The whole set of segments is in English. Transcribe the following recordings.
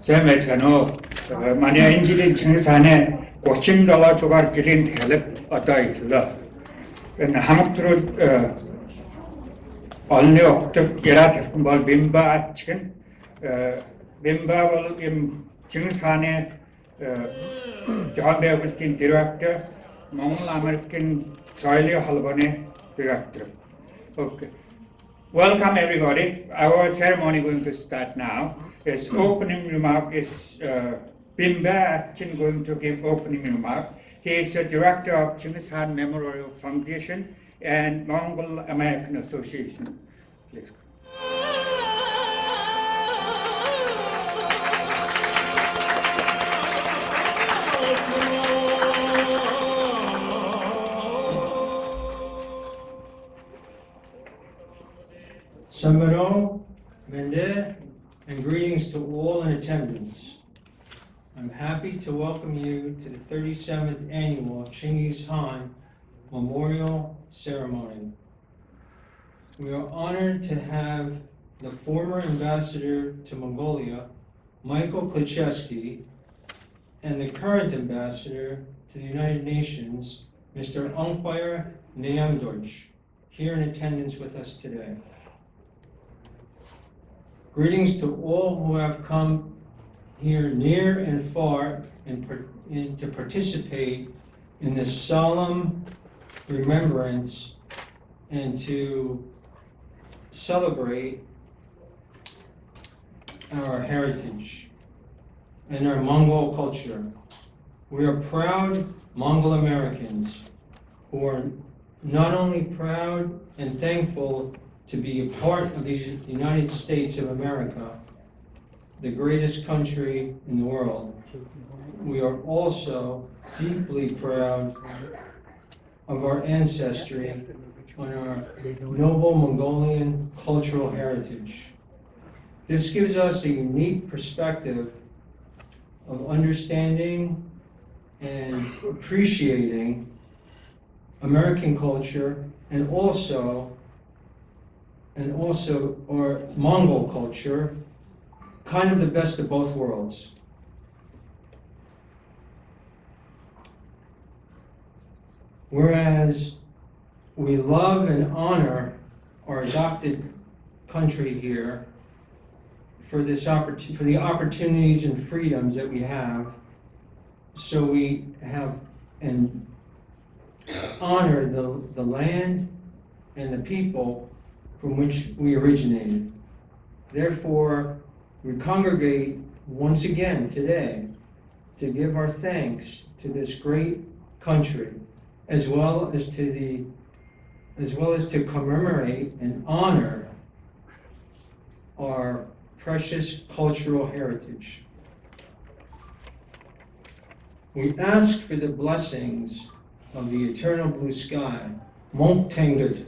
Semechano, Mania Injilin Chingisane, $30 to our Jilin Help Ataitula. And Hamakru only Octave Gerat Bimba Atchen, Bimba will in Chingisane, John Everton director, Mongol American Soilio Halbane director. Okay. Welcome everybody. Our ceremony going to start now. His opening remark is Bimba Achin going to give opening remark. He is the director of Chinggis Khan Memorial Foundation and Mongol American Association. Please. Samaro, Mende, and greetings to all in attendance. I'm happy to welcome you to the 37th annual Chinggis Khan Memorial Ceremony. We are honored to have the former ambassador to Mongolia, Michael Klichevsky, and the current ambassador to the United Nations, Mr. Umpire Neamdorj, here in attendance with us today. Greetings to all who have come here near and far and to participate in this solemn remembrance and to celebrate our heritage and our Mongol culture. We are proud Mongol Americans who are not only proud and thankful to be a part of the United States of America, the greatest country in the world. We are also deeply proud of our ancestry and our noble Mongolian cultural heritage. This gives us a unique perspective of understanding and appreciating American culture and also our Mongol culture, kind of the best of both worlds. Whereas we love and honor our adopted country here for the opportunities and freedoms that we have, so we have and honor the land and the people from which we originated. Therefore, we congregate once again today to give our thanks to this great country, as well as to commemorate and honor our precious cultural heritage. We ask for the blessings of the eternal blue sky, Mont Tengut,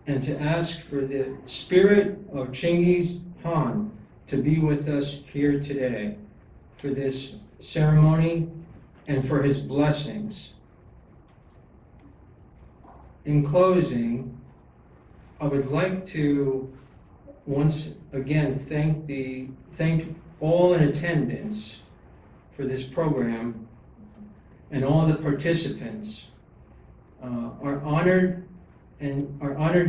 and to ask for the spirit of Chinggis Khan to be with us here today for this ceremony and for his blessings. In closing, I would like to once again thank all in attendance for this program and all the participants, our honored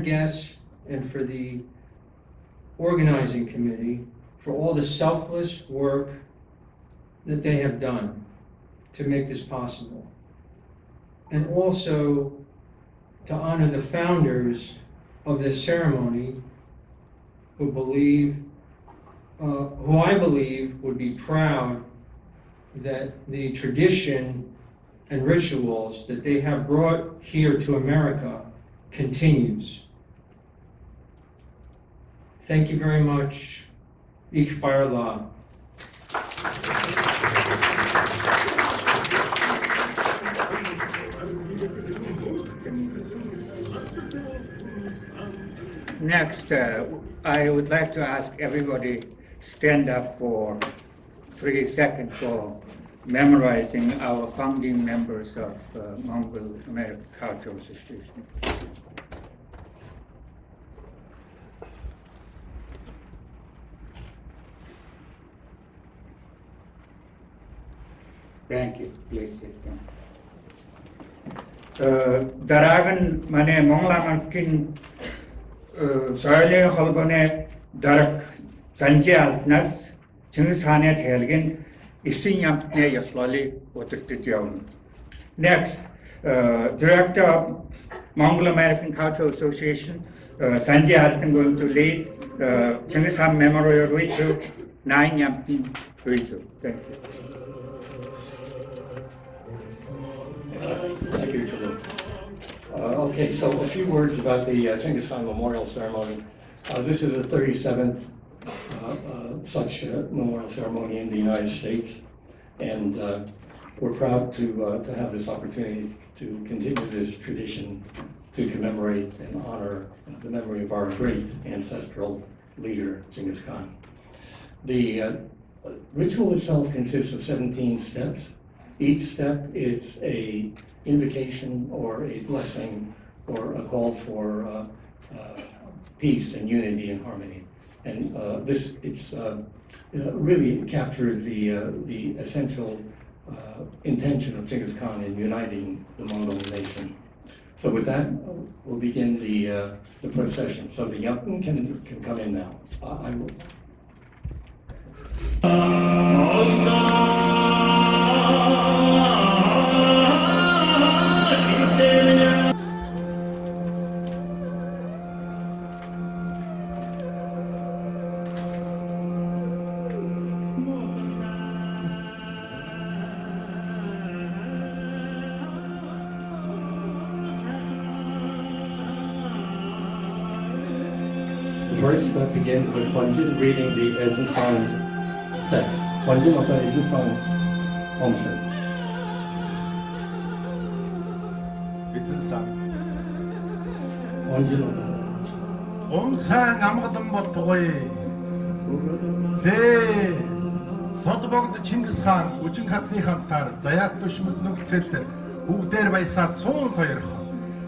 guests, and for the organizing committee for all the selfless work that they have done to make this possible. And also to honor the founders of this ceremony who I believe would be proud that the tradition and rituals that they have brought here to America continues. Thank you very much. Ich Barla. Next, I would like to ask everybody stand up for 3 seconds for memorizing our founding members of Mongol American Cultural Association. Thank you. Please sit down. Daraagan mane Mongolamarkin soile holbone darak zanji altnas Chinggis Khan'e thelgin isin yampne yaslali oturtut yavun. Next, Director of Mongol American Cultural Association, Sanjay Alton going to lead Chinggis Khan Memorial Ritual, 9 Yampin Ritual. Thank you. Thank you, Chulu. Okay, so a few words about the Chinggis Khan Memorial Ceremony. This is the 37th such memorial ceremony in the United States, and we're proud to have this opportunity to continue this tradition to commemorate and honor the memory of our great ancestral leader, Chinggis Khan. The ritual itself consists of 17 steps. Each step is a invocation or a blessing or a call for peace and unity and harmony. And it's really captured the essential intention of Chinggis Khan in uniting the Mongol nation. So with that, we'll begin the procession. So the Yampen can come in now. I will. The first step begins with Wanjin reading the Ejen Qoroo text. Wanjin 어떤 Ejen Qoroo omsen. Wanjin 어떤 Умсан амгалан бол тугай. Зээ сод богд Чингис хаан үжин хатны хамтаар заяат төшмөд нүгцэлд бүгдээр баясаад суун соёрох.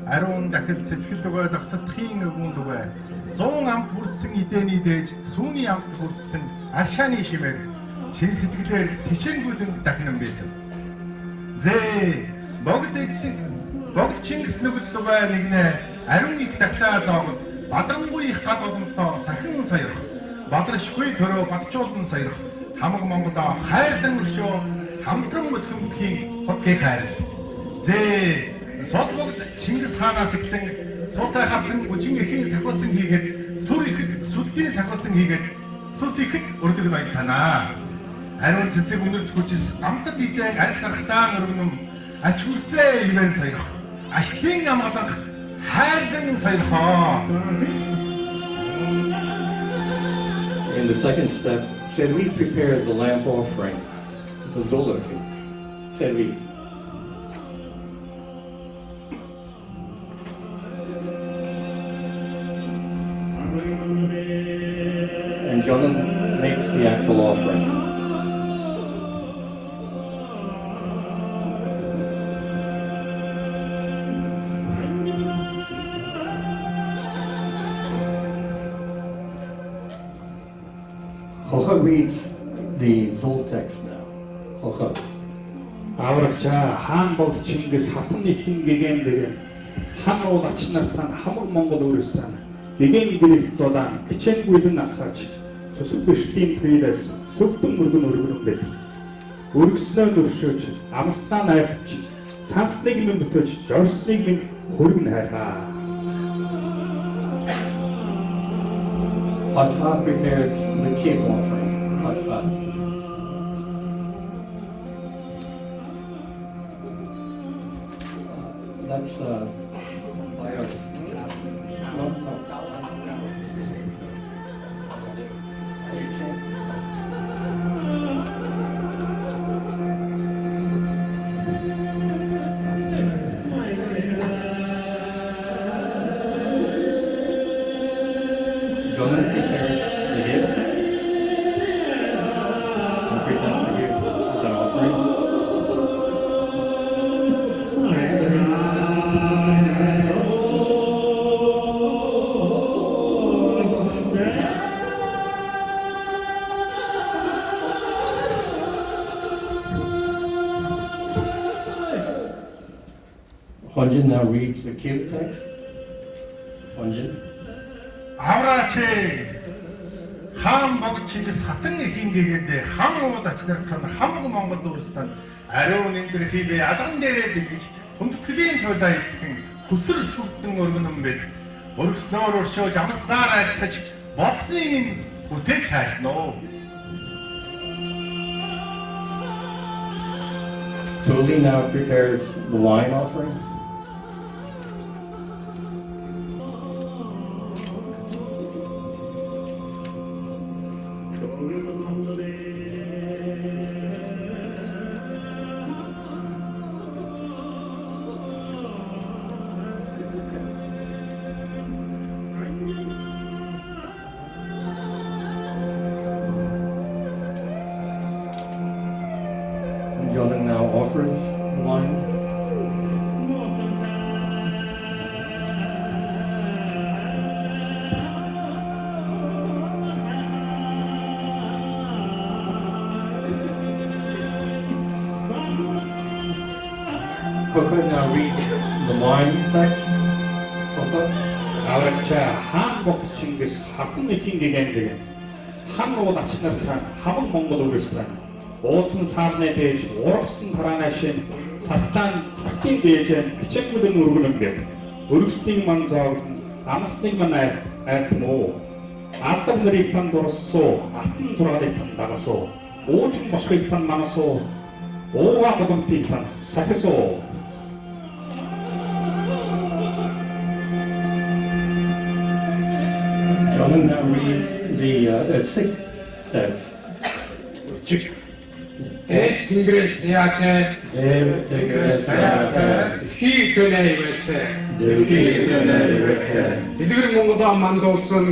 Ариун дахил сэтгэл өгөө зогсолтхийн өвгөн өгөө. 100 амт хүрдсэн идээний дээж сүүний амт хүрдсэн аршааны шимээр чин сэтгэлээр хичээнгүйлэн дахин байдаг. Зээ богд Чингис нүгэл өгөө нэгнэ ариун их дахлаа зоогол бадрангуй их гал олонтоо сахин соёрох. Балршгүй төрөө бадчуулан соёрох. Хамаг Монголоо хайрлан өршөө хамтран мөлхөмбөхийн хотгийг хайрл. Зээ сод богд Чингис хаанаас эхлэн суутай хатан үжин эхийн сахиусан хийгээд сүр ихэд сүлдийн сахиусан хийгээд сүс ихэд өрлөг ноёд танаа. Ариун цэцэг өнөрт хүчис амтад идээн арх сархтаан өргөнөм ач хүрсээ ивэн соёрох. Аштын амгаланг хайрлан соёрхоо. In the second step, said we prepare the lamp offering, the Zolar. Said we. And Jonan makes the actual offering. Hocha reads the full text now. Hocha. Аврагчаа хаан болд Чингис хатны хин гэгээнээр хан уул ач нартаа хамаг Монгол өөрөөсөө гэгээн идэрэлт зулаан хичээнгүйлэн насгаж сүсэг бишлийн прилэс сүгдэн мөргөн өргөн бэд. Өргөснөө нөршөөж амстаа найрч сансныг минь бүтөөж жорсныг минь хөргөн хайраа. Hashvat prepared the cake offering. Hashvat. That's by our Jonan prepared the gift. And presents the gift as an offering. Onjin now reads the cue text. Onjin. Авраач хаан богд Чингис хатан ихийн гэгэндээ хан уул ачнаар тань хамаг Монгол улстан ариун эндэр хийвэ алган дээрээ дэлгэж хүндэтгэлийн туйлаа илтгэн хүсэр сүлдэн өргөнөн мэд өргөснөөр өршөөж амлаар айлтаж бодсны минь бүтээж хайрлаа. Tuli now prepares the wine offering. Jonah now offers wine. Coco now reads the wine text. Coco. Аврагч хаан богд Чингис хатан ихийн гэгэндээ хан уул ачнаар тань хамаг Монгол улстан уусан саарны дээж ургасан тараанашин сартын дээжэн кичэнгүлэн өргөнөн гэв. Өргөсний ман зоог амсны ман айлтмуу. Ардав нарыг тань дурссуу, алтан зургаалыг тань дагасуу, уужин бошхыг тань манасуу, ууга боломтыг тань сахисуу. Jonah now reads the sixth text. Тэнгэрээс зяатай дэлхий төнэй вэстэй дэлгэр Монголоо мандуулсан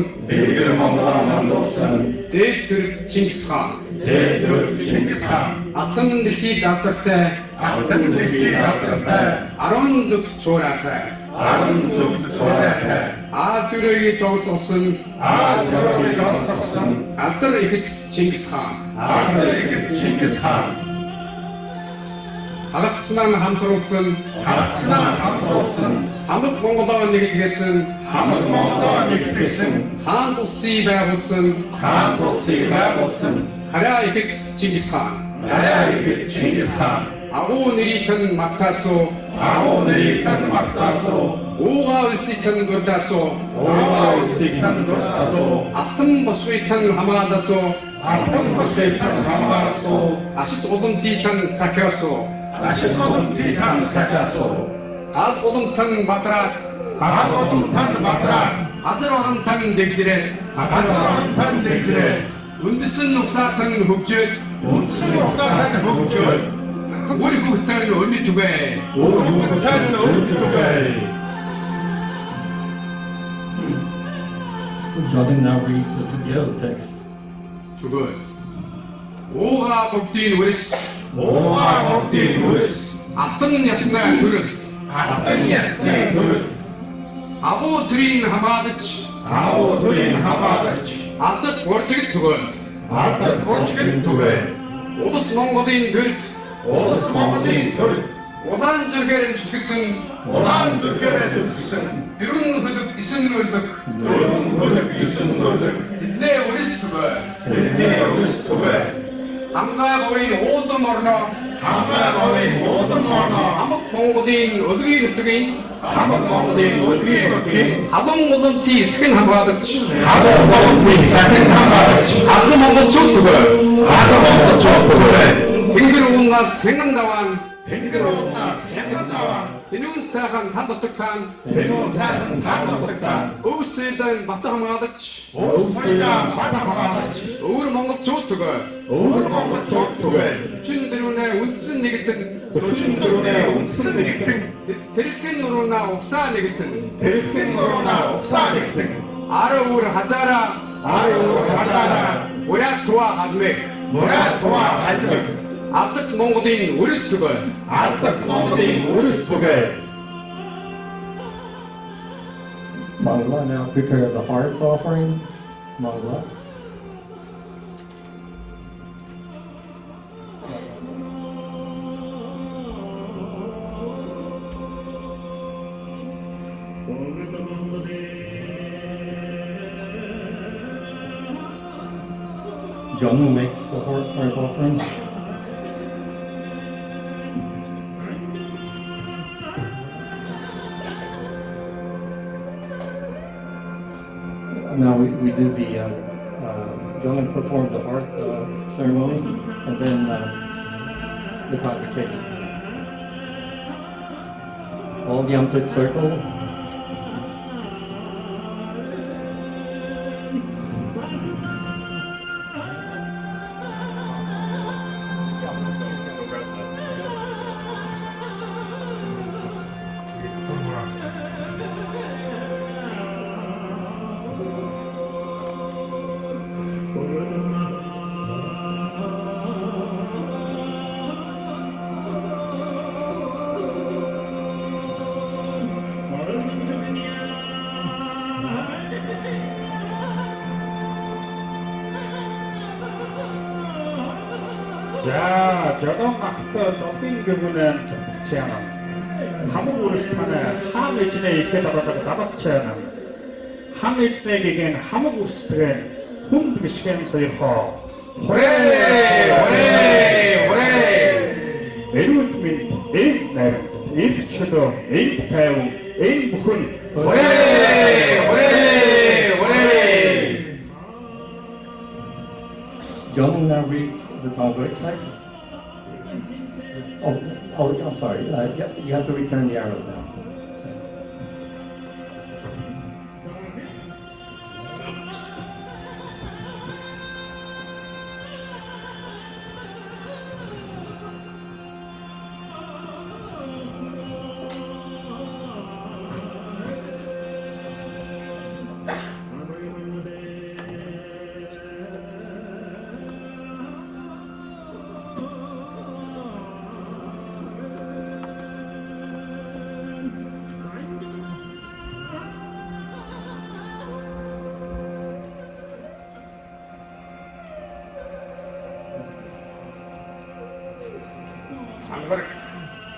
дээд төр Чингис хаан алтан дэлхий даалдартай 10 зүгт цуураатай Аз зүрийг доослосон алдар ихэд Чингис хаан хагацснаа хамтруулсан хамаг Монголоо нэгтгэсэн хаан тусыг байгуулсан хараа ихэд Чингис хаан агуу нэрийн магтаасуу уугаа улсыг тань дурдаасуу алтан босхыг тань хамгаалаасуу ашид уламжийг тань сахиасуу гал улам тань бадраад газар орон тань дэгжрээд үндэсэн нугсаа тань хөгжөөд 우리 국탄은 어미 두배. Jonah now reads the Tugel text. 두배. 오가 복딘 우리스. 아떤 야스나 두르스. 아보 드린 하마드치. 아뜻 월직이 두배. 오도스 몽골인 그릇. 오단 줄게를 주특슨 유른 흐득 이슨 흐득 내 우리스 투베 한가 거인 오도 모르나 한국 몽골인 어두기 흑득인 하동 모던티 스킨 한바득 아스 몽골 쪽 투베 뱅그로운가 생각나완 비누사한 단독특한 우스이단 마타마다치 우르 몽골 조트가 춘드루네 운슨 니기든 데리스킨 노로나 옥사 니기든 아르우르 하자라 오야토와 아즈맥 아뜻 몽골인 우리스투가 Mangla now prepare the hearth offering. Mangla. John who makes the earth offering. Now we do the John performed the hearth ceremony and then the convocation. All the empty circle. 자, 저동학도 좁힌 부분은 접붙이하는 함흑우르스탄의 함에진에 이렇게 받아다가 나박치하는 함에진에게겐 함흑우르스탄의 훔드시겐 서일호 호레 호레 호레 에루스민 에이나르 에이프초도 에이프타용 에이부훈 호레 호레 호레. John will now read the Talmud, right? Oh, I'm sorry. You have to return the arrow now.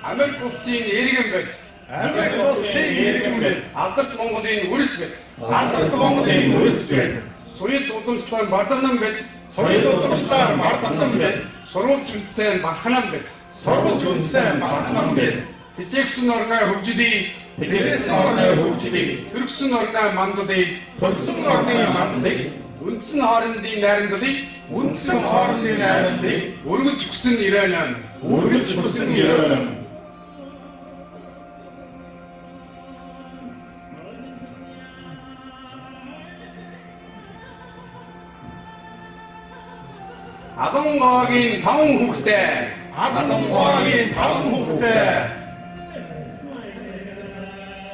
Америкийн иргэн байд. Америкийн иргэн байд. Алдарт Монголын үрс байд. Алдарт Монголын үрс байд. Соёл удамшлаар мардамнан байд. Соёл удамшлаар мардамнан байд. Сурвалж үндэсээ барханан байд. Сурвалж үндэсээ барханан байд. Тэжээксэн орны хөгжлийг, Тэжээксэн орны хөгжлийг, төрсөн орны мандуудыг, төрсөн орны мандыг, үндсэн хоорондын найрамдлыг, үндсэн хоорондын найрамдлыг өргөж өгсөн ирэнэн. үргэлж хүсэн ирэн. Адонгоогийн 5 хүүхдээ, Адонгоогийн 5 хүүхдээ,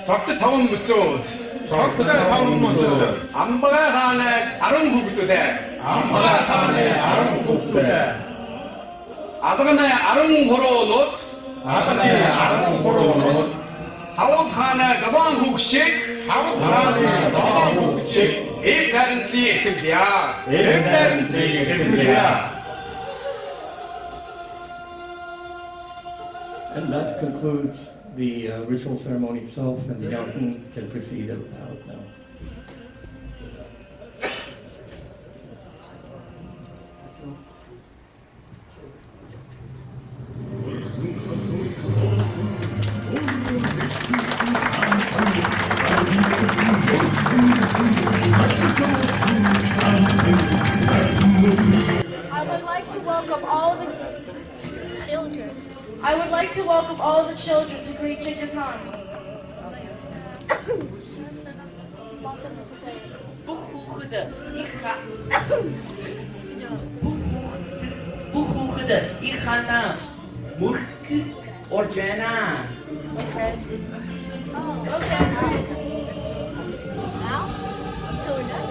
цогт 5 мөсөөд, цогт 5 мөсөөд, Амбага хааны 10 хүүхдүүдээ, Амбага хааны 10 хүүхдүүдээ, Адганы 13-нууд, Адганы 13-нууд, Хавал хааны 7 хүүг шиг, Хавал хааны 7 хүүг шиг эд баримтлыг эхэлье. эд баримтлыг эхэлье. And that concludes the ritual ceremony itself, and the Yamkin can proceed out now. I would like to welcome all the children to greet Chinggis Khan. Okay. Oh, okay. Now, until we're done.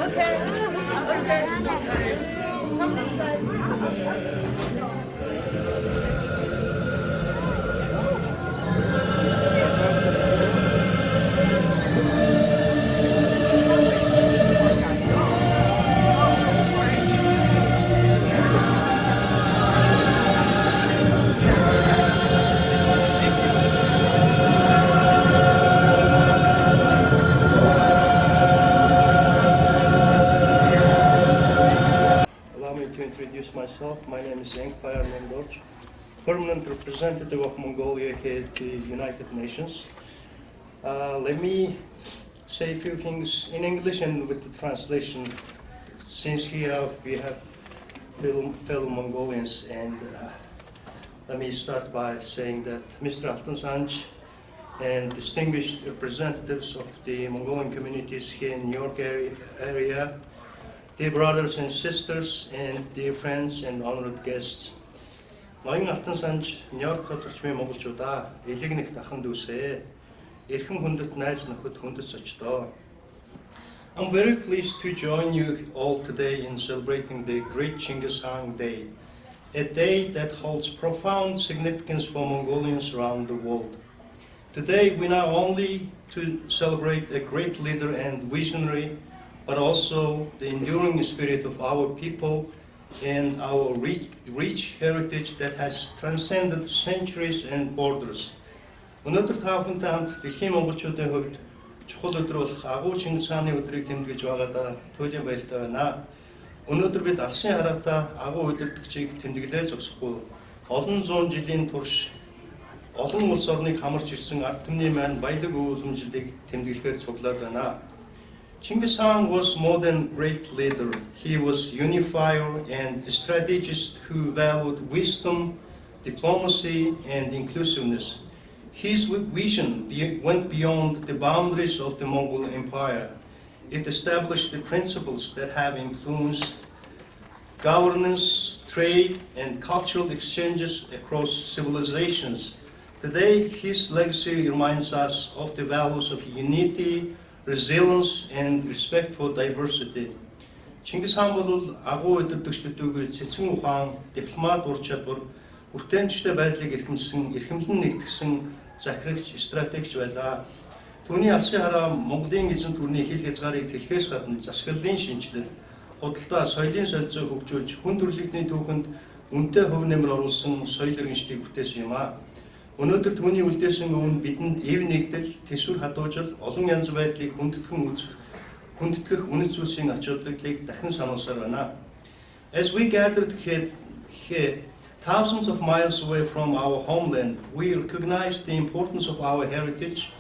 Okay. Okay. Come this side. Empire member, permanent representative of Mongolia here at the United Nations. Let me say a few things in English and with the translation, since here we have fellow Mongolians. And let me start by saying that Mr. Altansanj and distinguished representatives of the Mongolian communities here in New York area, dear brothers and sisters, and dear friends and honored guests. Ноён Алtansanj, Нью-Йорк хот орчмын монголчуудаа, элэг нэг дахан дүүсээ. Эрхэм хүндэт найз нөхөд хүндэт очдоо. I'm very pleased to join you all today in celebrating the great Chinggis Khan Day, a day that holds profound significance for Mongolians around the world. Today we not only to celebrate a great leader and visionary, but also the enduring spirit of our people and our rich heritage that has transcended centuries and borders. Өнөөдөр та бүхэнтэй хамт дэлхийн монголчуудын хувьд чухал өдөр болох агуу Чингис хааны өдрийг тэмдэглэж байгаадаа туйлын баяртай байна. Өнөөдөр бид алсын хараатаа агуу удирдагчийг тэмдэглээ зогсохгүй олон зуун жилийн турш олон улс орныг хамарч ирсэн ард түмний маань баялаг өвлөмжлөлийг тэмдэглэхээр цуглаад байна. Chinggis Khan was more than great leader. He was unifier and strategist who valued wisdom, diplomacy, and inclusiveness. His vision went beyond the boundaries of the Mongol Empire. It established the principles that have influenced governance, trade, and cultural exchanges across civilizations. Today, his legacy reminds us of the values of unity, resilience, and respect for diversity. Chinggis Khan бол агуу өдөртөгчдүүдгүй цэцэн ухаан, дипломат ур чадвар, хүртээмжтэй байдлыг эрхэмлэн нэгтгэсэн захирагч, стратегч байлаа. Түүний алсын хараа Монголын эзэн төрний хил хязгаарыг тэлхээс гадна засаглалын шинжилэл, худалдаа, соёлын солилцоо хөгжүүлж, хүн төрөлхтний түүхэнд үнэтэй хөв нэмэр оруулсан соёл иргэншлийг бүтээсэн юм а. Өнөөдөр түүний үлдээсэн өвн бидэнд эв нэгдэл, төсвөр хадуужил, олон янз байдлыг хүндэтгэх үнэт зүйлсийн ач холбогдлыг дахин сануулсаар байна. As we gathered here, thousands of miles away from our homeland, we recognize the importance of our heritage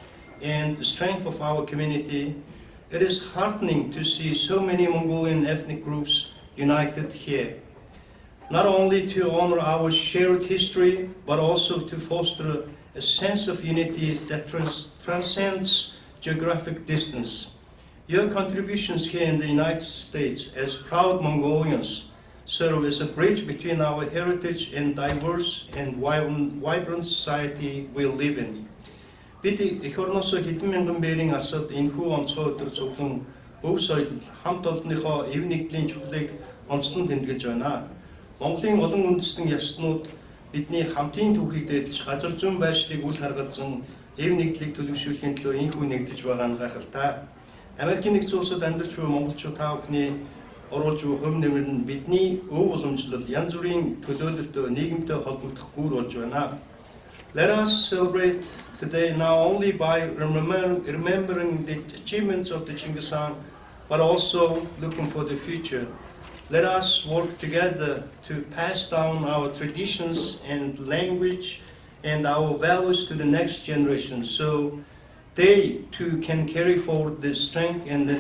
and the strength of our community. It is heartening to see so many Mongolian ethnic groups united here, not only to honor our shared history, but also to foster a sense of unity that transcends geographic distance. Your contributions here in the United States as proud Mongolians serve as a bridge between our heritage and diverse and vibrant society we live in. Бид эх орносоо хэдэн мянган бээрийн асад энэхүү онцгой өдөр цуглан өв соёл хамт олонныхоо эв нэгдлийн чухлыг онцлон тэмдэглэж байна. Монголын олон үндэстэн ястнууд бидний хамтын түүхийг дэдэлж газар зүйн байршлыг үл харгалзан эв нэгдлийг төлөвшүүлэхийн төлөө энэхүү нэгдэж байгаа нь гайхалтай. Америкийн нэгдсэн улсад амьдарч буй монголчууд та бүхний оруулж буй хөв нэмэр нь бидний өв уламжлал янз бүрийн төлөөлөлтөд нийгэмтэй холбогдох гүр болж байна. Let us celebrate today not only by remembering the achievements of the Chinggis Khan, but also looking for the future. Let us work together to pass down our traditions and language and our values to the next generation, so they too can carry forward the strength and the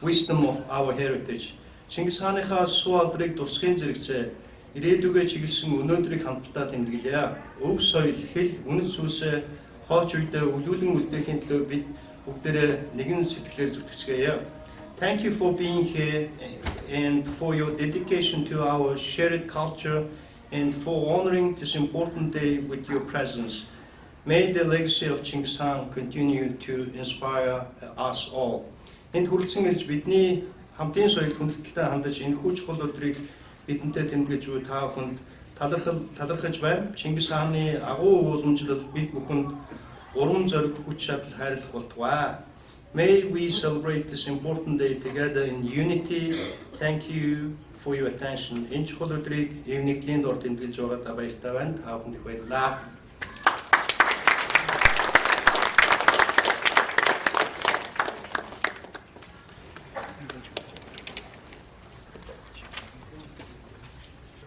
wisdom of our heritage. Chinggis Khan-ийнхаа суу алдрыг дурсахын зэрэгцээ ирээдүгээ чиглэсэн өнөөдрийг хамтдаа тэмдэглэе. Өв соёл, хэл, үнэт зүйлсээ хооч үедээ өвлүүлэн үлдээхийн төлөө бид бүгдээрээ нэгэн сэтгэлээр зүтгэцгээе. Thank you for being here and for your dedication to our shared culture and for honoring this important day with your presence. May the legacy of Chinggis Khan continue to inspire us all. Энд хүрэлцэн ирж бидний хамтын соёл хүндэтгэлтэй хандаж энэхүү чухал өдрийг бидэнтэй тэмдэглэж буй та бүхэнд талархаж байна. Chinggis Khan-ы агуу уламжлал бид бүхэнд урам зориг хүч чадал хайрлах болтугай. May we celebrate this important day together in unity. Thank you for your attention. Энэ чухал өдрийг эв нэгдлийн дор тэмдэглэж байгаадаа баяртай байна. Та бүхэнд их баярлалаа.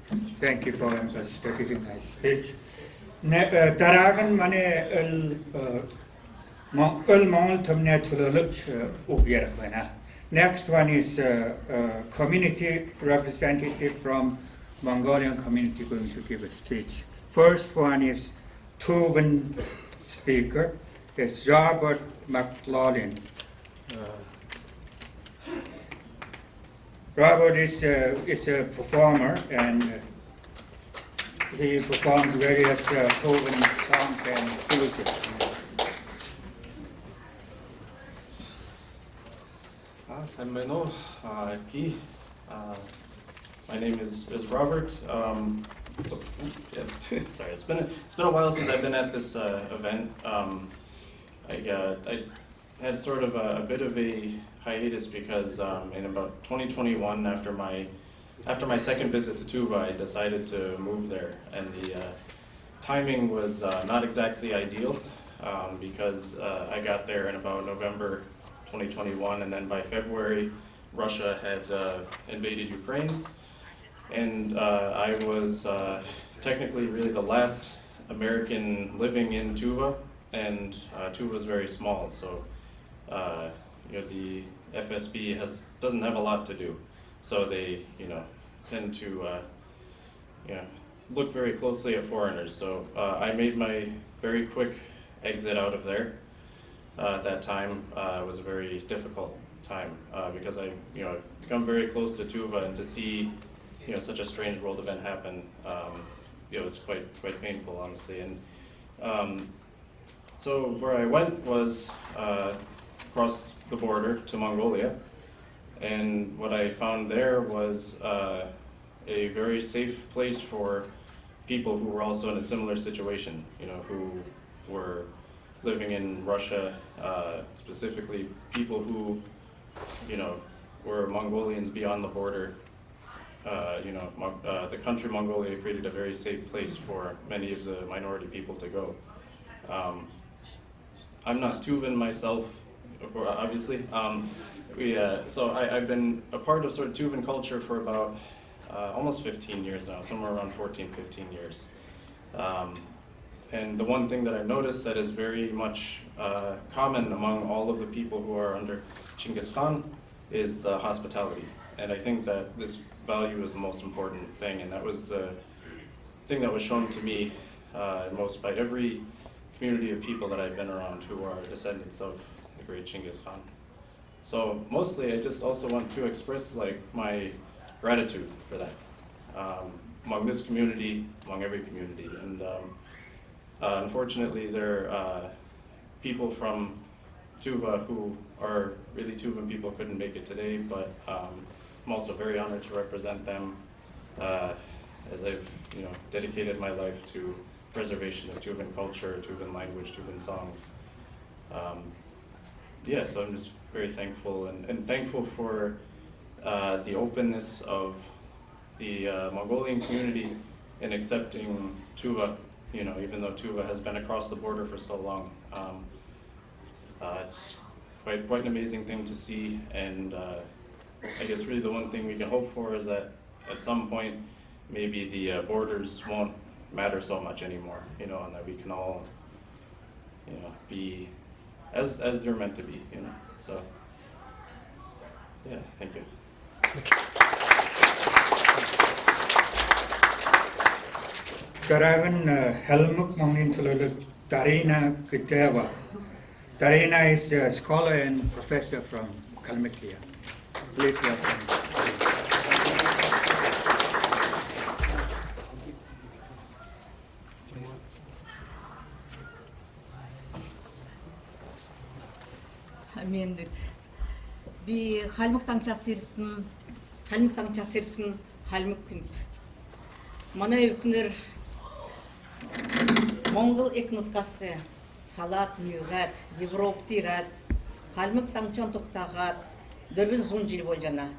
Thank you. Thank you for giving my speech. Daraagan mane Mongol Tumne Tululuch Ugyervana. Next one is community representative from Mongolian community going to give a speech. First one is Tuvan speaker. It's Robert McLaughlin. Robert is a performer and he performs various Tuvan songs and music. My name is Robert. Sorry, it's been a while since I've been at this event. I had sort of a bit of a hiatus because in about 2021, after my second visit to Tuva, I decided to move there, and the timing was not exactly ideal because I got there in about November 2021, and then by February, Russia had invaded Ukraine, and I was technically really the last American living in Tuva, and Tuva is very small, so the FSB doesn't have a lot to do, so they tend to look very closely at foreigners. So I made my very quick exit out of there. At that time, it was a very difficult time because I've become very close to Tuva, and to see such a strange world event happen, it was quite painful, honestly. And so where I went was across the border to Mongolia, and what I found there was a very safe place for people who were also in a similar situation, who were living in Russia, specifically people who, were Mongolians beyond the border. The country Mongolia created a very safe place for many of the minority people to go. I'm not Tuvan myself, obviously. So I've been a part of sort of Tuvan culture for about almost 15 years now, somewhere around 14, 15 years. And the one thing that I've noticed that is very much common among all of the people who are under Chinggis Khan is hospitality. And I think that this value is the most important thing, and that was the thing that was shown to me most by every community of people that I've been around who are descendants of the great Chinggis Khan. So mostly I just also want to express my gratitude for that among this community, among every community. And unfortunately there are people from Tuva who are really Tuvan people couldn't make it today, but I'm also very honored to represent them as I've dedicated my life to preservation of Tuvan culture, Tuvan language, Tuvan songs. So I'm just very thankful and thankful for the openness of the Mongolian community in accepting Tuva, even though Tuva has been across the border for so long. It's quite an amazing thing to see, and I guess really the one thing we can hope for is that at some point maybe the borders won't matter so much anymore, and that we can all be as they're meant to be, so thank you. Karavan Helmut Mongintululu Darina Kitewa. Darina is a scholar and professor from Kalmykia. Please welcome. Мендит. Би халмык таңчасы ирсин, халмык күн. Мана өлкүнөр Монгол экнуткасы салат нюгат, Европ тират, халмык таңчан токтагат, 400 жыл болжана.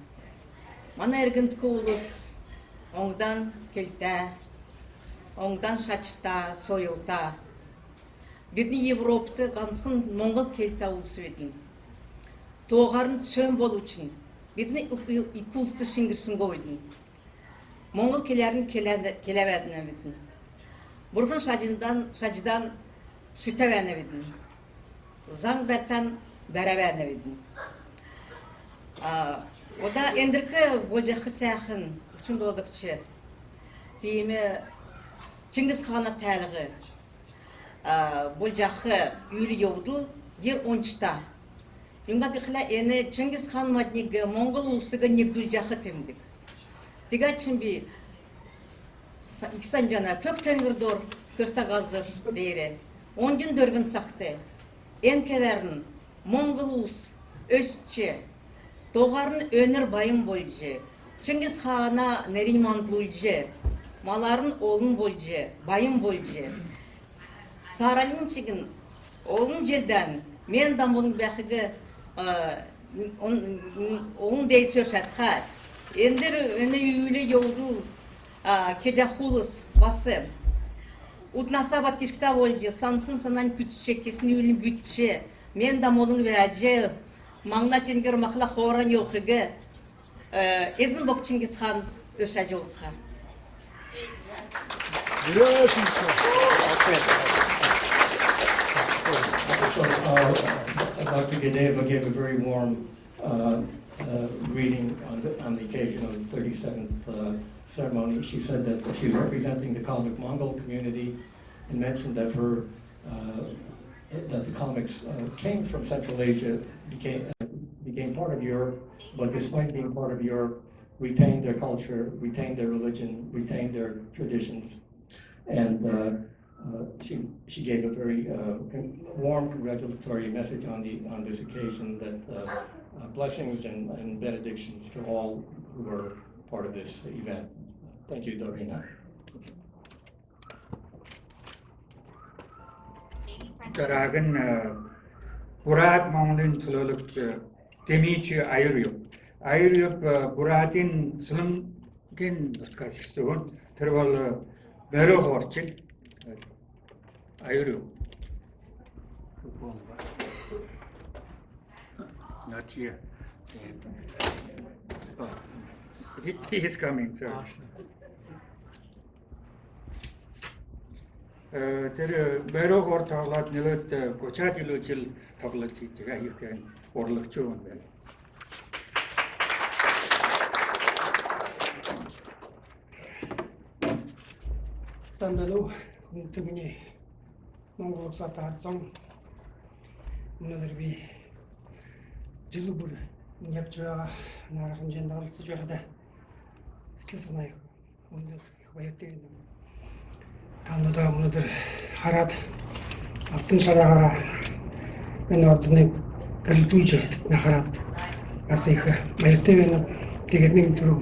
Мана эргинтки улус оңдан келте, оңдан шачта, союлта. Бидни Европты гансын Монгол келте улусу бедин. Тоғарын түсен болу үшін, бидни икулсты шыңгірсін көйдін. Mongol kelerin kelebedine bidin. Burgun şacıdan sütevene bidin. Zang berçan berevene bidin. O da endirki bolcakı sahın üçün doğdukçı. Diyemi Chinggis Khan'a taliği. Bolcakı yürü yovdu yer 13'ta. Yunga dikla eni Chinggis Khan madniga Mongol ulusuga nigdulcakı temdik. Diga çimbi iksan jana kök tengirdur kırsta gazdır deyre. 10 jın dörgün saktı. En keverin Mongol ulus ösçü. Doğarın önür bayın bolcu. Chinggis Khan'a nerin mandlulcu. Maların oğlun bolcu, bayın bolcu. Sarayın çigin oğlun jerden men dambolun bäxige oğlun deyse şatxa. Endir öne yüyle yoldu kejahulus bası. Utnasabat kişkita bolcu sansın sanan kütçe kesin yülün bütçe. Men dambolun bäje mangla çingir makla xoran yoxige. Ezin bok Chinggis Khan öşaje oltxa. So, Dr. Gedeva gave a very warm greeting on the occasion of the 37th ceremony. She said that she was representing the Kalmyk Mongol community and mentioned that that the Kalmyks came from Central Asia, became part of Europe, but despite being part of Europe, retained their culture, retained their religion, retained their traditions, and she gave a very warm congratulatory message on this occasion that blessings and benedictions to all who were part of this event. Thank you, Dorina. Daragın Burat Mongol'un tülülükçü demiçi ayırıyor. Ayırıyor Burat'ın sılımgın kaşıksın tervalı beri horçin ayırıyor. Not here. He is coming, sir. Тэр баруун хор тоглоод нэлээд 30-аад илүү жил тоглож хийж байгаа аюултай урлагч юм байна. Сандалу түгүнэ Монгол сатаар зам өнөөдөр би жилүү бүр явж байгаа нарах хэмжээнд оролцож байхдаа сэтгэл санаа их баяртай юм. Танадаа өнөөдөр хараад алтан шараагаараа энэ ордныг гэрэлтүүлж явахад хараад бас их баяртай байна. Тэгээд нэг түрүү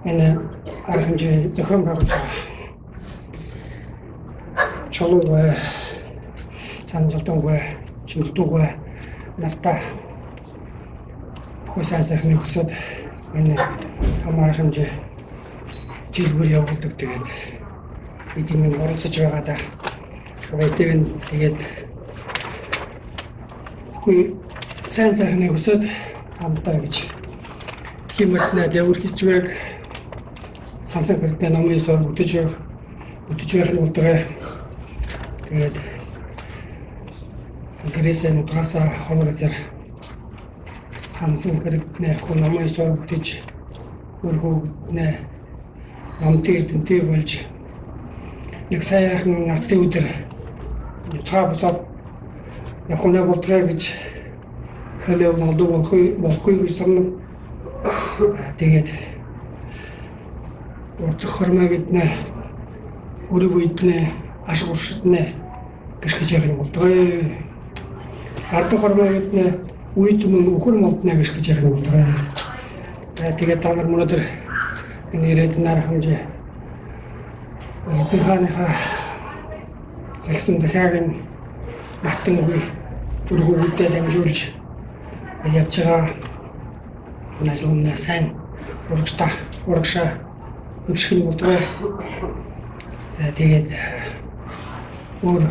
энэ арга хэмжээ зохион байгуулж байгаа чулууг сандралтангүй чимддүүгүй нарта хөөсөн захны өсөд энэ тамаар хэмжээ жилбэр явуулдаг. Тэгээд эдийн оролцож байгаадаа баяртай байна. Тэгээд хүй сайн захны өсөд хамтаа гэж хэмэртнэ дэвэр хийж байг сансан хэрэгтэй номын сор бүтэж байх нь утгаа. Тэгээд гэрээсээ нутгасаа хоногсоор сансан хэрэгтэй хүн номын сор бүтэж өргөднэ намтыг тэнтэй болж нэг сайхан нартын өдөр нутгаа босоод явахнаа болтраа гэж хэлэв надад болохгүй гэсэн. Тэгээд урдх хормоо гэднэ өрөг үйднэ ашиг уршиднэ гэж яах юм болдгоо. Ардх хормоо гэднэ үйд мөн өхөр молднэ гэж яах юм болдгоо. Тэгээд та нар өнөөдөр энэ ирээд нарах хэмжээ Эjen Qorooныхаа загсан захиагийн мартангүй өргөөгдөө дамжуулж явж байгаа наслын сайн урагшаа өвшгөн болдгоо. За тэгээд өөр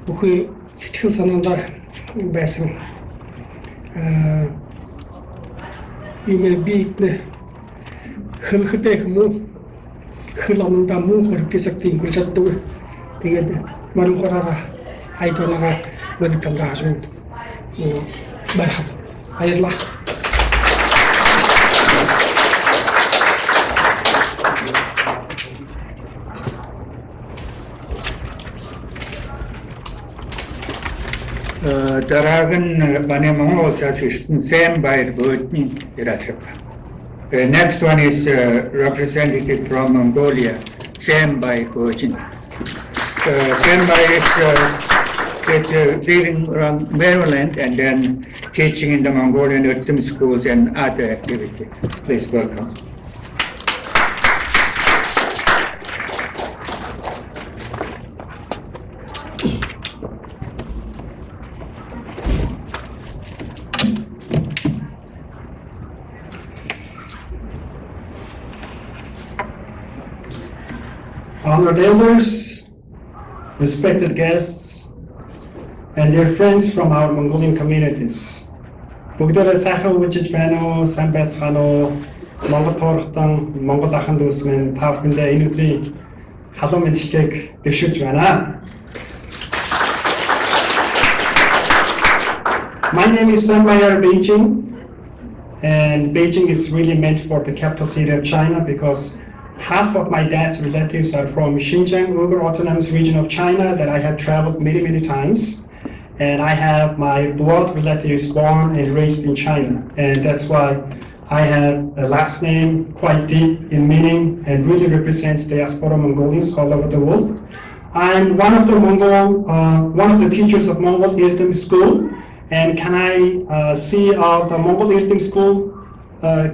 бүхий сэтгэл санаандаа байсан юм биднэ хөлхөтэй хүмүүс хөл амнда муу хэркэсэктийн хүлцэддэг. Тэгээд маринхораа хайдонага welcome даажууд. Бархат. Баярлалаа. Darkhad Bane Mongol Association same by Botni Irathapa. Next one is representative from Mongolia, same by Bojin. Same by is living around Maryland and then teaching in the Mongolian Urtum schools and other activities. Please welcome. Honored elders, respected guests, and dear friends from our Mongolian communities. Бүгдээрээ сайхан үжиж байна уу, сайн байцгаана уу? Монгол тоорхтон, Монгол ахын дүүс минь та бүхэндээ энэ өдрийн халуун мэндчилгээг дэвшүүлж байна. My name is Sambayar Beijing, and Beijing is really meant for the capital city of China because half of my dad's relatives are from Xinjiang, Uyghur Autonomous Region of China that I have traveled many times. And I have my blood relatives born and raised in China. And that's why I have a last name quite deep in meaning and really represents diaspora Mongolians all over the world. I'm one of the teachers of Mongol Irtim School. And can I see all the Mongol Irtim School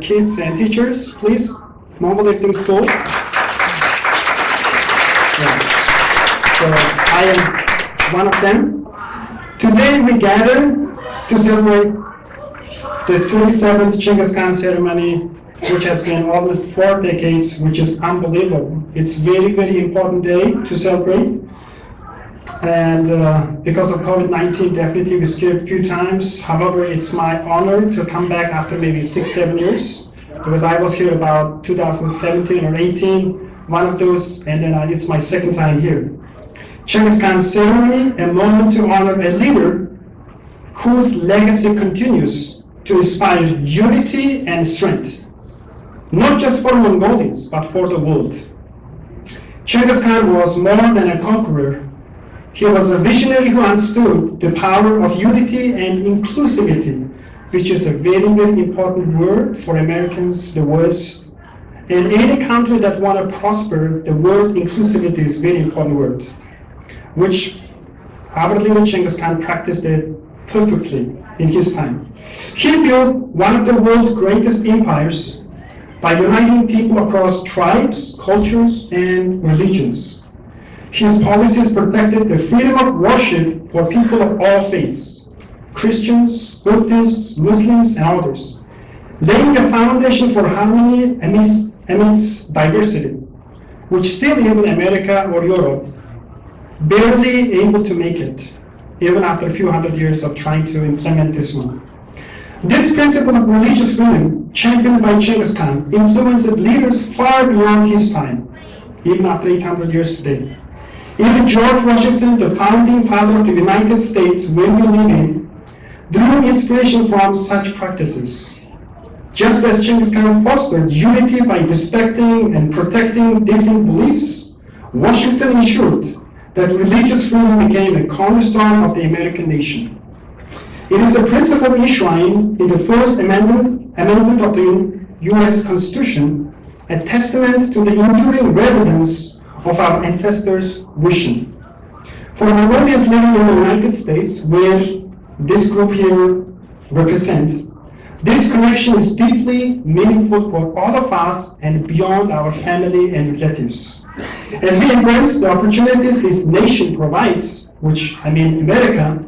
kids and teachers, please? Mongol Irtim School. Yeah. So I am one of them. Today we gather to celebrate the 37th Chinggis Khan ceremony, which has been almost 4 decades, which is unbelievable. It's very important day to celebrate. And because of COVID-19, definitely we skipped a few times. However, it's my honor to come back after maybe 6-7 years. Because I was here about 2017 or 18, one of those, and then it's my second time here. Chinggis Khan ceremony, a moment to honor a leader whose legacy continues to inspire unity and strength, not just for Mongolians, but for the world. Chinggis Khan was more than a conqueror. He was a visionary who understood the power of unity and inclusivity, which is a very important word for Americans, the West. In any country that want to prosper, the word inclusivity is a very important word, which our leader Chinggis Khan practiced it perfectly in his time. He built one of the world's greatest empires by uniting people across tribes, cultures, and religions. His policies protected the freedom of worship for people of all faiths, Christians, Buddhists, Muslims, and others, laying the foundation for harmony amidst diversity, which still even America or Europe barely able to make it, even after a few hundred years of trying to implement this one. This principle of religious freedom, championed by Chinggis Khan, influenced leaders far beyond his time, even after 800 years today. Even George Washington, the founding father of the United States, where we live in, drew inspiration from such practices. Just as Chinggis Khan fostered unity by respecting and protecting different beliefs, Washington ensured that religious freedom became a cornerstone of the American nation. It is a principle enshrined in the First Amendment of the U.S. Constitution, a testament to the enduring relevance of our ancestors' vision. For Mongolians living in the United States, where this group here represent, this connection is deeply meaningful for all of us and beyond our family and relatives. As we embrace the opportunities this nation provides, which I mean America,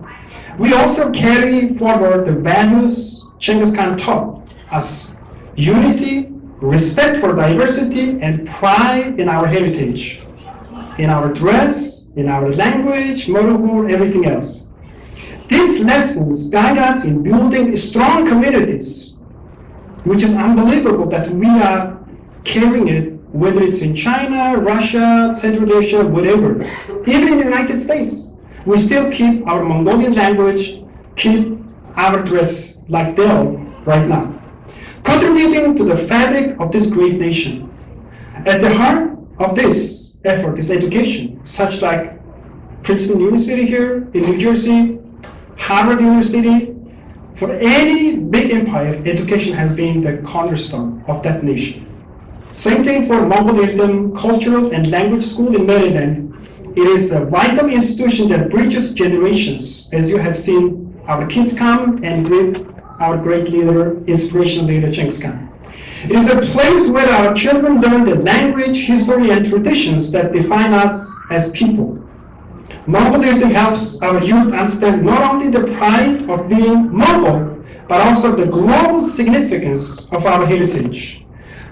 we also carry forward the values Chinggis Khan taught us: unity, respect for diversity, and pride in our heritage, in our dress, in our language, moreover, everything else. These lessons guide us in building strong communities, which is unbelievable that we are carrying it, whether it's in China, Russia, Central Asia, whatever. Even in the United States, we still keep our Mongolian language, keep our dress like Dell right now, contributing to the fabric of this great nation. At the heart of this effort is education, such like Princeton University here in New Jersey, Harvard University. For any big empire, education has been the cornerstone of that nation. Same thing for Mongol Cultural and Language School in Maryland. It is a vital institution that bridges generations. As you have seen, our kids come and greet our great leader, inspirational leader, Chinggis Khan. It is a place where our children learn the language, history, and traditions that define us as people. Mongolian helps our youth understand not only the pride of being Mongol, but also the global significance of our heritage.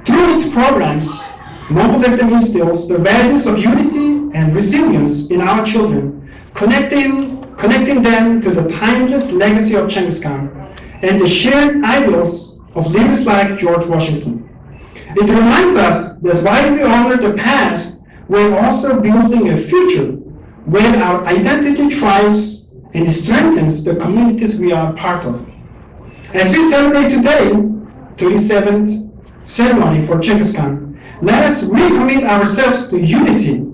Through its programs, Mongolian instills the values of unity and resilience in our children, connecting them to the timeless legacy of Chinggis Khan and the shared ideals of leaders like George Washington. It reminds us that while we honor the past, we're also building a future where our identity thrives and strengthens the communities we are part of. As we celebrate today, 37th ceremony for Chinggis Khan, let us recommit ourselves to unity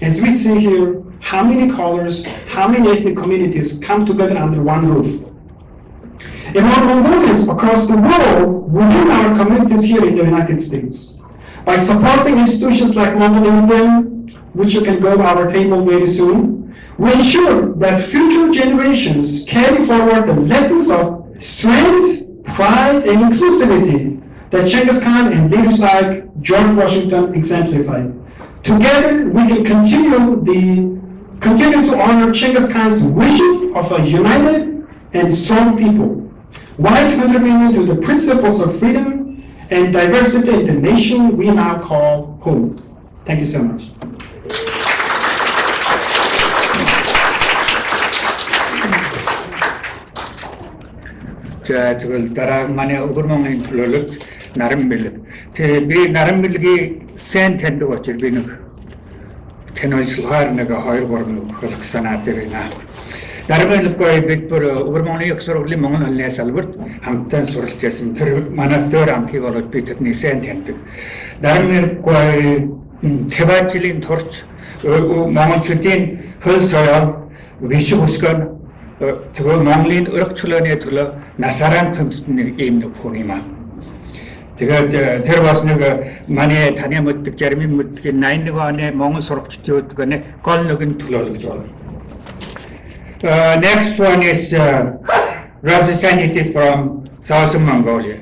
as we see here how many colors, how many ethnic communities come together under one roof. Among Mongolians across the world, within our communities here in the United States, by supporting institutions like Mongolian, which you can go to our table very soon, we ensure that future generations carry forward the lessons of strength, pride, and inclusivity that Chinggis Khan and leaders like George Washington exemplified. Together, we can continue to honor Chinggis Khan's vision of a united and strong people, while contributing to the principles of freedom and diversity in the nation we now call home. Thank you so much. 자, 저걸 따라 만에 어그로망인 틀어를 나름 밀력. 비 나름 밀력이 센 텐도가 절비는 tenol suhar naga hoir borno khulksana terina darmen koy bitpur ubermoni yaksorli mongon halne salbert hamtan surlchesim ter manas dor ampi golot bitni sen tendik darmen koy tebachilin torch mongon chutin hölsoyo wichu uskan to monglin urkchulane tula nasaran tumsni imno phonima there was no money at Tanamut, Jeremy Mut, 91, Mongol Sorokchut, Kolnogan Tulol. Next one is representative from Southern Mongolia.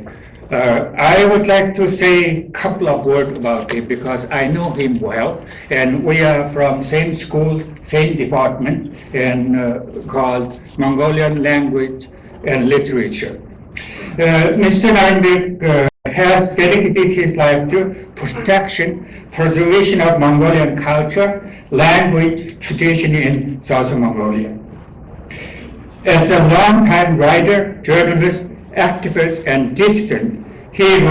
I would like to say a couple of words about him because I know him well, and we are from same school, same department, and called Mongolian Language and Literature. Mr. Narenbek has dedicated his life to preservation of Mongolian culture, language, tradition in Southern Mongolia. As a long-time writer, journalist, activist, and dissident, he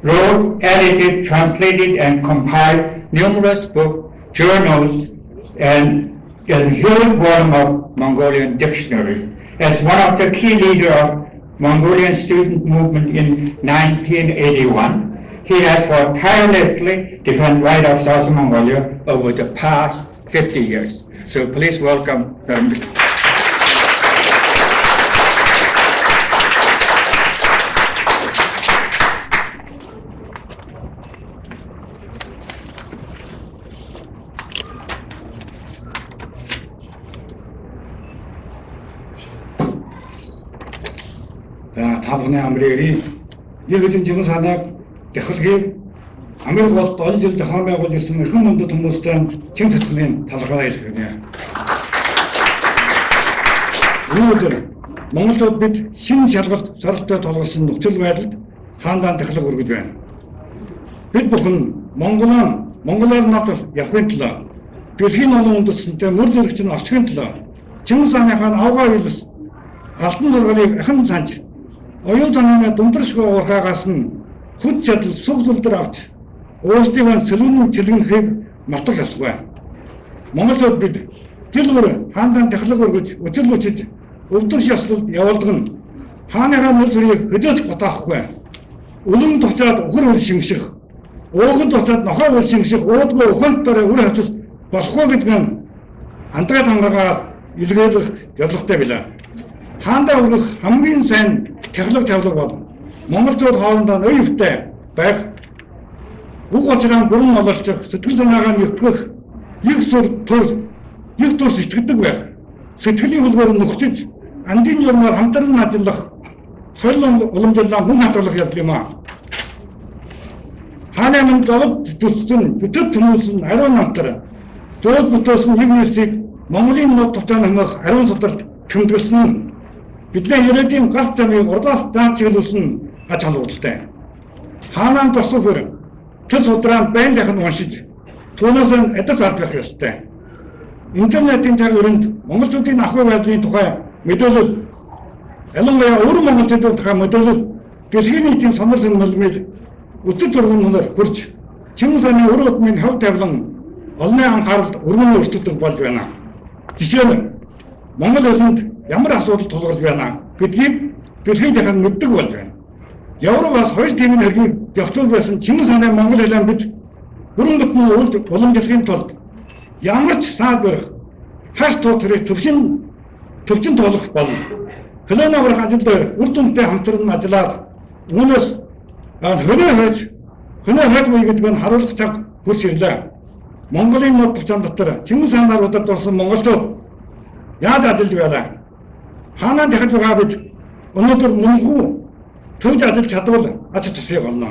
wrote, edited, translated, and compiled numerous books, journals, and a huge volume of Mongolian dictionary. As one of the key leaders of Mongolian student movement in 1981, he has fought tirelessly to defend the right of Southern Mongolia over the past 50 years. So please welcome them. Тавны Америкийн нэгэн Чингис Ханыг дахилгыг Америк улсад олон жил зохион байгуулж ирсэн эрхэм мундаг хүмүүстэй чин сэтгэлийн талархаа хэлэх юм. Өнөөдөр монголчууд бид шинэ шалгалт сорилттой тулгарсан нөхцөл байдалд хаандаан дахилга өргөж байна. Бид бүхэн монголоор нотол явахын тулд дэлхийн олон үндэстэнтэй мөр зэрэгч нь орчхын тулд Чингис хааны авгаа хэлс алтан зургалыг ахин санаж оюун санааны дундэршгүй уурхаагаас нь хүч чадал сүг сүлдэр авч өөрсдийн сэлүүн чилгэнхийг мартах ёсгүй. Монголчууд бид жил бүр хаандан технологи өргөж, өчил өчиж, өвдөр шаслалд явуулдаг нь хааныхаа нэр зүрийг хөдөөж готаахгүй. Үлэн тучаад ухар үл шингших, уухан тучаад нохой үл шингших, уудгүй ухаант дараа үр хацус болохгүй гэдэг нь андгаад хангагаар илрээлэх явдалтай билээ. Хаандаа өргөх хамгийн сайн технологи тавилга бол монголчууд хоорондоо ноёвтой байх, уг учраа бүрэн ололцох, сэтгэл санаагаа нэвтгэх, их тус итгэдэг байх, сэтгэлийн хөлбөр нөхцөж, андын юмар хамтран ажиллах, соёл уламжлалаа мөн хадгалах явдал юм аа. Хааны манд зовд төссөн, бүтэд төмүүлсэн ариун намтар, зөөд бүтөөсөн нэг нэлсийг Монголын нот товчон хэмэх ариун сударт тэмдэглэсэн бидний ирээдүйн галт замыг урдаас дааж чиглүүлсэн ач холбогдолтой. Хаанаа тусахөр тэр судраа байн дахин уншиж, түүнээс нь эдэж авах ёстой. Интернетийн цаг өрөнд монголчуудын ахуй байдлын тухай мэдээлэл, ялангуяа өөр монголчуудын тухай мэдээлэл дэлхийн нийтийн санал сонирхлыг өдөр тургунаар хүрч, Чингис хааны өр удмын хав тавилан олонний анхааралд өргөн өртөгдөг болж байна. Жишээ нь Монгол хэлэнд ямар асуудал тулгарч байна гэдгийг дэлхийн дахин мэддэг болж байна. Европоос 2 тивийн хэргийг явцуул байсан Чингис хааны монгол хэлээр бид бүрэн бүтэн уламжлахын тулд ямар ч саад барих, хаш туутрыг төвчин тулах болно. Хэлэн аврах ажил дээр үр дүнтэй хамтран ажиллаад үүнээс хөнөө хайж буй гэдэг нь харуулах цаг хүрч ирлээ. Монголын нот төвчөн дотор Чингис хаанаар удирд болсон монголчууд яаж ажиллаж байлаа? Хаанаа дахиж байгаа бид өнөөдөр мөнхүү төвж ажиллаж чадвал ач тусыг олно.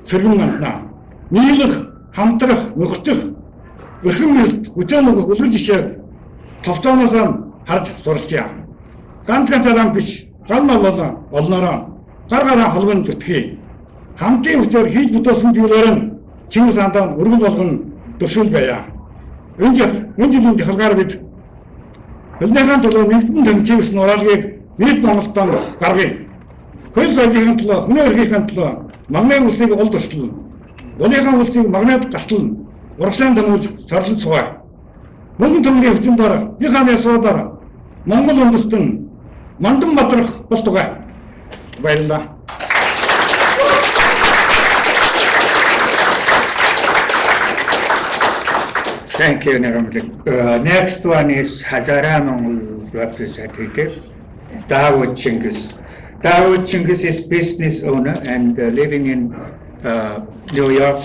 Сэргэн амтнаа. Нийлэх, хамтрах, нөхцөх, өрхөн мэд хүчээр нөгөх үлгэр жишээ товчооноос харж суралцъя. Ганцаараа биш, гал noloно олноороо гар гараа холбон зүтгэе. Хамтын хүчээр хийж бүтээсэн зүйлээр нь Чингис хаандаа өргөн болгон төвшүүл байя. Энэ жилийн дахалгаар бид хөлнийхэн төлөө нэгдэн тэмцээс нураалгийг нийт Монголтон гаргая. Хөл соёлын төлөө, хүний эрхийн төлөө магнит үлсийг олд өртөл, улийнхаа үлсийг магнит гаслал, урагшаан тэмүүлж сарлаж сугай. Мөнгөн төмгийн хүчин дараа, нэг хааны суудаар Монгол үндэстэн мандан мадрах болтугай. Баярлалаа. Thank you, next one is Hazara Mongol representative, Dawood Chinggis. Dawood Chinggis is business owner and living in New York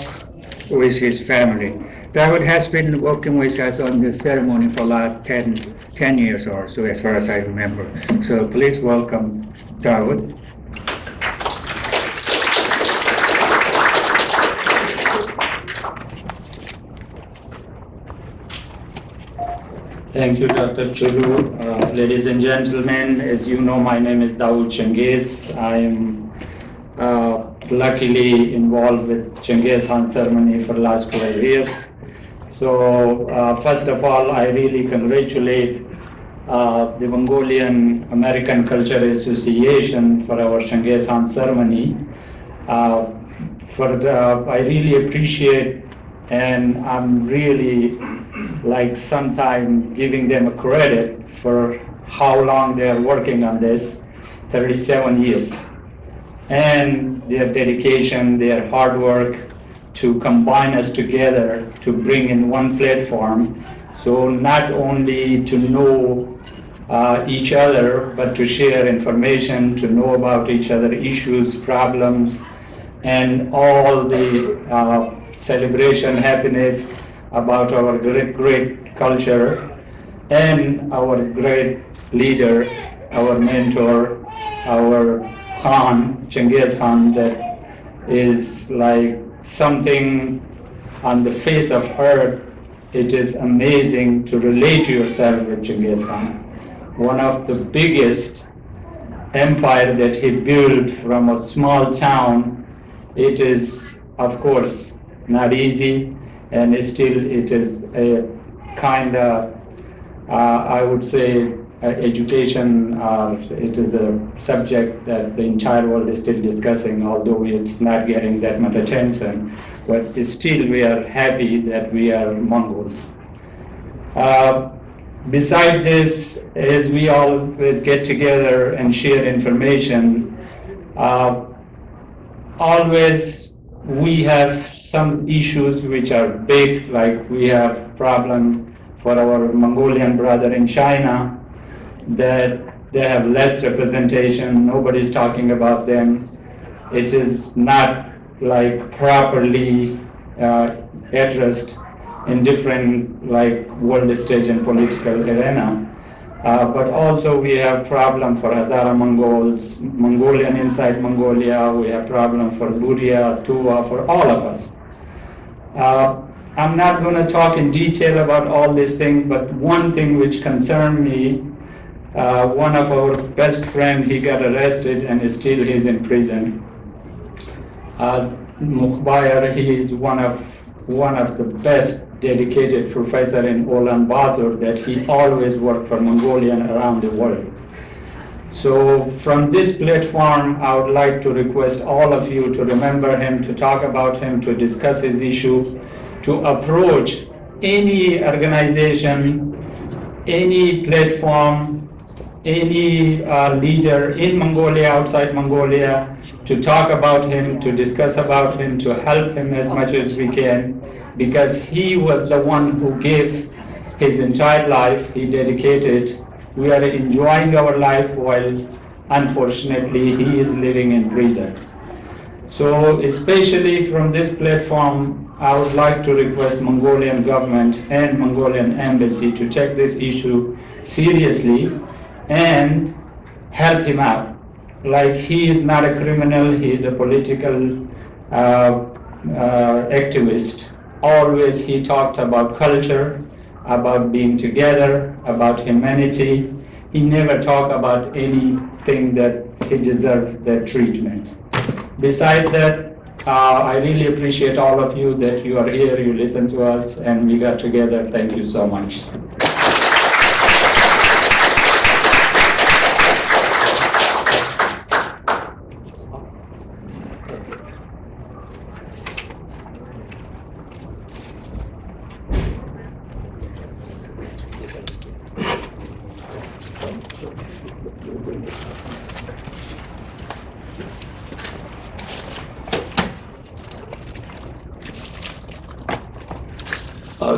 with his family. Dawood has been working with us on the ceremony for last 10 years or so, as far as I remember. So please welcome Dawood. Thank you, Dr. Qoroo. Ladies and gentlemen, as you know, my name is Dawood Chinggis. I am luckily involved with Chinggis Khan ceremony for the last 12 years. So first of all, I really congratulate the Mongolian American Culture Association for our Chinggis Khan ceremony. I really appreciate, and I'm really sometime giving them a credit for how long they are working on this, 37 years. And their dedication, their hard work to combine us together to bring in one platform. So not only to know each other, but to share information, to know about each other issues, problems, and all the celebration, happiness about our great culture and our great leader, our mentor, our Khaan, Chinggis Khan, that is like something on the face of earth. It is amazing to relate yourself with Chinggis Khan. One of the biggest empire that he built from a small town. It is, of course, not easy, and still it is a kind of, I would say, education, it is a subject that the entire world is still discussing, although it's not getting that much attention. But still, we are happy that we are Mongols. Beside this, as we always get together and share information, always we have some issues which are big, like we have problem for our Mongolian brother in China, that they have less representation, nobody's talking about them. It is not like properly addressed in different like world stage and political arena. But also we have problem for Hazara Mongols, Mongolian inside Mongolia, we have problem for Buria, Tuva, for all of us. I'm not going to talk in detail about all these things, but one thing which concerned me, one of our best friend, he got arrested and still he's in prison. Mukhbayar, he is one of the best dedicated professor in Ulaanbaatar, that he always worked for Mongolian around the world. So from this platform, I would like to request all of you to remember him, to talk about him, to discuss his issue, to approach any organization, any platform, any leader in Mongolia, outside Mongolia, to talk about him, to discuss about him, to help him as much as we can, because he was the one who gave his entire life, he dedicated. We are enjoying our life while unfortunately he is living in prison. So especially from this platform, I would like to request Mongolian government and Mongolian embassy to take this issue seriously and help him out. Like, he is not a criminal, he is a political activist. Always he talked about culture, about being together, about humanity. He never talked about anything that he deserved that treatment. Besides that, I really appreciate all of you that you are here, you listen to us, and we got together. Thank you so much.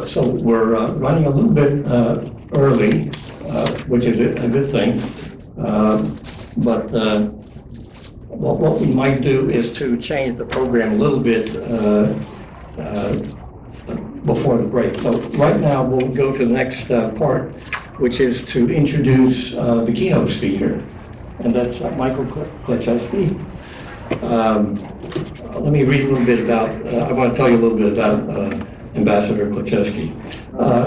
So we're running a little bit early, which is a good thing. But what we might do is to change the program a little bit before the break. So right now we'll go to the next part, which is to introduce the keynote speaker, and that's Michael Klecheski. Let me read a little bit about, I want to tell you a little bit about Ambassador Klecheski.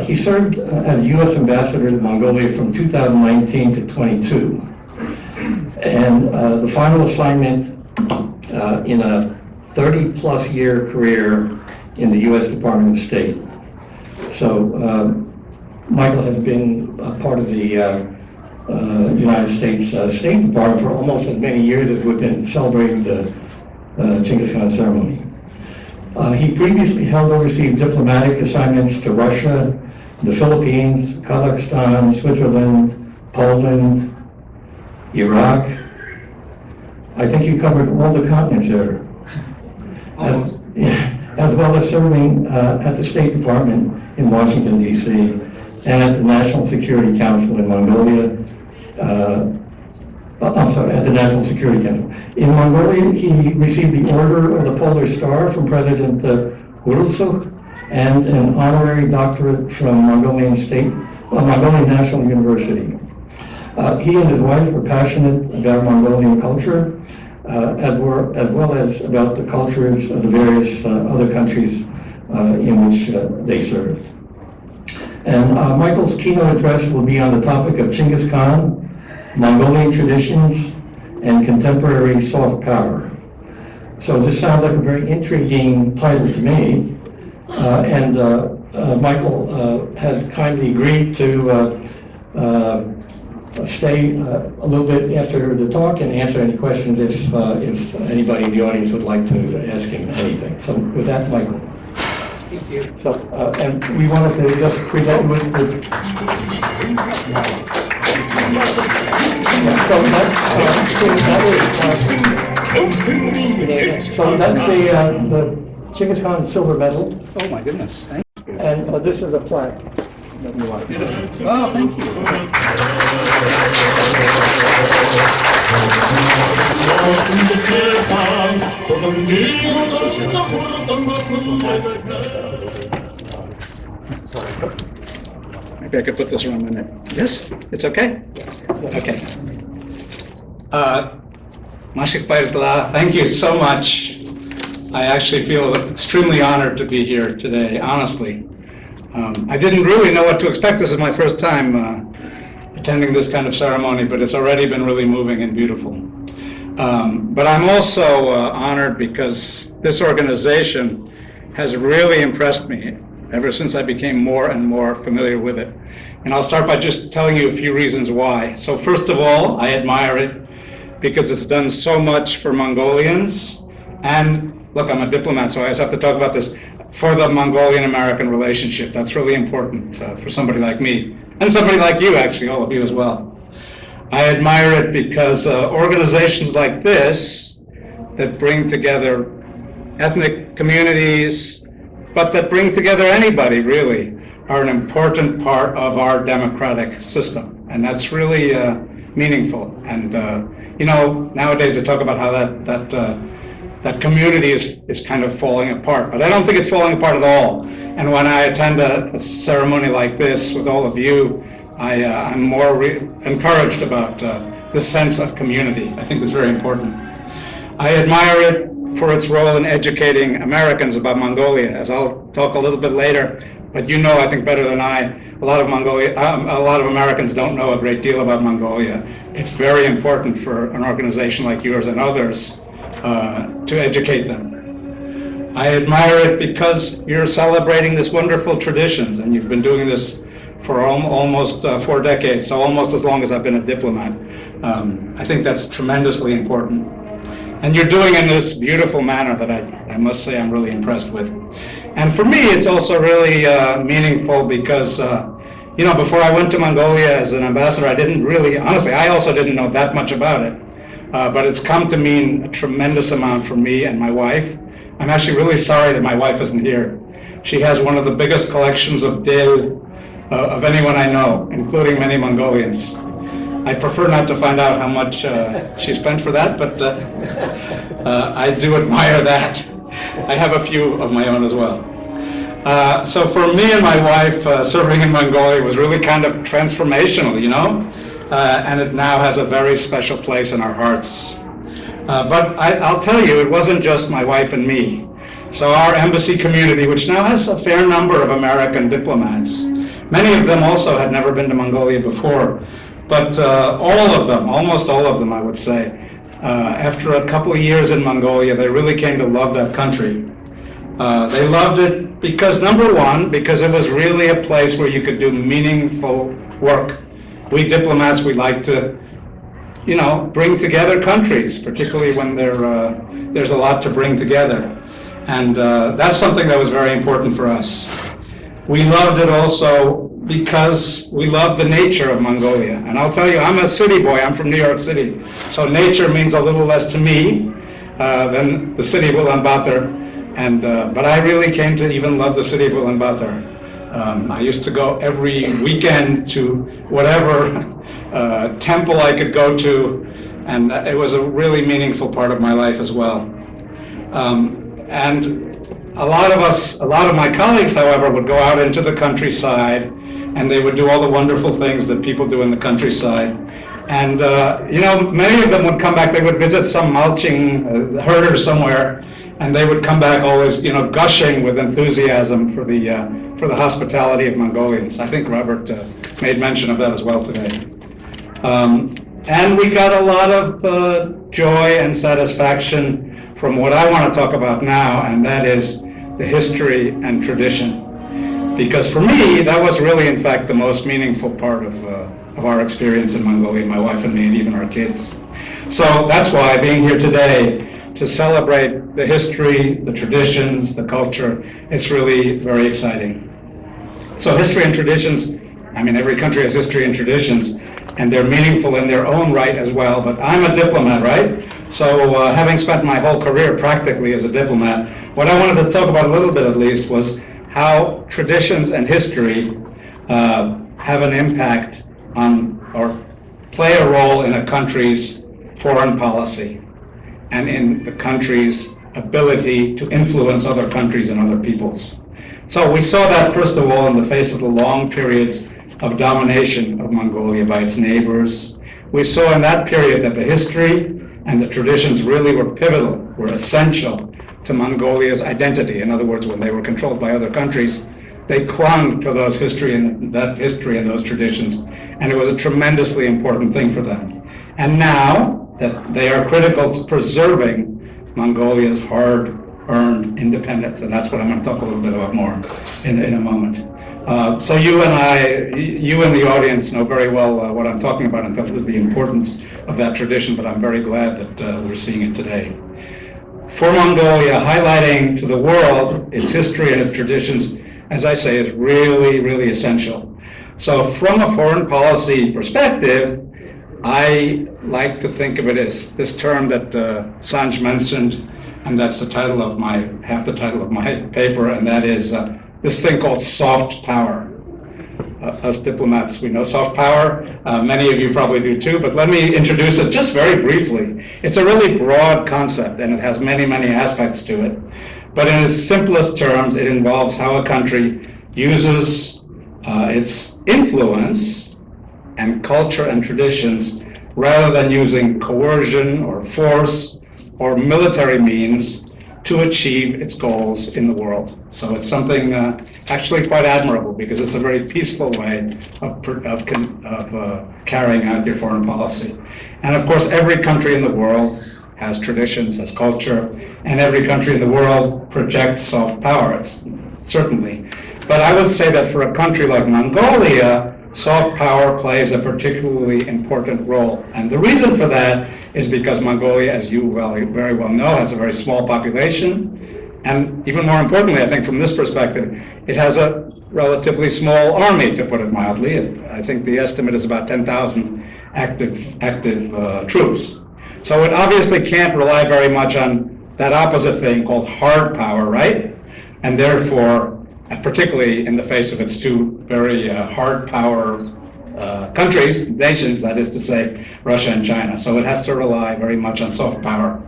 He served as U.S. Ambassador to Mongolia from 2019 to 22. And the final assignment in a 30-plus year career in the U.S. Department of State. So Michael has been a part of the United States State Department for almost as many years as we've been celebrating the Chinggis Khan ceremony. He previously held overseas diplomatic assignments to Russia, the Philippines, Kazakhstan, Switzerland, Poland, Iraq. I think you covered all the continents there. As well as serving at the State Department in Washington, D.C., and at the National Security Council in Mongolia. At the National Security Council. In Mongolia, he received the Order of the Polar Star from President Urulsuk and an honorary doctorate from Mongolian State, Mongolian National University. He and his wife were passionate about Mongolian culture, as well as about the cultures of the various other countries in which they served. And Michael's keynote address will be on the topic of Chinggis Khan, Mongolian traditions, and contemporary soft power. So this sounds like a very intriguing title to me, and Michael has kindly agreed to stay a little bit after the talk and answer any questions if anybody in the audience would like to ask him anything. So with that, Michael. Thank you. So, and we wanted to just present with so that's the Chinggis Khan silver medal. Oh my goodness, thank you. And this is a plaque. Oh, thank you. Maybe I could put this around my neck. Yes? It's okay? Okay. Mashik Bairtla, thank you so much. I actually feel extremely honored to be here today, honestly. I didn't really know what to expect. This is my first time attending this kind of ceremony, but it's already been really moving and beautiful. But I'm also honored because this organization has really impressed me ever since I became more and more familiar with it. And I'll start by just telling you a few reasons why. So first of all, I admire it because it's done so much for Mongolians. And look, I'm a diplomat, so I just have to talk about this. For the Mongolian-American relationship. That's really important for somebody like me, and somebody like you, actually, all of you as well. I admire it because organizations like this that bring together ethnic communities, but that bring together anybody, really, are an important part of our democratic system. And that's really meaningful. And, you know, nowadays they talk about how that community is kind of falling apart, but I don't think it's falling apart at all. And when I attend a ceremony like this with all of you, I'm more encouraged about this sense of community. I think it's very important. I admire it for its role in educating Americans about Mongolia, as I'll talk a little bit later. But you know, I think better than I, a lot of Americans don't know a great deal about Mongolia. It's very important for an organization like yours and others to educate them. I admire it because you're celebrating this wonderful traditions, and you've been doing this for almost 4 decades, so almost as long as I've been a diplomat. I think that's tremendously important. And you're doing it in this beautiful manner that I must say I'm really impressed with. And for me, it's also really meaningful because, you know, before I went to Mongolia as an ambassador, I didn't really, honestly, I also didn't know that much about it. But it's come to mean a tremendous amount for me and my wife. I'm actually really sorry that my wife isn't here. She has one of the biggest collections of dil of anyone I know, including many Mongolians. I prefer not to find out how much she spent for that, but I do admire that. I have a few of my own as well. So for me and my wife, serving in Mongolia was really kind of transformational, you know? And it now has a very special place in our hearts. But I'll tell you, it wasn't just my wife and me. So our embassy community, which now has a fair number of American diplomats, many of them also had never been to Mongolia before, but all of them, almost all of them, I would say, after a couple of years in Mongolia, they really came to love that country. They loved it because, number one, because it was really a place where you could do meaningful work. We diplomats, we like to, you know, bring together countries, particularly when there's a lot to bring together. And that's something that was very important for us. We loved it also because we love the nature of Mongolia. And I'll tell you, I'm a city boy, I'm from New York City. So nature means a little less to me than the city of Ulaanbaatar. And, but I really came to even love the city of Ulaanbaatar. I used to go every weekend to whatever temple I could go to, and it was a really meaningful part of my life as well. And a lot of my colleagues, however, would go out into the countryside, and they would do all the wonderful things that people do in the countryside. And you know, many of them would come back. They would visit some mulching herder somewhere, and they would come back always, you know, gushing with enthusiasm for the hospitality of Mongolians. I think Robert made mention of that as well today. And we got a lot of joy and satisfaction from what I want to talk about now, and that is the history and tradition. Because for me, that was really, in fact, the most meaningful part of of our experience in Mongolia, my wife and me, and even our kids. So that's why being here today to celebrate the history, the traditions, the culture, it's really very exciting. So history and traditions, I mean, every country has history and traditions, and they're meaningful in their own right as well, but I'm a diplomat, right? So having spent my whole career practically as a diplomat, what I wanted to talk about a little bit at least was how traditions and history have an impact on, or play a role in a country's foreign policy and in the country's ability to influence other countries and other peoples. So we saw that first of all in the face of the long periods of domination of Mongolia by its neighbors. We saw in that period that the history and the traditions really were pivotal, were essential to Mongolia's identity. In other words, when they were controlled by other countries, they clung to those history and those traditions, and it was a tremendously important thing for them. And now that they are critical to preserving Mongolia's hard-earned independence, and that's what I'm going to talk a little bit about more in a moment. So you and the audience know very well what I'm talking about in terms of the importance of that tradition, but I'm very glad that we're seeing it today. For Mongolia, highlighting to the world its history and its traditions, as I say, is really, really essential. So from a foreign policy perspective, I like to think of it as this term that Sanj mentioned, and that's the title of half the title of my paper, and that is this thing called soft power. Us diplomats, we know soft power. Many of you probably do too, but let me introduce it just very briefly. It's a really broad concept, and it has many, many aspects to it. But in its simplest terms, it involves how a country uses its influence and culture and traditions rather than using coercion or force or military means to achieve its goals in the world. So it's something actually quite admirable, because it's a very peaceful way of carrying out your foreign policy. And of course, every country in the world has traditions, has culture, and every country in the world projects soft power, certainly. But I would say that for a country like Mongolia, soft power plays a particularly important role. And the reason for that is because Mongolia, as you very well know, has a very small population. And even more importantly, I think from this perspective, it has a relatively small army, to put it mildly. I think the estimate is about 10,000 active troops. So it obviously can't rely very much on that opposite thing called hard power, right? And therefore, particularly in the face of its two very hard power countries, nations, that is to say, Russia and China. So it has to rely very much on soft power.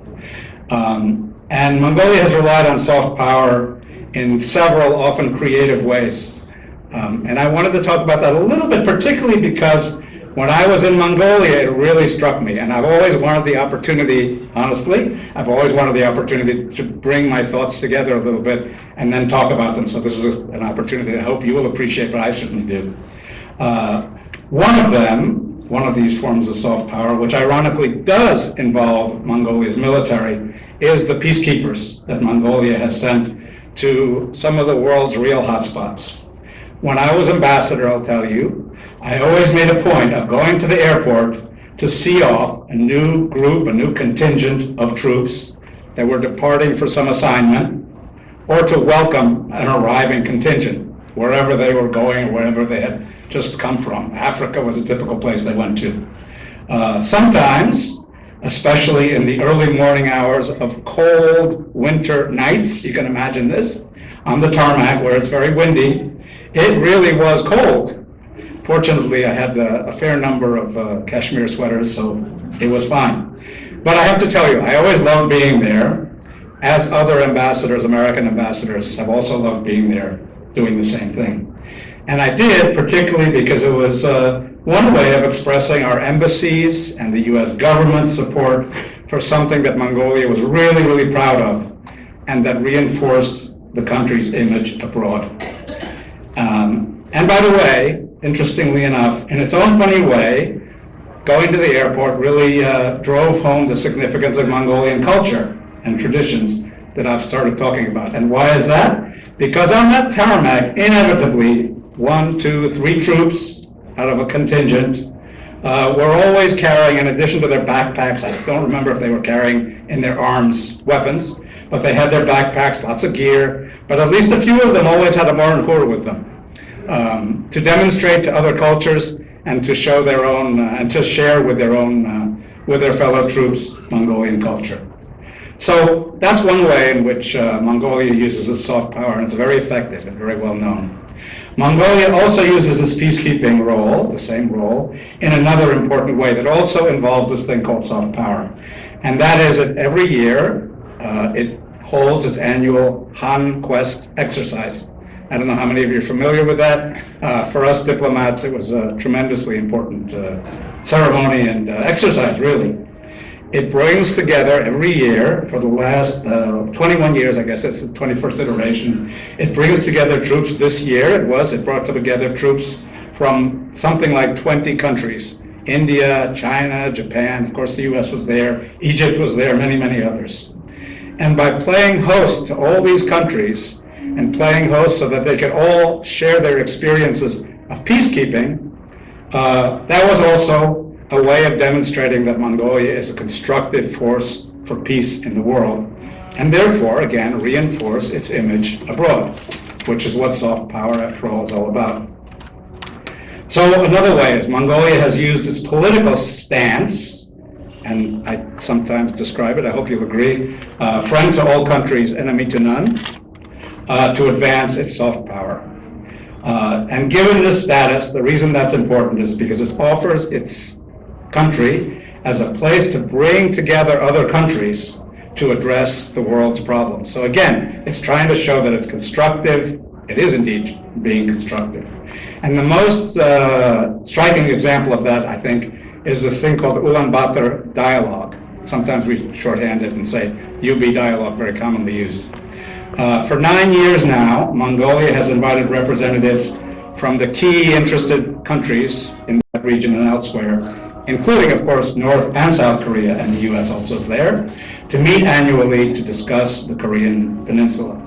And Mongolia has relied on soft power in several often creative ways. And I wanted to talk about that a little bit, particularly because when I was in Mongolia, it really struck me. And I've always wanted the opportunity, honestly, I've always wanted the opportunity to bring my thoughts together a little bit and then talk about them. So this is an opportunity I hope you will appreciate, but I certainly do. One of these forms of soft power, which ironically does involve Mongolia's military, is the peacekeepers that Mongolia has sent to some of the world's real hotspots. When I was ambassador, I'll tell you, I always made a point of going to the airport to see off a new group, a new contingent of troops that were departing for some assignment, or to welcome an arriving contingent, wherever they were going or wherever they had just come from. Africa was a typical place they went to. Sometimes, especially in the early morning hours of cold winter nights, you can imagine this, on the tarmac where it's very windy, it really was cold. Fortunately, I had a fair number of cashmere sweaters, so it was fine. But I have to tell you, I always loved being there, as other ambassadors, American ambassadors, have also loved being there, doing the same thing. And I did, particularly because it was one way of expressing our embassies and the US government's support for something that Mongolia was really, really proud of, and that reinforced the country's image abroad. And by the way, interestingly enough, in its own funny way, going to the airport really drove home the significance of Mongolian culture and traditions that I've started talking about. And why is that? Because on that tarmac, inevitably, 1, 2, 3 troops out of a contingent were always carrying, in addition to their backpacks, I don't remember if they were carrying in their arms weapons, but they had their backpacks, lots of gear, but at least a few of them always had a Ejen Qoroo with them, to demonstrate to other cultures and to show their own, and to share with their fellow troops Mongolian culture. So that's one way in which Mongolia uses its soft power, and it's very effective and very well known. Mongolia also uses its peacekeeping role, the same role, in another important way that also involves this thing called soft power. And that is that every year it holds its annual Han Quest exercise. I don't know how many of you are familiar with that. For us diplomats, it was a tremendously important ceremony and exercise, really. It brings together every year for the last 21 years, I guess it's the 21st iteration. It brings together troops. This year it brought together troops from something like 20 countries. India, China, Japan, of course the US was there, Egypt was there, many, many others. And by playing host to all these countries and playing host so that they could all share their experiences of peacekeeping, that was also a way of demonstrating that Mongolia is a constructive force for peace in the world, and therefore, again, reinforce its image abroad, which is what soft power, after all, is all about. So another way is Mongolia has used its political stance, and I sometimes describe it, I hope you'll agree, friend to all countries, enemy to none, to advance its soft power. And given this status, the reason that's important is because it offers its country as a place to bring together other countries to address the world's problems. So again, it's trying to show that it's constructive. It is indeed being constructive. And the most striking example of that, I think, is this thing called the Ulaanbaatar dialogue. Sometimes we shorthand it and say UB dialogue, very commonly used. For 9 years now, Mongolia has invited representatives from the key interested countries in that region and elsewhere, including, of course, North and South Korea, and the US also is there, to meet annually to discuss the Korean Peninsula.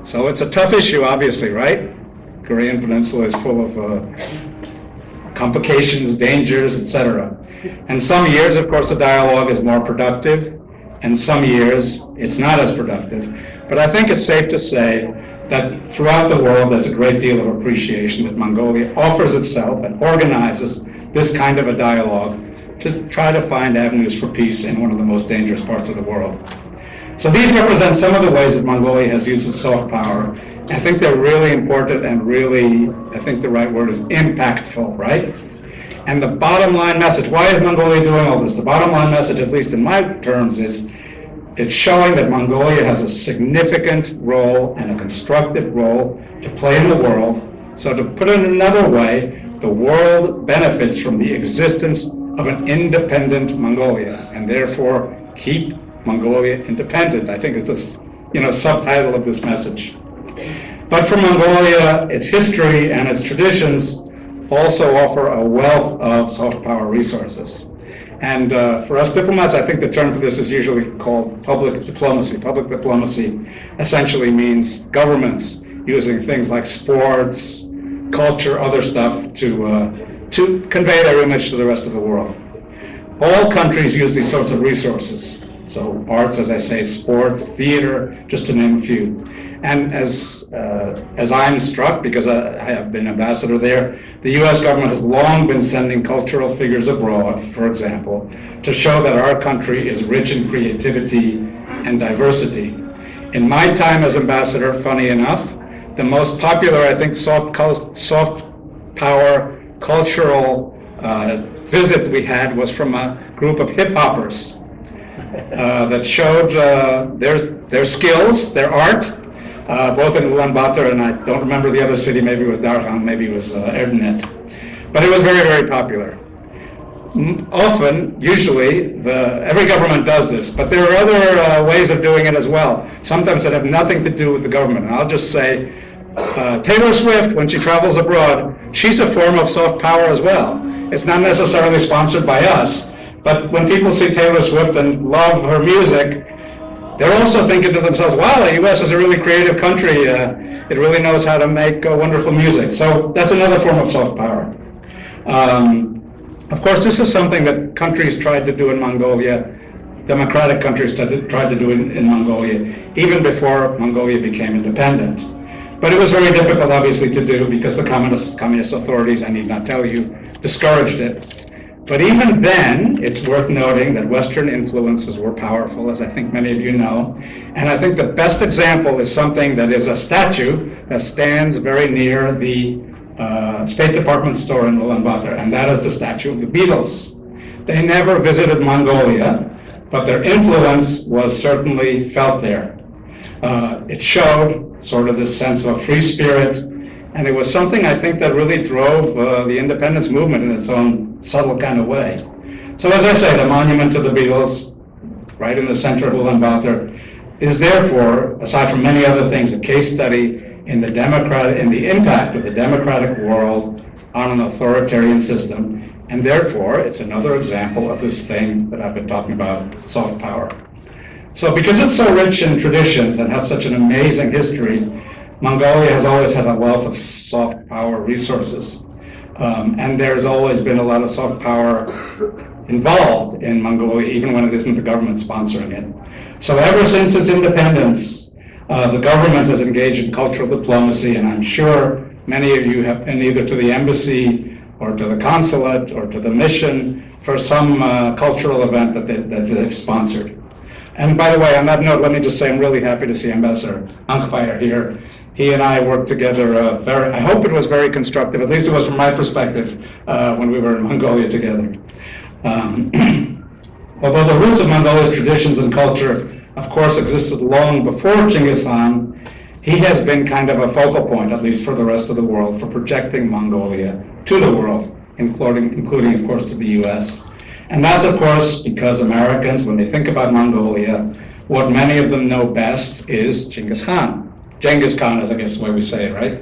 So it's a tough issue, obviously, right? Korean Peninsula is full of complications, dangers, etc. And some years, of course, the dialogue is more productive, and some years it's not as productive. But I think it's safe to say that throughout the world there's a great deal of appreciation that Mongolia offers itself and organizes this kind of a dialogue to try to find avenues for peace in one of the most dangerous parts of the world. So these represent some of the ways that Mongolia has used its soft power. I think they're really important and really, I think the right word is impactful, right? And the bottom line message, why is Mongolia doing all this? The bottom line message, at least in my terms, is it's showing that Mongolia has a significant role and a constructive role to play in the world. So to put it another way, the world benefits from the existence of an independent Mongolia, and therefore keep Mongolia independent. I think it's the subtitle of this message. But for Mongolia, its history and its traditions also offer a wealth of soft power resources. And for us diplomats, I think the term for this is usually called public diplomacy. Public diplomacy essentially means governments using things like sports, culture, other stuff to convey their image to the rest of the world. All countries use these sorts of resources. So arts, as I say, sports, theater, just to name a few. And as I'm struck, because I have been ambassador there, the US government has long been sending cultural figures abroad, for example, to show that our country is rich in creativity and diversity. In my time as ambassador, funny enough, the most popular, I think, soft power cultural visit we had was from a group of hip-hoppers that showed their skills, their art, both in Ulaanbaatar and I don't remember the other city, maybe it was Darkhad, maybe it was Erdenet. But it was very, very popular. Often, usually, every government does this, but there are other ways of doing it as well. Sometimes that have nothing to do with the government. And I'll just say, Taylor Swift, when she travels abroad, she's a form of soft power as well. It's not necessarily sponsored by us, but when people see Taylor Swift and love her music, they're also thinking to themselves, wow, the US is a really creative country. It really knows how to make wonderful music. So that's another form of soft power. Of course, this is something that countries tried to do in Mongolia, democratic countries tried to do in Mongolia, even before Mongolia became independent. But it was very difficult, obviously, to do because the communist authorities, I need not tell you, discouraged it. But even then, it's worth noting that Western influences were powerful, as I think many of you know. And I think the best example is something that is a statue that stands very near the State Department store in Ulaanbaatar, and that is the statue of the Beatles. They never visited Mongolia, but their influence was certainly felt there. It showed sort of this sense of a free spirit, and it was something I think that really drove the independence movement in its own subtle kind of way. So as I say, the monument to the Beatles, right in the center of Ulaanbaatar, is therefore, aside from many other things, a case study in the impact of the democratic world on an authoritarian system, and therefore it's another example of this thing that I've been talking about, soft power. So because it's so rich in traditions and has such an amazing history, Mongolia has always had a wealth of soft power resources. And there's always been a lot of soft power involved in Mongolia, even when it isn't the government sponsoring it. So ever since its independence, the government has engaged in cultural diplomacy, and I'm sure many of you have been either to the embassy or to the consulate or to the mission for some cultural event that they've sponsored. And by the way, on that note, let me just say I'm really happy to see Ambassador Ankpaya here. He and I worked together I hope it was very constructive, at least it was from my perspective, when we were in Mongolia together. Although the roots of Mongolia's traditions and culture, of course, existed long before Chinggis Khan, he has been kind of a focal point, at least for the rest of the world, for projecting Mongolia to the world, including of course, to the US. And that's, of course, because Americans, when they think about Mongolia, what many of them know best is Chinggis Khan. Genghis Khan is, I guess, the way we say it, right?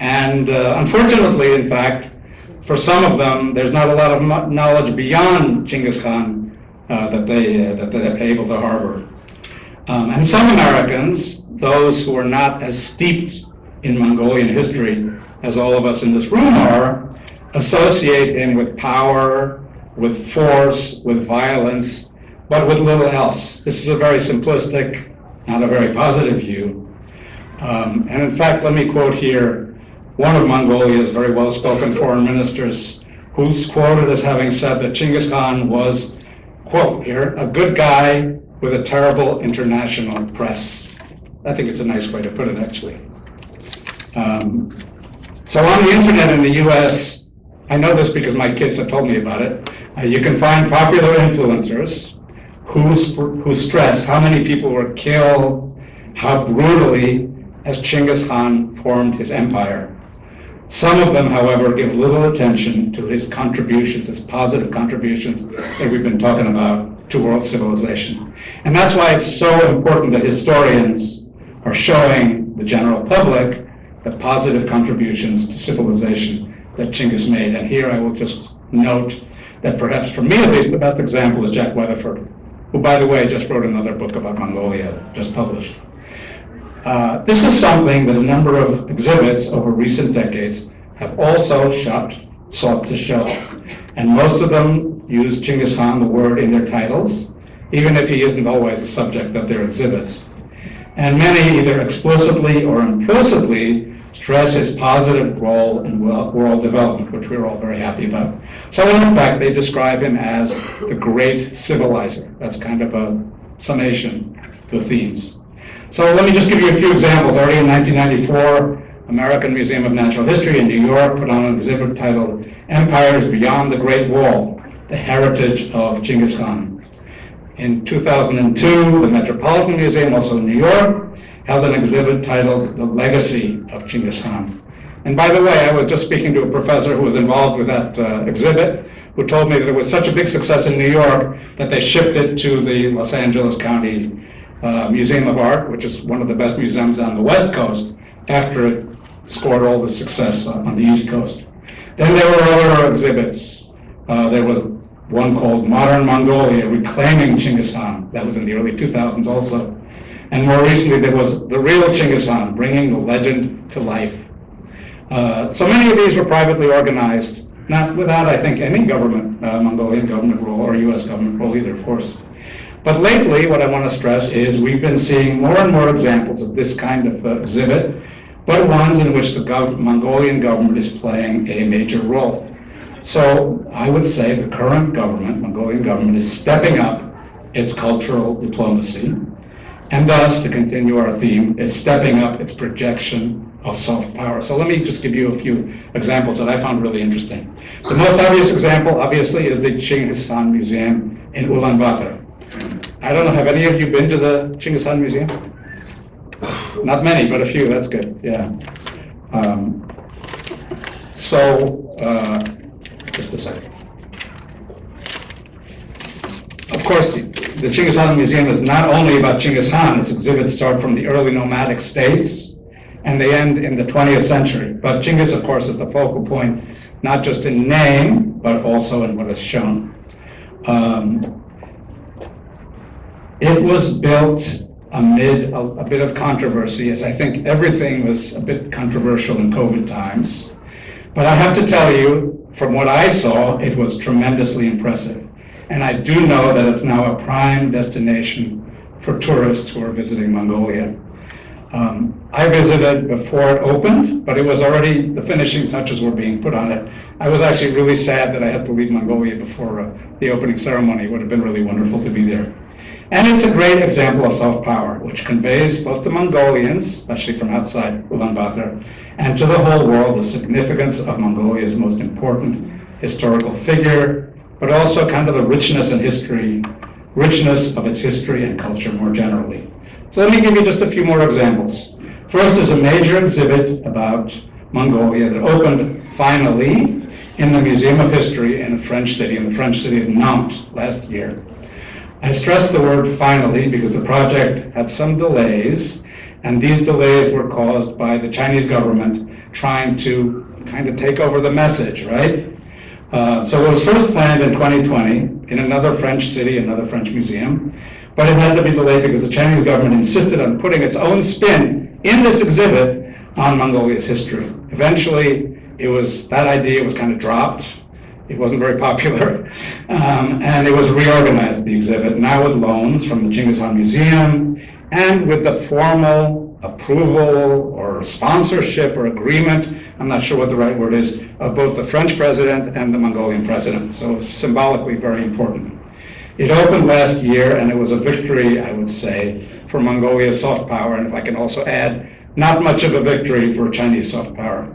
Unfortunately, in fact, for some of them, there's not a lot of knowledge beyond Chinggis Khan that they're able to harbor. And some Americans, those who are not as steeped in Mongolian history as all of us in this room are, associate him with power, with force, with violence, but with little else. This is a very simplistic, not a very positive view. And in fact, let me quote here one of Mongolia's very well-spoken foreign ministers, who's quoted as having said that Chinggis Khan was, quote here, a good guy with a terrible international press. I think it's a nice way to put it, actually. So on the internet in the US, I know this because my kids have told me about it, you can find popular influencers who stress how many people were killed, how brutally as Chinggis Khan formed his empire. Some of them, however, give little attention to his contributions, his positive contributions that we've been talking about to world civilization. And that's why it's so important that historians are showing the general public the positive contributions to civilization that Chinggis made. And here I will just note that perhaps for me at least the best example is Jack Weatherford, who by the way just wrote another book about Mongolia, just published. This is something that a number of exhibits over recent decades have also sought to show. And most of them use Chinggis Khan, the word, in their titles, even if he isn't always the subject of their exhibits. And many either explicitly or implicitly stress his positive role in world development, which we're all very happy about. So in effect, they describe him as the great civilizer. That's kind of a summation of the themes. So let me just give you a few examples. Already in 1994, American Museum of Natural History in New York put on an exhibit titled Empires Beyond the Great Wall, The Heritage of Chinggis Khan. In 2002, the Metropolitan Museum, also in New York, held an exhibit titled The Legacy of Chinggis Khan. And by the way, I was just speaking to a professor who was involved with that exhibit, who told me that it was such a big success in New York that they shipped it to the Los Angeles County Museum of Art, which is one of the best museums on the West Coast, after it scored all the success on the East Coast. Then there were other exhibits. There was one called Modern Mongolia, Reclaiming Chinggis Khan. That was in the early 2000s also. And more recently, there was The Real Chinggis Khan, Bringing the Legend to Life. So many of these were privately organized Not without, I think, any government, Mongolian government role or US government role either, of course. But lately, what I want to stress is we've been seeing more and more examples of this kind of exhibit, but ones in which the Mongolian government is playing a major role. So I would say the current government, Mongolian government, is stepping up its cultural diplomacy, and thus, to continue our theme, it's stepping up its projection of soft power. So let me just give you a few examples that I found really interesting. The most obvious example, obviously, is the Chinggis Khan Museum in Ulaanbaatar. I don't know, have any of you been to the Chinggis Khan Museum? Not many, but a few, that's good, yeah. Just a second. Of course, the Chinggis Khan Museum is not only about Chinggis Khan, its exhibits start from the early nomadic states, and they end in the 20th century. But Chinggis, of course, is the focal point, not just in name, but also in what is shown. It was built amid a bit of controversy, as I think everything was a bit controversial in COVID times. But I have to tell you, from what I saw, it was tremendously impressive. And I do know that it's now a prime destination for tourists who are visiting Mongolia. I visited before it opened, but it was already, the finishing touches were being put on it. I was actually really sad that I had to leave Mongolia before the opening ceremony. It would have been really wonderful to be there. And it's a great example of soft power, which conveys both to Mongolians, especially from outside Ulaanbaatar, and to the whole world the significance of Mongolia's most important historical figure, but also kind of the richness of its history and culture more generally. So let me give you just a few more examples. First is a major exhibit about Mongolia that opened finally in the Museum of History in the French city of Nantes last year. I stress the word finally because the project had some delays, and these delays were caused by the Chinese government trying to kind of take over the message, right? So it was first planned in 2020 in another French city, another French museum, but it had to be delayed because the Chinese government insisted on putting its own spin in this exhibit on Mongolia's history. Eventually, that idea was kind of dropped. It wasn't very popular, and it was reorganized, the exhibit, now with loans from the Chinggis Khan Museum and with the formal approval or sponsorship or agreement, I'm not sure what the right word is, of both the French president and the Mongolian president, so symbolically very important. It opened last year, and it was a victory, I would say, for Mongolia's soft power, and if I can also add, not much of a victory for Chinese soft power.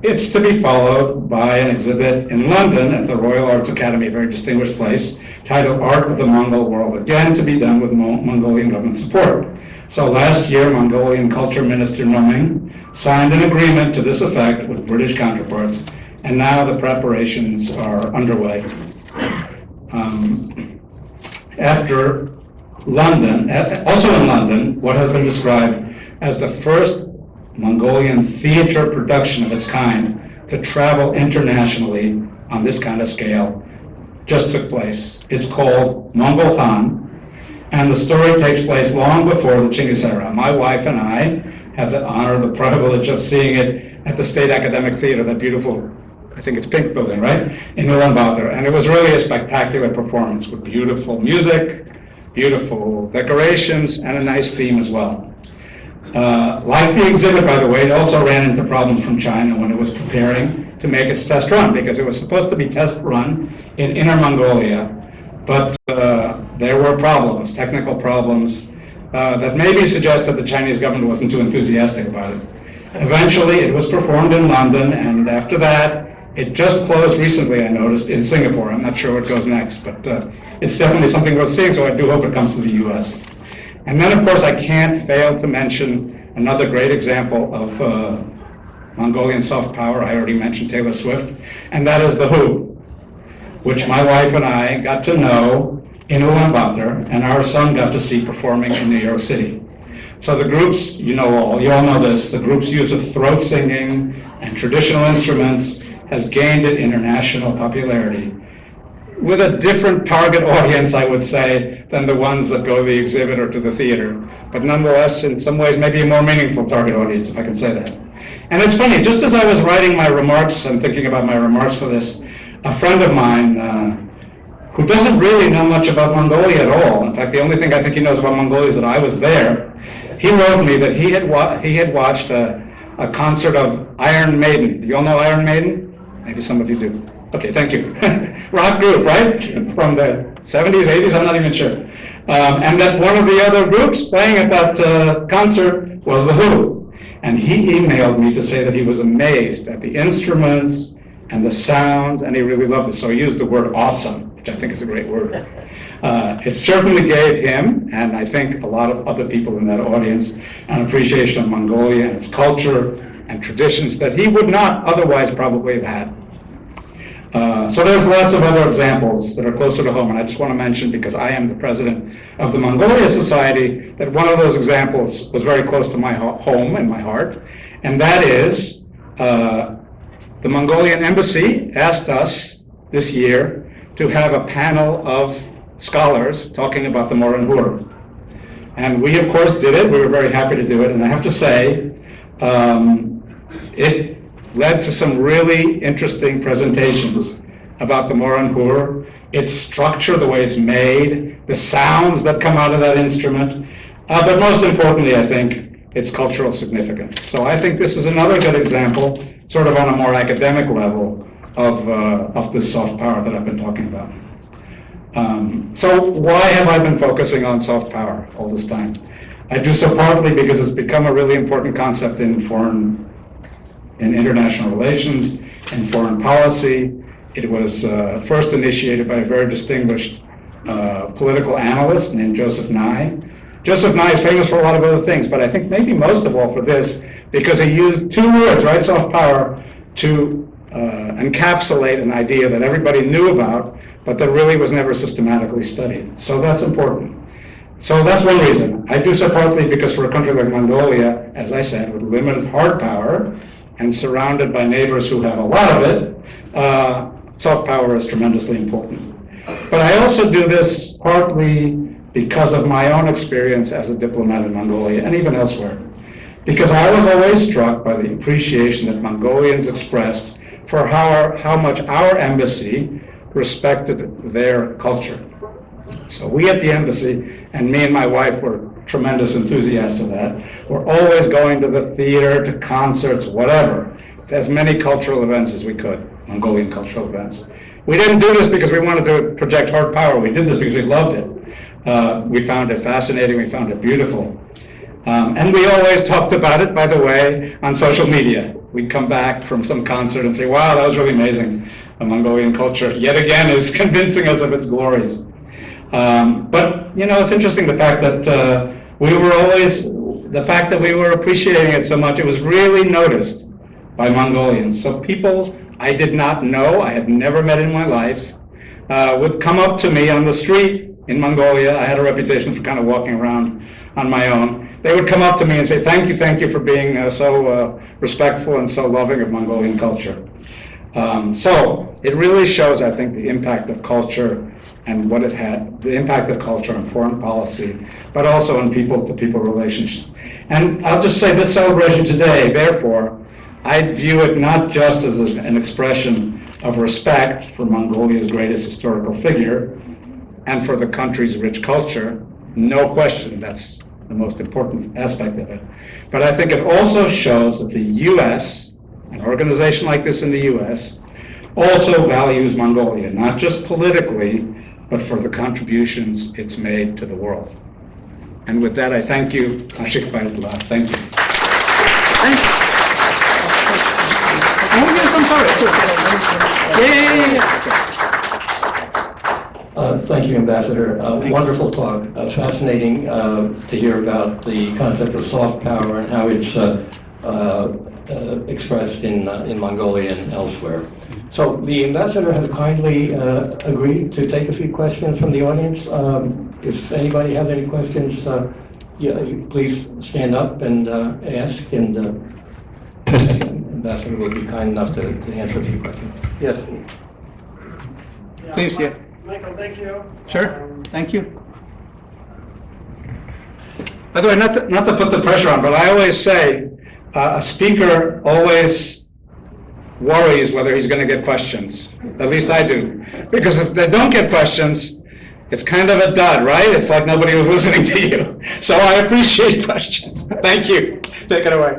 It's to be followed by an exhibit in London at the Royal Arts Academy, a very distinguished place, titled Art of the Mongol World, again to be done with Mongolian government support. So last year, Mongolian Culture Minister Noming signed an agreement to this effect with British counterparts, and now the preparations are underway. After London, also in London, what has been described as the first Mongolian theater production of its kind to travel internationally on this kind of scale just took place. It's called Mongol Khan, and the story takes place long before the Chinggis era. My wife and I had the honor, the privilege of seeing it at the State Academic Theater, that beautiful, I think it's pink building, right, in Ulaanbaatar. And it was really a spectacular performance with beautiful music, beautiful decorations, and a nice theme as well. Like the exhibit, by the way, it also ran into problems from China when it was preparing to make its test run, because it was supposed to be test run in Inner Mongolia, but there were problems, technical problems, that maybe suggested the Chinese government wasn't too enthusiastic about it. Eventually, it was performed in London, and after that, it just closed recently, I noticed, in Singapore. I'm not sure what goes next, but it's definitely something worth seeing, so I do hope it comes to the US. And then, of course, I can't fail to mention another great example of Mongolian soft power. I already mentioned Taylor Swift, and that is The Who, which my wife and I got to know in Ulaanbaatar, and our son got to see performing in New York City. So the groups, you all know this, the group's use of throat singing and traditional instruments has gained it international popularity. with a different target audience, I would say, than the ones that go to the exhibit or to the theater. But nonetheless, in some ways, maybe a more meaningful target audience, if I can say that. And it's funny, just as I was writing my remarks and thinking about my remarks for this, a friend of mine who doesn't really know much about Mongolia at all, in fact, the only thing I think he knows about Mongolia is that I was there, he wrote me that he had watched a concert of Iron Maiden. Do you all know Iron Maiden? Maybe some of you do. Okay, thank you. Rock group, right? From the 70s, 80s, I'm not even sure. And that one of the other groups playing at that concert was The Who. And he emailed me to say that he was amazed at the instruments and the sounds, and he really loved it. So he used the word awesome, which I think is a great word. It certainly gave him, and I think a lot of other people in that audience, an appreciation of Mongolia and its culture and traditions that he would not otherwise probably have had. So there's lots of other examples that are closer to home, and I just want to mention, because I am the president of the Mongolia Society, that one of those examples was very close to my home and my heart, and that is the Mongolian embassy asked us this year to have a panel of scholars talking about the Moran Hur. And we, of course, did it. We were very happy to do it, and I have to say, it led to some really interesting presentations about the Moran Hur, its structure, the way it's made, the sounds that come out of that instrument, but most importantly, I think, its cultural significance. So I think this is another good example, sort of on a more academic level, of this soft power that I've been talking about. So why have I been focusing on soft power all this time? I do so partly because it's become a really important concept in international relations and foreign policy. It was first initiated by a very distinguished political analyst named Joseph Nye. Joseph Nye is famous for a lot of other things, but I think maybe most of all for this, because he used two words, right, soft power, to encapsulate an idea that everybody knew about, but that really was never systematically studied. So that's important. So that's one reason. I do so partly because for a country like Mongolia, as I said, with limited hard power and surrounded by neighbors who have a lot of it, soft power is tremendously important. But I also do this partly because of my own experience as a diplomat in Mongolia and even elsewhere. Because I was always struck by the appreciation that Mongolians expressed for how much our embassy respected their culture. So we at the embassy, and me and my wife were tremendous enthusiasts of that, were always going to the theater, to concerts, whatever, as many cultural events as we could, Mongolian cultural events. We didn't do this because we wanted to project hard power. We did this because we loved it. We found it fascinating, we found it beautiful. And we always talked about it, by the way, on social media. We'd come back from some concert and say, wow, that was really amazing. The Mongolian culture, yet again, is convincing us of its glories. But, you know, it's interesting the fact that we were appreciating it so much, it was really noticed by Mongolians. So people I did not know, I had never met in my life, would come up to me on the street in Mongolia. I had a reputation for kind of walking around on my own. They would come up to me and say, thank you for being so respectful and so loving of Mongolian culture. So it really shows, I think, the impact of culture and what it had, the impact of culture on foreign policy, but also on people-to-people relations. And I'll just say this celebration today, therefore, I view it not just as an expression of respect for Mongolia's greatest historical figure and for the country's rich culture. No question, that's the most important aspect of it. But I think it also shows that the US, an organization like this in the US, also values Mongolia, not just politically, but for the contributions it's made to the world. And with that, I thank you. Ashik Baitullah. Thank you. Thanks. Oh, yes, I'm sorry. Thank you, Ambassador. Wonderful talk. Fascinating to hear about the concept of soft power and how it's expressed in Mongolia and elsewhere. So the ambassador has kindly agreed to take a few questions from the audience. If anybody has any questions, please stand up and ask, and ambassador will be kind enough to answer a few questions. Yes. Please, yeah. Michael, thank you. Sure, thank you. By the way, not to put the pressure on, but I always say a speaker always worries whether he's going to get questions. At least I do. Because if they don't get questions, it's kind of a dud, right? It's like nobody was listening to you. So I appreciate questions. Thank you. Take it away.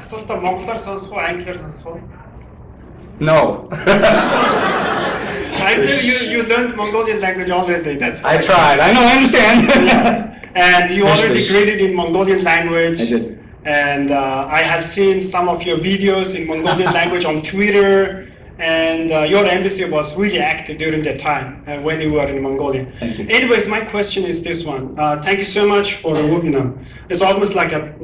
Асуултаа монголоор сонсох уу, англиар сонсох уу? No. I feel you learned Mongolian language already. That's why. I tried. I know, I understand. And you already graded in Mongolian language. I did. And I have seen some of your videos in Mongolian language on Twitter. And your embassy was really active during that time when you were in Mongolia. Thank you. Anyways, my question is this one. Thank you so much for the work. It's almost like a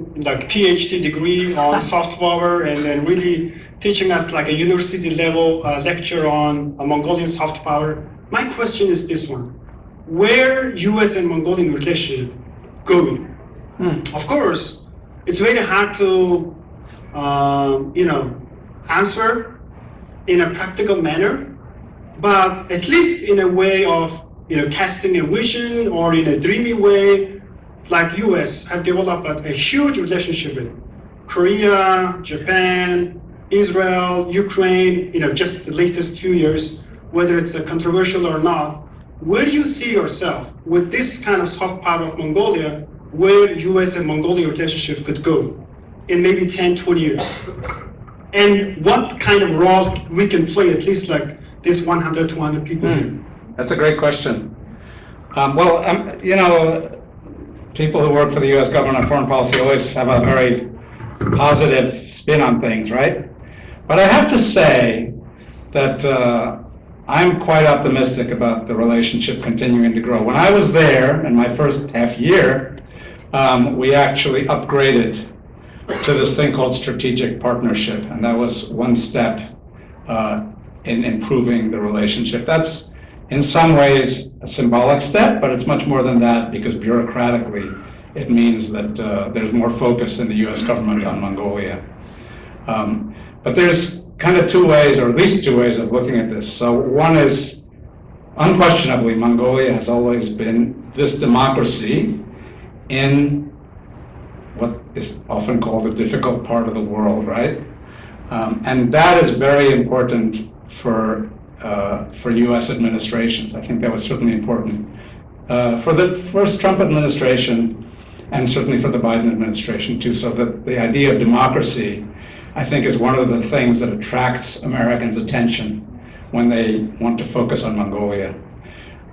PhD degree on soft power, and then really teaching us like a university level lecture on Mongolian soft power. My question is this one: where U.S. and Mongolian relationship going? Of course, it's very hard to answer in a practical manner, but at least in a way of casting a vision, or in a dreamy way, like US have developed a huge relationship with Korea, Japan, Israel, Ukraine, just the latest few years, whether it's controversial or not. Where do you see yourself with this kind of soft power of Mongolia, where US and Mongolia relationship could go in maybe 10, 20 years? And what kind of role we can play, at least like this 100, 200 people? That's a great question. People who work for the U.S. government on foreign policy always have a very positive spin on things, right? But I have to say that I'm quite optimistic about the relationship continuing to grow. When I was there in my first half year, we actually upgraded to this thing called strategic partnership, and that was one step in improving the relationship. That's in some ways a symbolic step, but it's much more than that, because bureaucratically it means that there's more focus in the US government on Mongolia. But there's kind of two ways, or at least two ways of looking at this. So one is, unquestionably, Mongolia has always been this democracy in what is often called the difficult part of the world, right? And that is very important for U.S. administrations. I think that was certainly important for the first Trump administration, and certainly for the Biden administration too. So the idea of democracy, I think, is one of the things that attracts Americans' attention when they want to focus on Mongolia.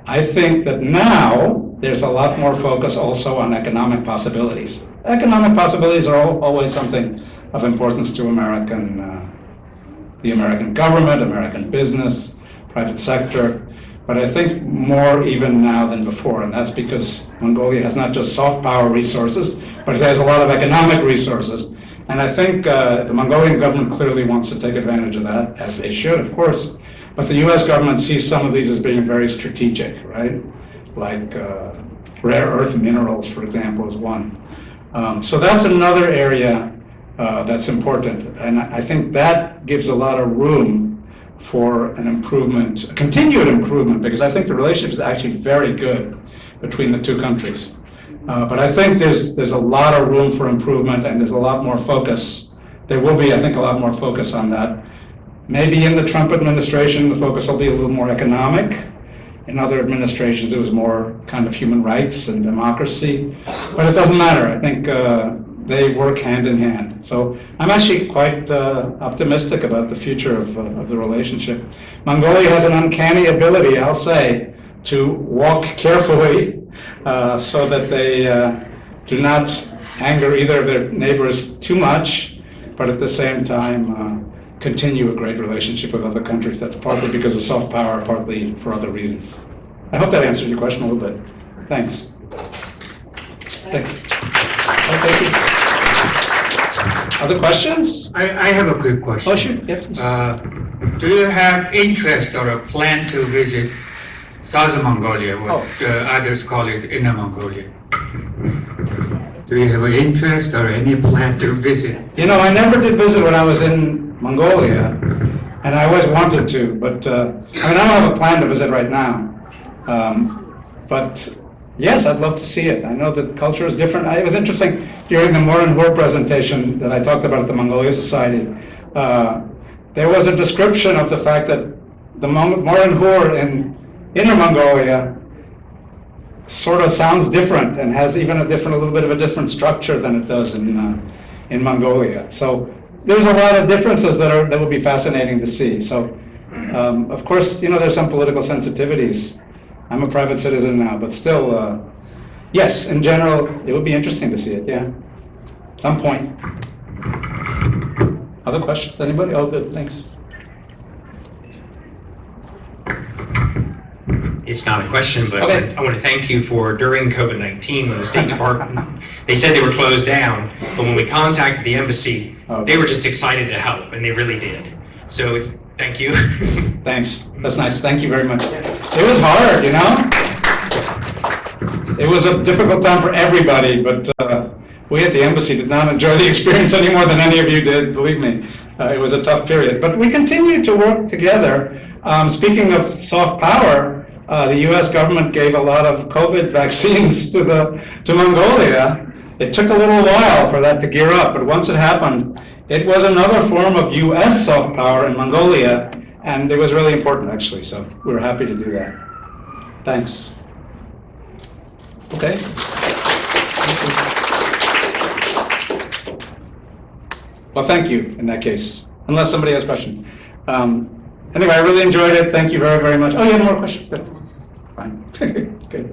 I think that now there's a lot more focus also on economic possibilities. Economic possibilities are always something of importance to the American government, American business, private sector, but I think more even now than before, and that's because Mongolia has not just soft power resources, but it has a lot of economic resources. And I think the Mongolian government clearly wants to take advantage of that, as they should, of course. But the US government sees some of these as being very strategic, right? Like rare earth minerals, for example, is one. So that's another area that's important. And I think that gives a lot of room for an improvement, a continued improvement, because I think the relationship is actually very good between the two countries. But I think there's a lot of room for improvement, and there's a lot more focus. There will be, I think, a lot more focus on that. Maybe in the Trump administration, the focus will be a little more economic. In other administrations, it was more kind of human rights and democracy. But it doesn't matter. I think they work hand in hand. So I'm actually quite optimistic about the future of the relationship. Mongolia has an uncanny ability, I'll say, to walk carefully so that they do not anger either of their neighbors too much, but at the same time continue a great relationship with other countries. That's partly because of soft power, partly for other reasons. I hope that answered your question a little bit. Thanks. Thanks. Thank you. Other questions? I have a quick question. Oh, sure. Yep. Do you have interest or a plan to visit Southern Mongolia, what others call it Inner Mongolia? Do you have an interest or any plan to visit? You know, I never did visit when I was in Mongolia, And I always wanted to, but I mean, I don't have a plan to visit right now. But yes, I'd love to see it. I know that culture is different. It was interesting during the Morin Hor presentation that I talked about at the Mongolia Society. There was a description of the fact that the Morin Hor in Inner Mongolia sort of sounds different and has even a little bit of a different structure than it does in Mongolia. So there's a lot of differences that will be fascinating to see. So of course, there's some political sensitivities. I'm a private citizen now, but still, yes, in general, it would be interesting to see it, yeah. Some point. Other questions, anybody? Oh, good, thanks. It's not a question, but Okay. I want to thank you for during COVID-19 when the State Department, they said they were closed down, but when we contacted the embassy, they were just excited to help, and they really did. So thank you. Thanks, that's nice, thank you very much. It was hard, It was a difficult time for everybody, but we at the embassy did not enjoy the experience any more than any of you did, believe me. It was a tough period, but we continued to work together. Speaking of soft power, the US government gave a lot of COVID vaccines to Mongolia. It took a little while for that to gear up, but once it happened, it was another form of US soft power in Mongolia, and it was really important actually, so we were happy to do that. Thanks. Okay. Well, thank you in that case, unless somebody has a question. Anyway, I really enjoyed it. Thank you very, very much. Oh, you have more questions? Good. Fine. Good.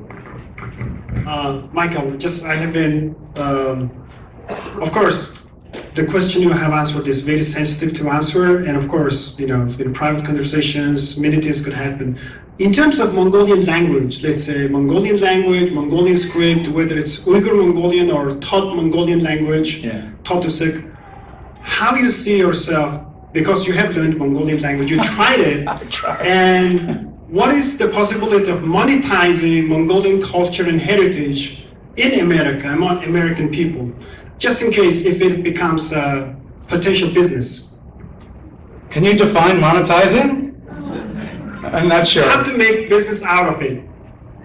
Michael, I have been, of course, the question you have answered is very sensitive to answer, and of course, it's been private conversations, many things could happen. In terms of Mongolian language, let's say Mongolian language, Mongolian script, whether it's Uyghur Mongolian or Tut Mongolian language, Totusik, how you see yourself, because you have learned Mongolian language, you tried it, and what is the possibility of monetizing Mongolian culture and heritage in America, among American people, just in case if it becomes a potential business? Can you define monetizing? I'm not sure. You have to make business out of it,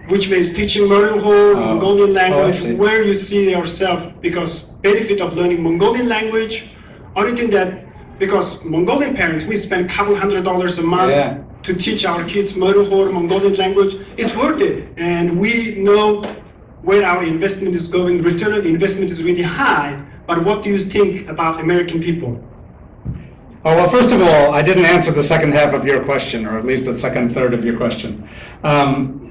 which means teaching Mongolian language, where you see yourself, because benefit of learning Mongolian language, only thing that, because Mongolian parents, we spend a couple $100 a month to teach our kids Mongolian language, it's worth it. And we know where our investment is going, return on investment is really high, but what do you think about American people? Oh, well, first of all, I didn't answer the second half of your question, or at least the second third of your question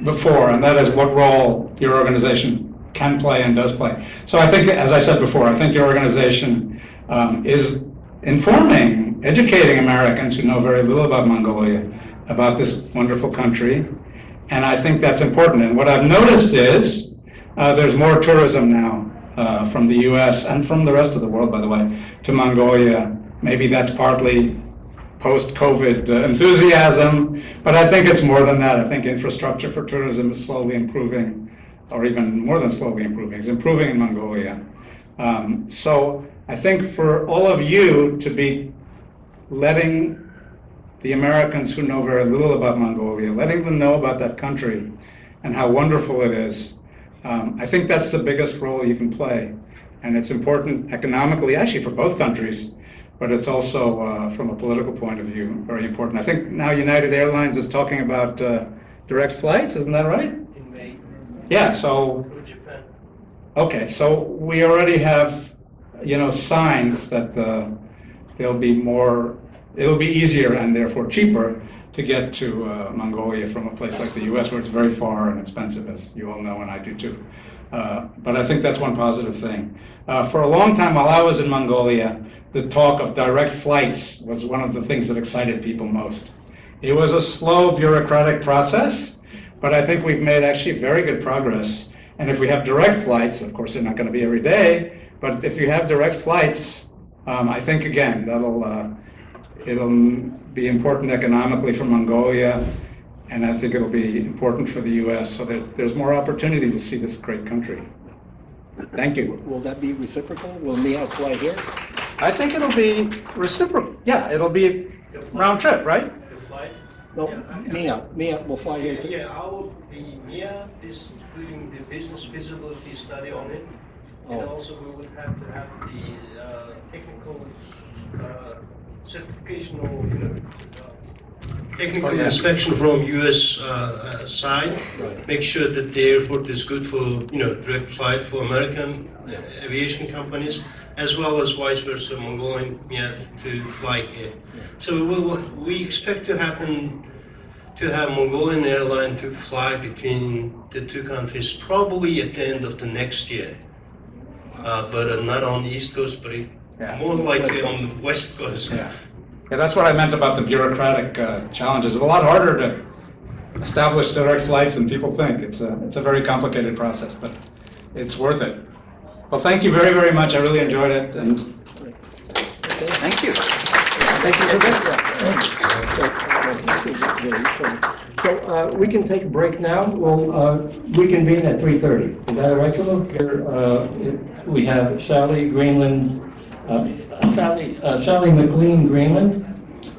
before, and that is what role your organization can play and does play. So I think, as I said before, I think your organization is informing, educating Americans who know very little about Mongolia, about this wonderful country, and I think that's important. And what I've noticed is there's more tourism now from the US and from the rest of the world, by the way, to Mongolia. Maybe that's partly post-COVID enthusiasm, but I think it's more than that. I think infrastructure for tourism is slowly improving, or even more than slowly improving, it's improving in Mongolia. So I think for all of you to be letting the Americans who know very little about Mongolia, letting them know about that country and how wonderful it is, I think that's the biggest role you can play. And it's important economically, actually for both countries, but it's also, from a political point of view, very important. I think now United Airlines is talking about direct flights, isn't that right? In May. Yeah, so, okay, so we already have, signs that it'll be easier and therefore cheaper to get to Mongolia from a place like the US, where it's very far and expensive, as you all know, and I do too. But I think that's one positive thing. For a long time while I was in Mongolia, the talk of direct flights was one of the things that excited people most. It was a slow bureaucratic process, but I think we've made actually very good progress. And if we have direct flights, of course they're not going to be every day, but if you have direct flights, I think again, it'll be important economically for Mongolia, and I think it'll be important for the US, so that there's more opportunity to see this great country. Thank you. Will that be reciprocal? Will MEAS fly here? I think it'll be reciprocal. Yeah, it'll be round trip, right? The flight? No, Mia will fly here too. Yeah, the MIA is doing the business feasibility study on it. And Oh. also we would have to have the technical certification or, technical Oh, yeah. inspection from US side. Right. Make sure that the airport is good for, direct flight for American aviation companies, as well as vice versa, Mongolian yet to fly here. So we expect to have Mongolian airline to fly between the two countries probably at the end of the next year. But not on the East Coast, but more likely on the West Coast. Yeah. Yeah, that's what I meant about the bureaucratic challenges. It's a lot harder to establish direct flights than people think. It's a very complicated process, but it's worth it. Well, thank you very, very much. I really enjoyed it, and thank you. Thank you for that. So we can take a break now. We'll reconvene at 3:30. Is that all right, Phil? Here we have Sally Greenland, Sally McLean Greenland,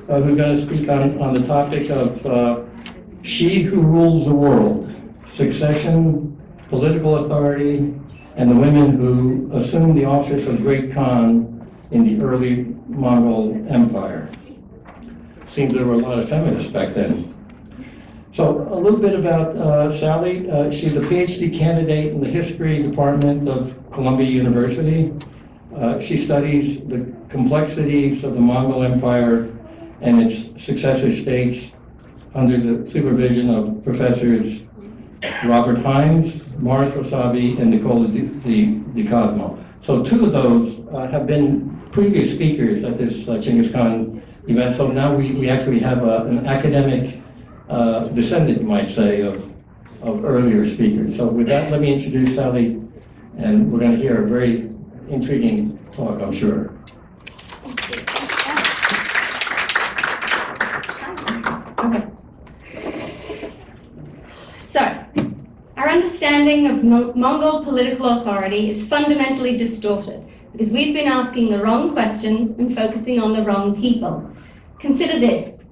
who's going to speak on the topic of She Who Rules the World, Succession, Political Authority, and the women who assumed the office of Great Khan in the early Mongol Empire. Seems there were a lot of feminists back then. So a little bit about Sally. She's a PhD candidate in the history department of Columbia University. She studies the complexities of the Mongol Empire and its successor states under the supervision of professors Robert Hines, Morris Wasabi, and Nicola Di Cosmo. So two of those have been previous speakers at this Chinggis Khan event. So now we actually have an academic descendant, you might say, of earlier speakers. So with that, let me introduce Sally, and we're going to hear a very intriguing talk, I'm sure. Okay. So, our understanding of Mongol political authority is fundamentally distorted because we've been asking the wrong questions and focusing on the wrong people. Consider this.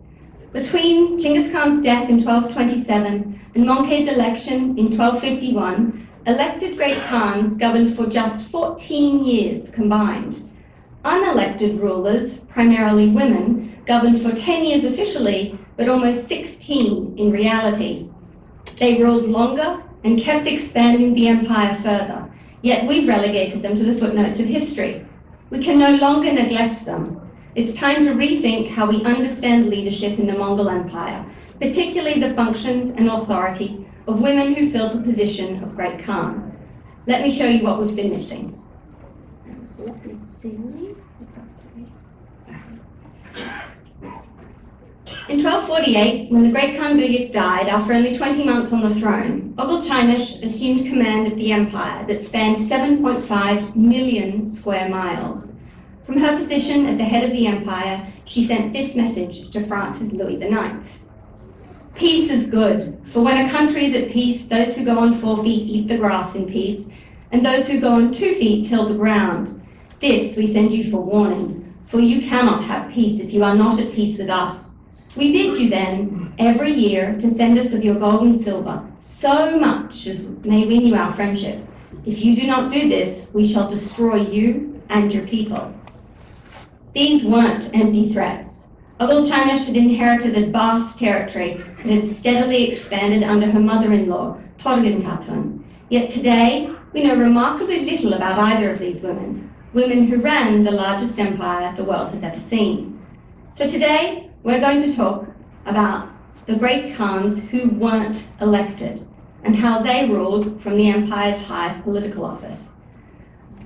Between Chinggis Khan's death in 1227 and Möngke's election in 1251, elected Great Khans governed for just 14 years combined. Unelected rulers, primarily women, governed for 10 years officially, but almost 16 in reality. They ruled longer and kept expanding the empire further, yet we've relegated them to the footnotes of history. We can no longer neglect them. It's time to rethink how we understand leadership in the Mongol Empire, particularly the functions and authority of women who filled the position of Great Khan. Let me show you what we've been missing. Let me see. In 1248, when the Great Khan Buyuk died after only 20 months on the throne, Ogul-Chimish assumed command of the empire that spanned 7.5 million square miles. From her position at the head of the empire, she sent this message to France's Louis IX. Peace is good, for when a country is at peace, those who go on 4 feet eat the grass in peace, and those who go on 2 feet till the ground. This we send you for warning, for you cannot have peace if you are not at peace with us. We bid you then, every year, to send us of your gold and silver, so much as may win you our friendship. If you do not do this, we shall destroy you and your people. These weren't empty threats. Ogul-Chimish had inherited a vast territory that had steadily expanded under her mother-in-law, Torgin Khatun. Yet today, we know remarkably little about either of these women who ran the largest empire the world has ever seen. So today, we're going to talk about the Great Khans who weren't elected and how they ruled from the empire's highest political office.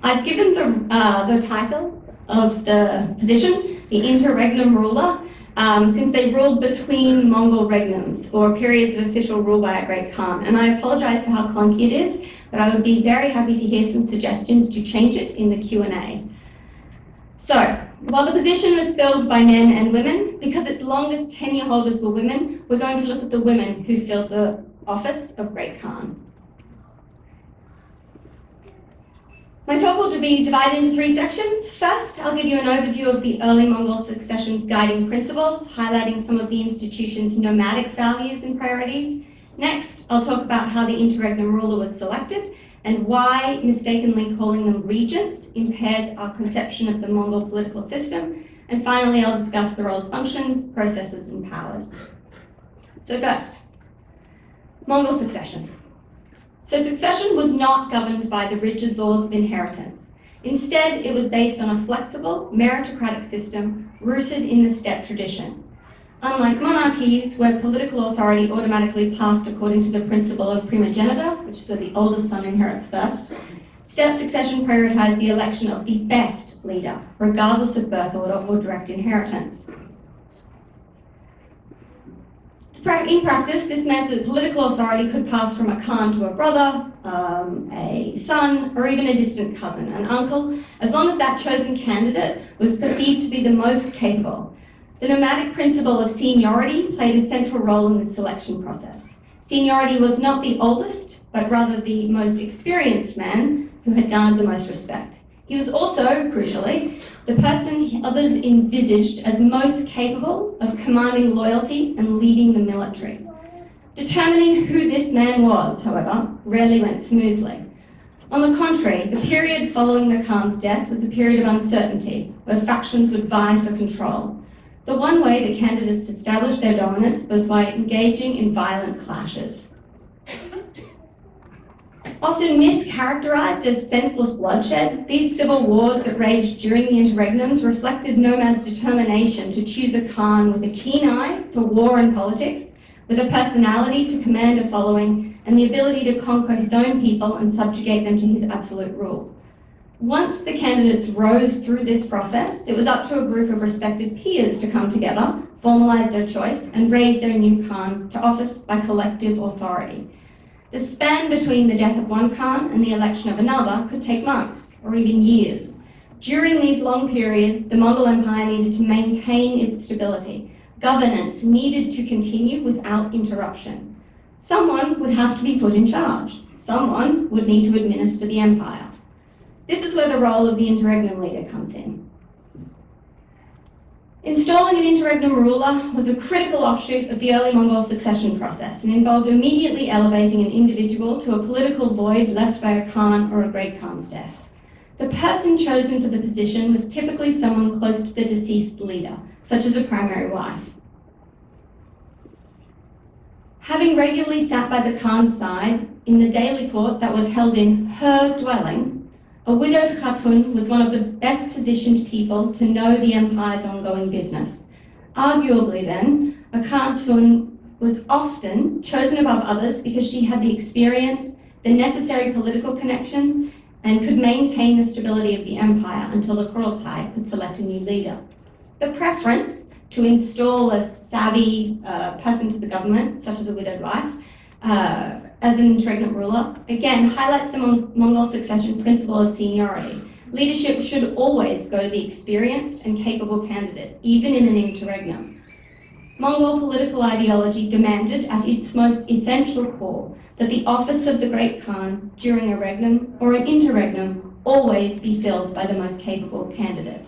I've given the title of the position, the interregnum ruler, since they ruled between Mongol regnums, or periods of official rule by a Great Khan. And I apologize for how clunky it is, but I would be very happy to hear some suggestions to change it in the Q&A. So, while the position was filled by men and women, because its longest tenure holders were women, we're going to look at the women who filled the office of Great Khan. My talk will be divided into 3 sections. First, I'll give you an overview of the early Mongol succession's guiding principles, highlighting some of the institution's nomadic values and priorities. Next, I'll talk about how the interregnum ruler was selected and why mistakenly calling them regents impairs our conception of the Mongol political system. And finally, I'll discuss the roles, functions, processes, and powers. So first, Mongol succession. So succession was not governed by the rigid laws of inheritance. Instead, it was based on a flexible, meritocratic system rooted in the steppe tradition. Unlike monarchies, where political authority automatically passed according to the principle of primogeniture, which is where the oldest son inherits first, steppe succession prioritized the election of the best leader, regardless of birth order or direct inheritance. In practice, this meant that political authority could pass from a Khan to a brother, a son, or even a distant cousin, an uncle, as long as that chosen candidate was perceived to be the most capable. The nomadic principle of seniority played a central role in the selection process. Seniority was not the oldest, but rather the most experienced man who had garnered the most respect. He was also, crucially, the person others envisaged as most capable of commanding loyalty and leading the military. Determining who this man was, however, rarely went smoothly. On the contrary, the period following the Khan's death was a period of uncertainty, where factions would vie for control. The one way the candidates established their dominance was by engaging in violent clashes. Often mischaracterized as senseless bloodshed, these civil wars that raged during the interregnums reflected nomads' determination to choose a Khan with a keen eye for war and politics, with a personality to command a following, and the ability to conquer his own people and subjugate them to his absolute rule. Once the candidates rose through this process, it was up to a group of respected peers to come together, formalize their choice, and raise their new Khan to office by collective authority. The span between the death of one Khan and the election of another could take months or even years. During these long periods, the Mongol Empire needed to maintain its stability. Governance needed to continue without interruption. Someone would have to be put in charge. Someone would need to administer the empire. This is where the role of the interregnum leader comes in. Installing an interregnum ruler was a critical offshoot of the early Mongol succession process and involved immediately elevating an individual to a political void left by a Khan or a great Khan's death. The person chosen for the position was typically someone close to the deceased leader, such as a primary wife. Having regularly sat by the Khan's side in the daily court that was held in her dwelling, a widowed Khatun was one of the best positioned people to know the empire's ongoing business. Arguably then, a Khatun was often chosen above others because she had the experience, the necessary political connections, and could maintain the stability of the empire until the Kurultai could select a new leader. The preference to install a savvy person to the government, such as a widowed wife, as an interregnum ruler, again highlights the Mongol succession principle of seniority. Leadership should always go to the experienced and capable candidate, even in an interregnum. Mongol political ideology demanded at its most essential core that the office of the Great Khan during a regnum or an interregnum always be filled by the most capable candidate.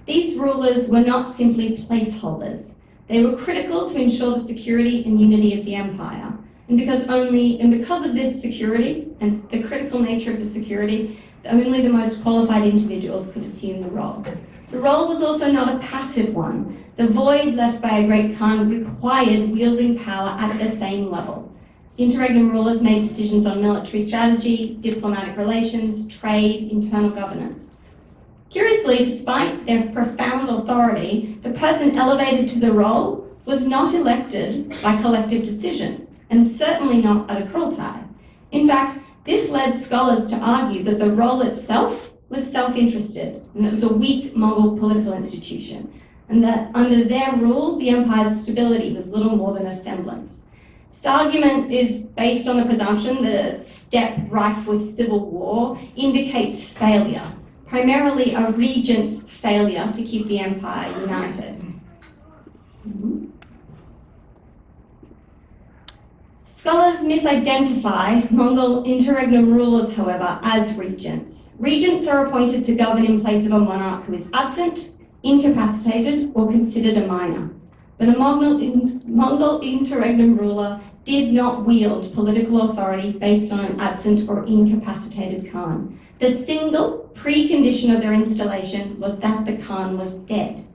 These rulers were not simply placeholders. They were critical to ensure the security and unity of the empire. And because of this security and the critical nature of the security, only the most qualified individuals could assume the role. The role was also not a passive one. The void left by a great Khan required wielding power at the same level. Interregnum rulers made decisions on military strategy, diplomatic relations, trade, internal governance. Curiously, despite their profound authority, the person elevated to the role was not elected by collective decision, and certainly not at a Kurultai. In fact, this led scholars to argue that the role itself was self-interested, and it was a weak Mongol political institution, and that under their rule, the empire's stability was little more than a semblance. This argument is based on the presumption that a steppe rife with civil war indicates failure, primarily a regent's failure to keep the empire united. Scholars misidentify Mongol interregnum rulers, however, as regents. Regents are appointed to govern in place of a monarch who is absent, incapacitated, or considered a minor. But a Mongol interregnum ruler did not wield political authority based on an absent or incapacitated Khan. The single precondition of their installation was that the Khan was dead.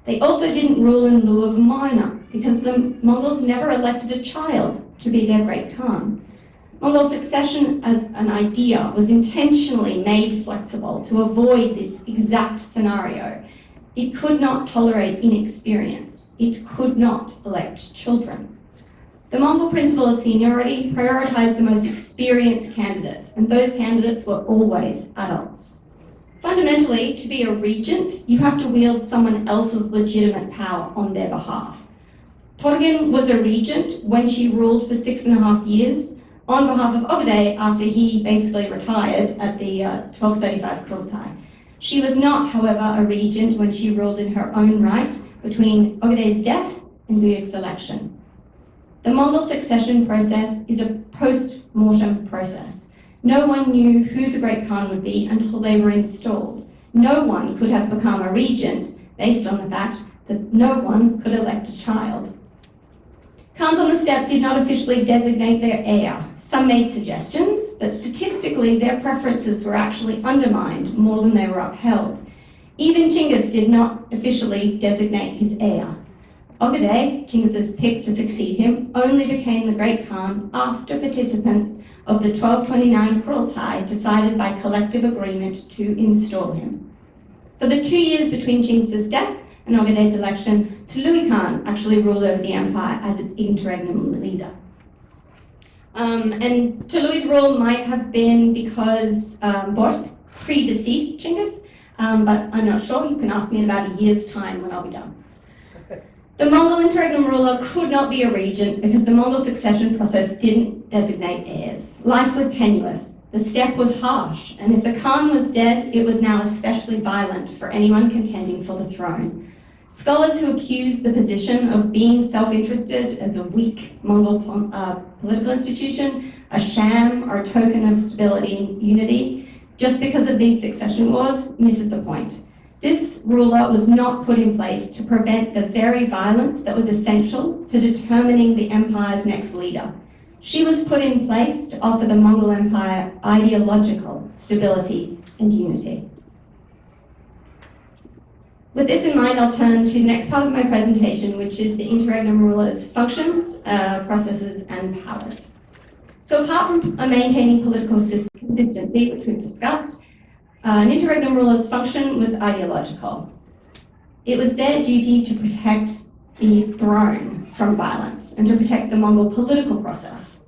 They also didn't rule in lieu of a minor, because the Mongols never elected a child to be their great Khan. Mongol succession as an idea was intentionally made flexible to avoid this exact scenario. It could not tolerate inexperience. It could not elect children. The Mongol principle of seniority prioritized the most experienced candidates, and those candidates were always adults. Fundamentally, to be a regent, you have to wield someone else's legitimate power on their behalf. Torgin was a regent when she ruled for 6.5 years on behalf of Ogedei after he basically retired at the 1235 Kurultai. She was not, however, a regent when she ruled in her own right between Ogedei's death and Luyuk's election. The Mongol succession process is a post-mortem process. No one knew who the great Khan would be until they were installed. No one could have become a regent based on the fact that no one could elect a child. Khans on the steppe did not officially designate their heir. Some made suggestions, but statistically their preferences were actually undermined more than they were upheld. Even Chinggis did not officially designate his heir. Ogedei, Chinggis' pick to succeed him, only became the great Khan after participants of the 1229 Kurultai decided by collective agreement to install him. For the 2 years between Chinggis' death and Ogedei's election, Tului Khan actually ruled over the empire as its interregnum leader. And Tului's rule might have been because Bort predeceased Chinggis, but I'm not sure. You can ask me in about a year's time when I'll be done. The Mongol interregnum ruler could not be a regent because the Mongol succession process didn't designate heirs. Life was tenuous, the steppe was harsh, and if the Khan was dead, it was now especially violent for anyone contending for the throne. Scholars who accuse the position of being self-interested as a weak Mongol political institution, a sham or a token of stability and unity, just because of these succession wars, misses the point. This ruler was not put in place to prevent the very violence that was essential to determining the empire's next leader. She was put in place to offer the Mongol Empire ideological stability and unity. With this in mind, I'll turn to the next part of my presentation, which is the interregnum ruler's functions, processes, and powers. So apart from maintaining political consistency, which we've discussed, an interregnum ruler's function was ideological. It was their duty to protect the throne from violence and to protect the Mongol political process.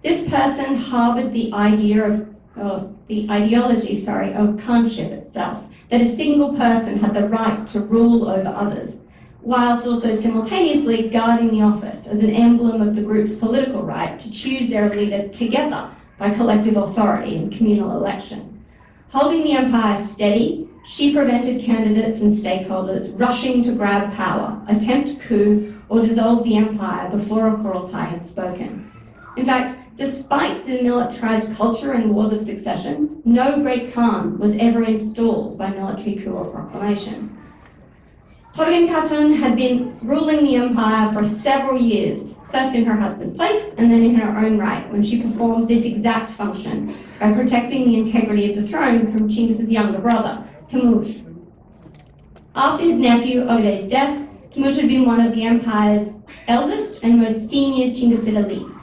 This person harbored the idea of the ideology of Khanship itself, that a single person had the right to rule over others, whilst also simultaneously guarding the office as an emblem of the group's political right to choose their leader together by collective authority in communal election. Holding the empire steady, she prevented candidates and stakeholders rushing to grab power, attempt coup, or dissolve the empire before a Kurultai had spoken. In fact, despite the militarized culture and wars of succession, no great Khan was ever installed by military coup or proclamation. Torgin Khatun had been ruling the empire for several years, first in her husband's place and then in her own right, when she performed this exact function by protecting the integrity of the throne from Chinggis' younger brother, Timush. After his nephew Ogedei's death, Timush had been one of the empire's eldest and most senior Chinggis elites.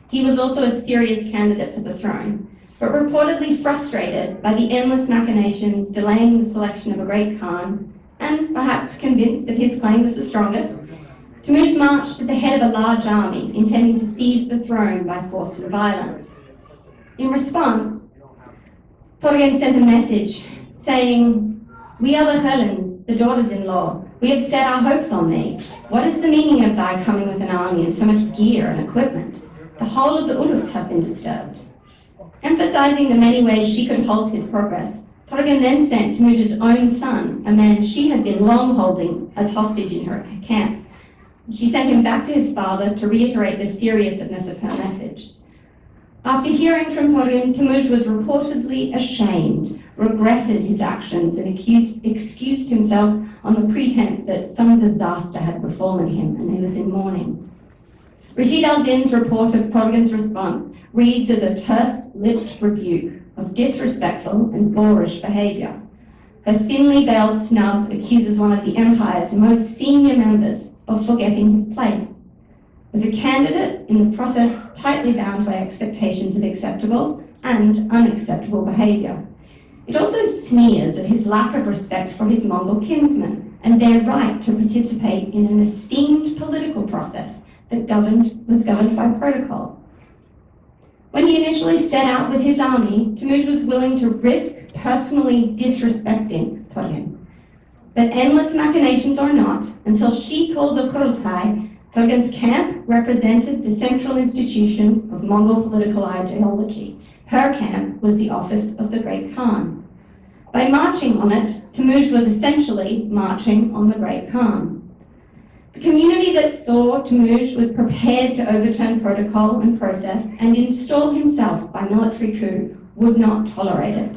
He was also a serious candidate for the throne, but reportedly frustrated by the endless machinations delaying the selection of a great Khan, and perhaps convinced that his claim was the strongest, Timush marched to the head of a large army, intending to seize the throne by force and violence. In response, Torgin sent a message saying, "We are the Helens, the daughters-in-law. We have set our hopes on thee. What is the meaning of thy coming with an army and so much gear and equipment? The whole of the Urus have been disturbed." Emphasizing the many ways she could halt his progress, Torgin then sent Timush's own son, a man she had been long holding as hostage in her camp. She sent him back to his father to reiterate the seriousness of her message. After hearing from Torgin, Temujin was reportedly ashamed, regretted his actions, and excused himself on the pretense that some disaster had befallen him and he was in mourning. Rashid al-Din's report of Torgin's response reads as a terse-lipped rebuke of disrespectful and boorish behaviour. Her thinly veiled snub accuses one of the empire's most senior members of forgetting his place. As a candidate in the process tightly bound by expectations of acceptable and unacceptable behaviour. It also sneers at his lack of respect for his Mongol kinsmen and their right to participate in an esteemed political process that was governed by protocol. When he initially set out with his army, Temujin was willing to risk personally disrespecting Torgin. But endless machinations or not, until she called the Qurultai, Torgin's camp represented the central institution of Mongol political ideology. Her camp was the office of the Great Khan. By marching on it, Temujin was essentially marching on the Great Khan. The community that saw Temujin was prepared to overturn protocol and process and install himself by military coup would not tolerate it.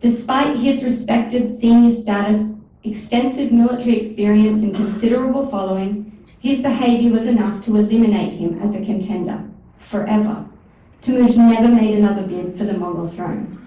Despite his respected senior status, extensive military experience and considerable following, his behaviour was enough to eliminate him as a contender, forever. Temujin never made another bid for the Mongol throne.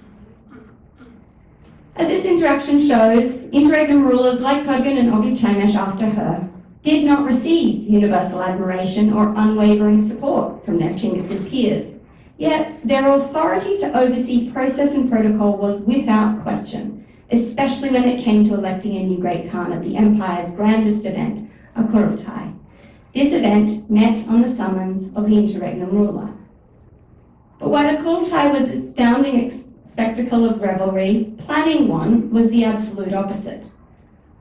As this interaction shows, interregnum rulers like Torgin and Ogil Chaimesh after her did not receive universal admiration or unwavering support from their Chinggisid peers. Yet their authority to oversee process and protocol was without question, especially when it came to electing a new Great Khan at the empire's grandest event, a Qurultai. This event met on the summons of the interregnum ruler. But while the Qurultai was an astounding spectacle of revelry, planning one was the absolute opposite.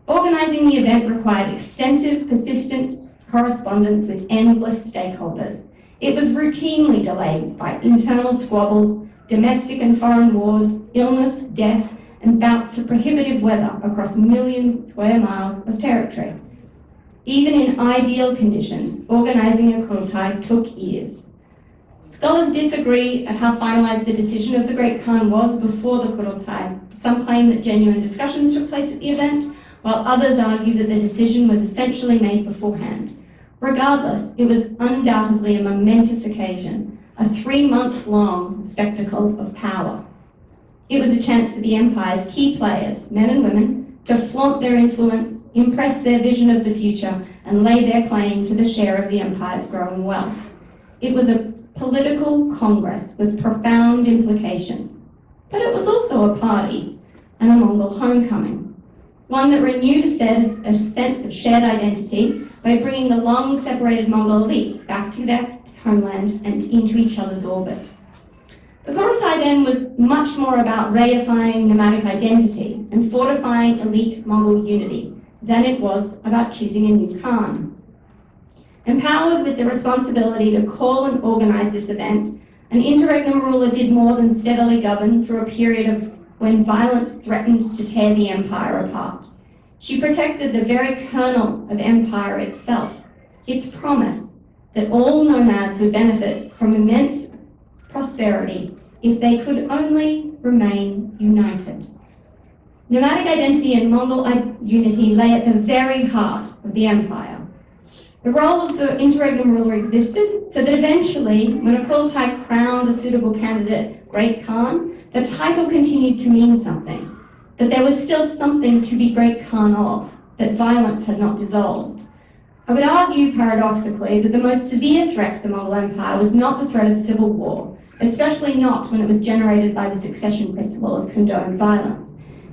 Organising the event required extensive, persistent correspondence with endless stakeholders. It was routinely delayed by internal squabbles, domestic and foreign wars, illness, death, and bouts of prohibitive weather across millions of square miles of territory. Even in ideal conditions, organising a Qurultai took years. Scholars disagree at how finalised the decision of the Great Khan was before the Qurultai. Some claim that genuine discussions took place at the event, while others argue that the decision was essentially made beforehand. Regardless, it was undoubtedly a momentous occasion, a 3-month-long spectacle of power. It was a chance for the empire's key players, men and women, to flaunt their influence, impress their vision of the future, and lay their claim to the share of the empire's growing wealth. It was a political congress with profound implications. But it was also a party and a Mongol homecoming, one that renewed a sense of shared identity by bringing the long-separated Mongol elite back to their homeland and into each other's orbit. The Qurultai then was much more about reifying nomadic identity and fortifying elite Mongol unity than it was about choosing a new Khan. Empowered with the responsibility to call and organise this event, an interregnum ruler did more than steadily govern through a period of when violence threatened to tear the empire apart. She protected the very kernel of empire itself, its promise that all nomads would benefit from immense prosperity if they could only remain united. Nomadic identity and Mongol unity lay at the very heart of the empire. The role of the interregnum ruler existed so that eventually, when a Qurultai crowned a suitable candidate, Great Khan, the title continued to mean something, that there was still something to be Great Khan of, that violence had not dissolved. I would argue, paradoxically, that the most severe threat to the Mongol Empire was not the threat of civil war, especially not when it was generated by the succession principle of condoned violence.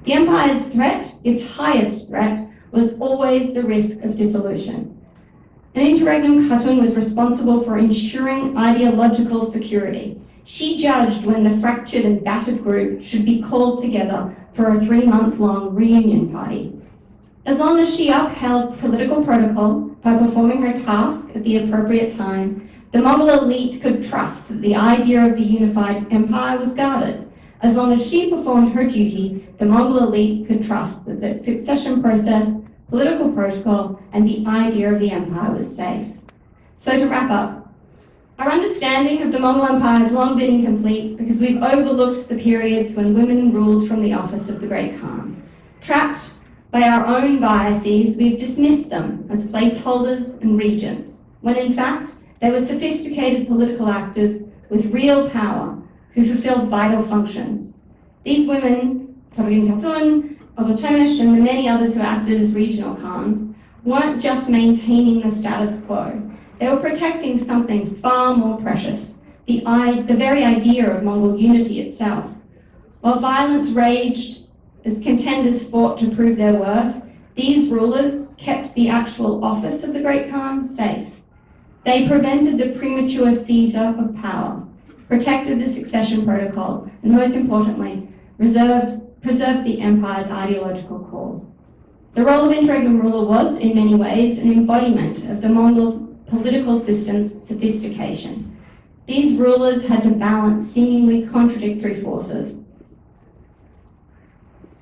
The empire's threat, its highest threat, was always the risk of dissolution. An interregnum Khatun was responsible for ensuring ideological security. She judged when the fractured and battered group should be called together for a 3-month-long reunion party. As long as she upheld political protocol by performing her task at the appropriate time, the Mongol elite could trust that the idea of the unified empire was guarded. As long as she performed her duty, the Mongol elite could trust that the succession process political protocol, and the idea of the empire was safe. So to wrap up, our understanding of the Mongol Empire has long been incomplete because we've overlooked the periods when women ruled from the office of the Great Khan. Trapped by our own biases, we've dismissed them as placeholders and regents, when in fact they were sophisticated political actors with real power who fulfilled vital functions. These women, Khubilai Khan, Ordos Mongols, and the many others who acted as regional Khans, weren't just maintaining the status quo. They were protecting something far more precious, the very idea of Mongol unity itself. While violence raged as contenders fought to prove their worth, these rulers kept the actual office of the Great Khan safe. They prevented the premature seizure of power, protected the succession protocol, and most importantly, preserved the empire's ideological core. The role of interregnum ruler was, in many ways, an embodiment of the Mongols' political system's sophistication. These rulers had to balance seemingly contradictory forces.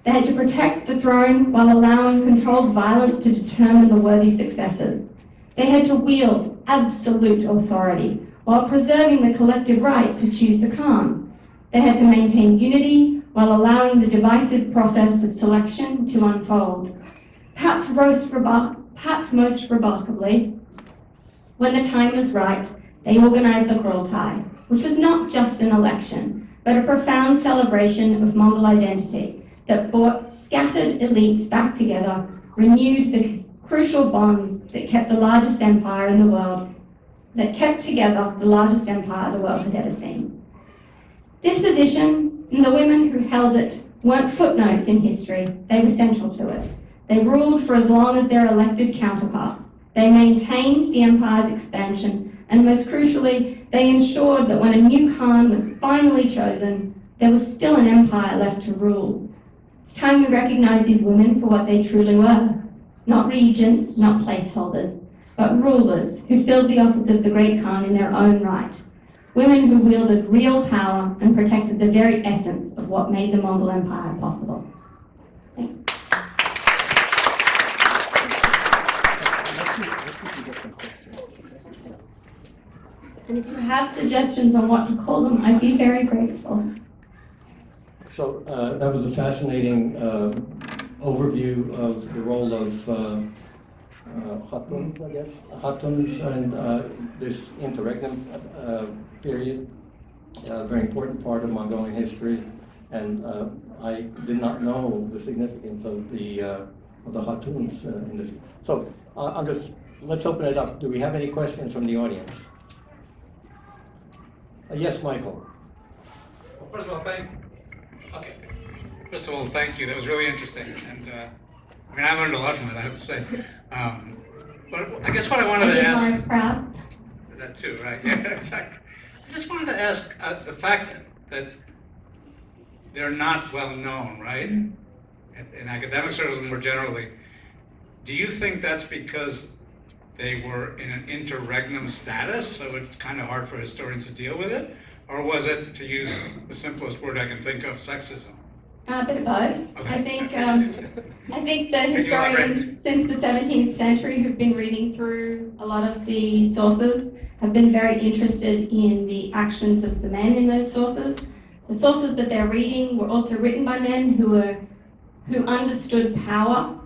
They had to protect the throne while allowing controlled violence to determine the worthy successors. They had to wield absolute authority while preserving the collective right to choose the Khan. They had to maintain unity while allowing the divisive process of selection to unfold. Perhaps most remarkably, when the time was right, they organized the Kurultai, which was not just an election, but a profound celebration of Mongol identity that brought scattered elites back together, renewed the crucial bonds that kept the largest empire in the world, that kept together the largest empire the world had ever seen. This position, and the women who held it, weren't footnotes in history, they were central to it. They ruled for as long as their elected counterparts. They maintained the empire's expansion, and most crucially, they ensured that when a new Khan was finally chosen, there was still an empire left to rule. It's time we recognize these women for what they truly were. Not regents, not placeholders, but rulers who filled the office of the Great Khan in their own right. Women who wielded real power and protected the very essence of what made the Mongol Empire possible. Thanks. And if you have suggestions on what to call them, I'd be very grateful. So that was a fascinating overview of the role of Khatun, I guess, Khatuns and this interregnum period, a very important part of Mongolian history, and I did not know the significance of the Khatuns in this. So let's open it up. Do we have any questions from the audience? Yes, Michael. Well, first of all, thank you. That was really interesting, and I mean, I learned a lot from it, I have to say. But I guess what I wanted to ask. Proud. That too, right? Yeah, exactly. I just wanted to ask the fact that they're not well known, right? In academic circles and more generally, do you think that's because they were in an interregnum status, so it's kind of hard for historians to deal with it? Or was it, to use the simplest word I can think of, sexism? A bit of both. Okay. I think the historians since the 17th century who've been reading through a lot of the sources have been very interested in the actions of the men in those sources. The sources that they're reading were also written by men who understood power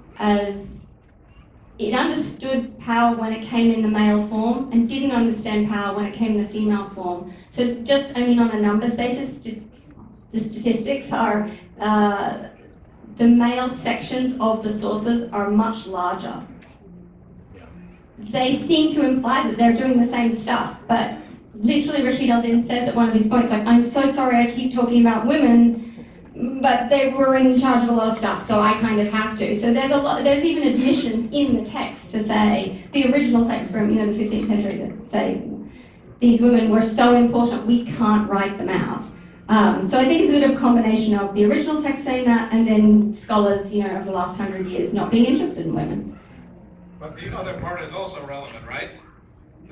understood power when it came in the male form and didn't understand power when it came in the female form. So just, on a numbers basis, the statistics are the male sections of the sources are much larger. They seem to imply that they're doing the same stuff, but literally Rashid al-Din says at one of his points, like, I'm so sorry I keep talking about women, but they were in charge of a lot of stuff, so I kind of have to. So there's even admissions in the text to say, the original text from the 15th century that say, these women were so important we can't write them out. So I think it's a bit of a combination of the original text saying that and then scholars, of the last 100 years not being interested in women. But the other part is also relevant, right?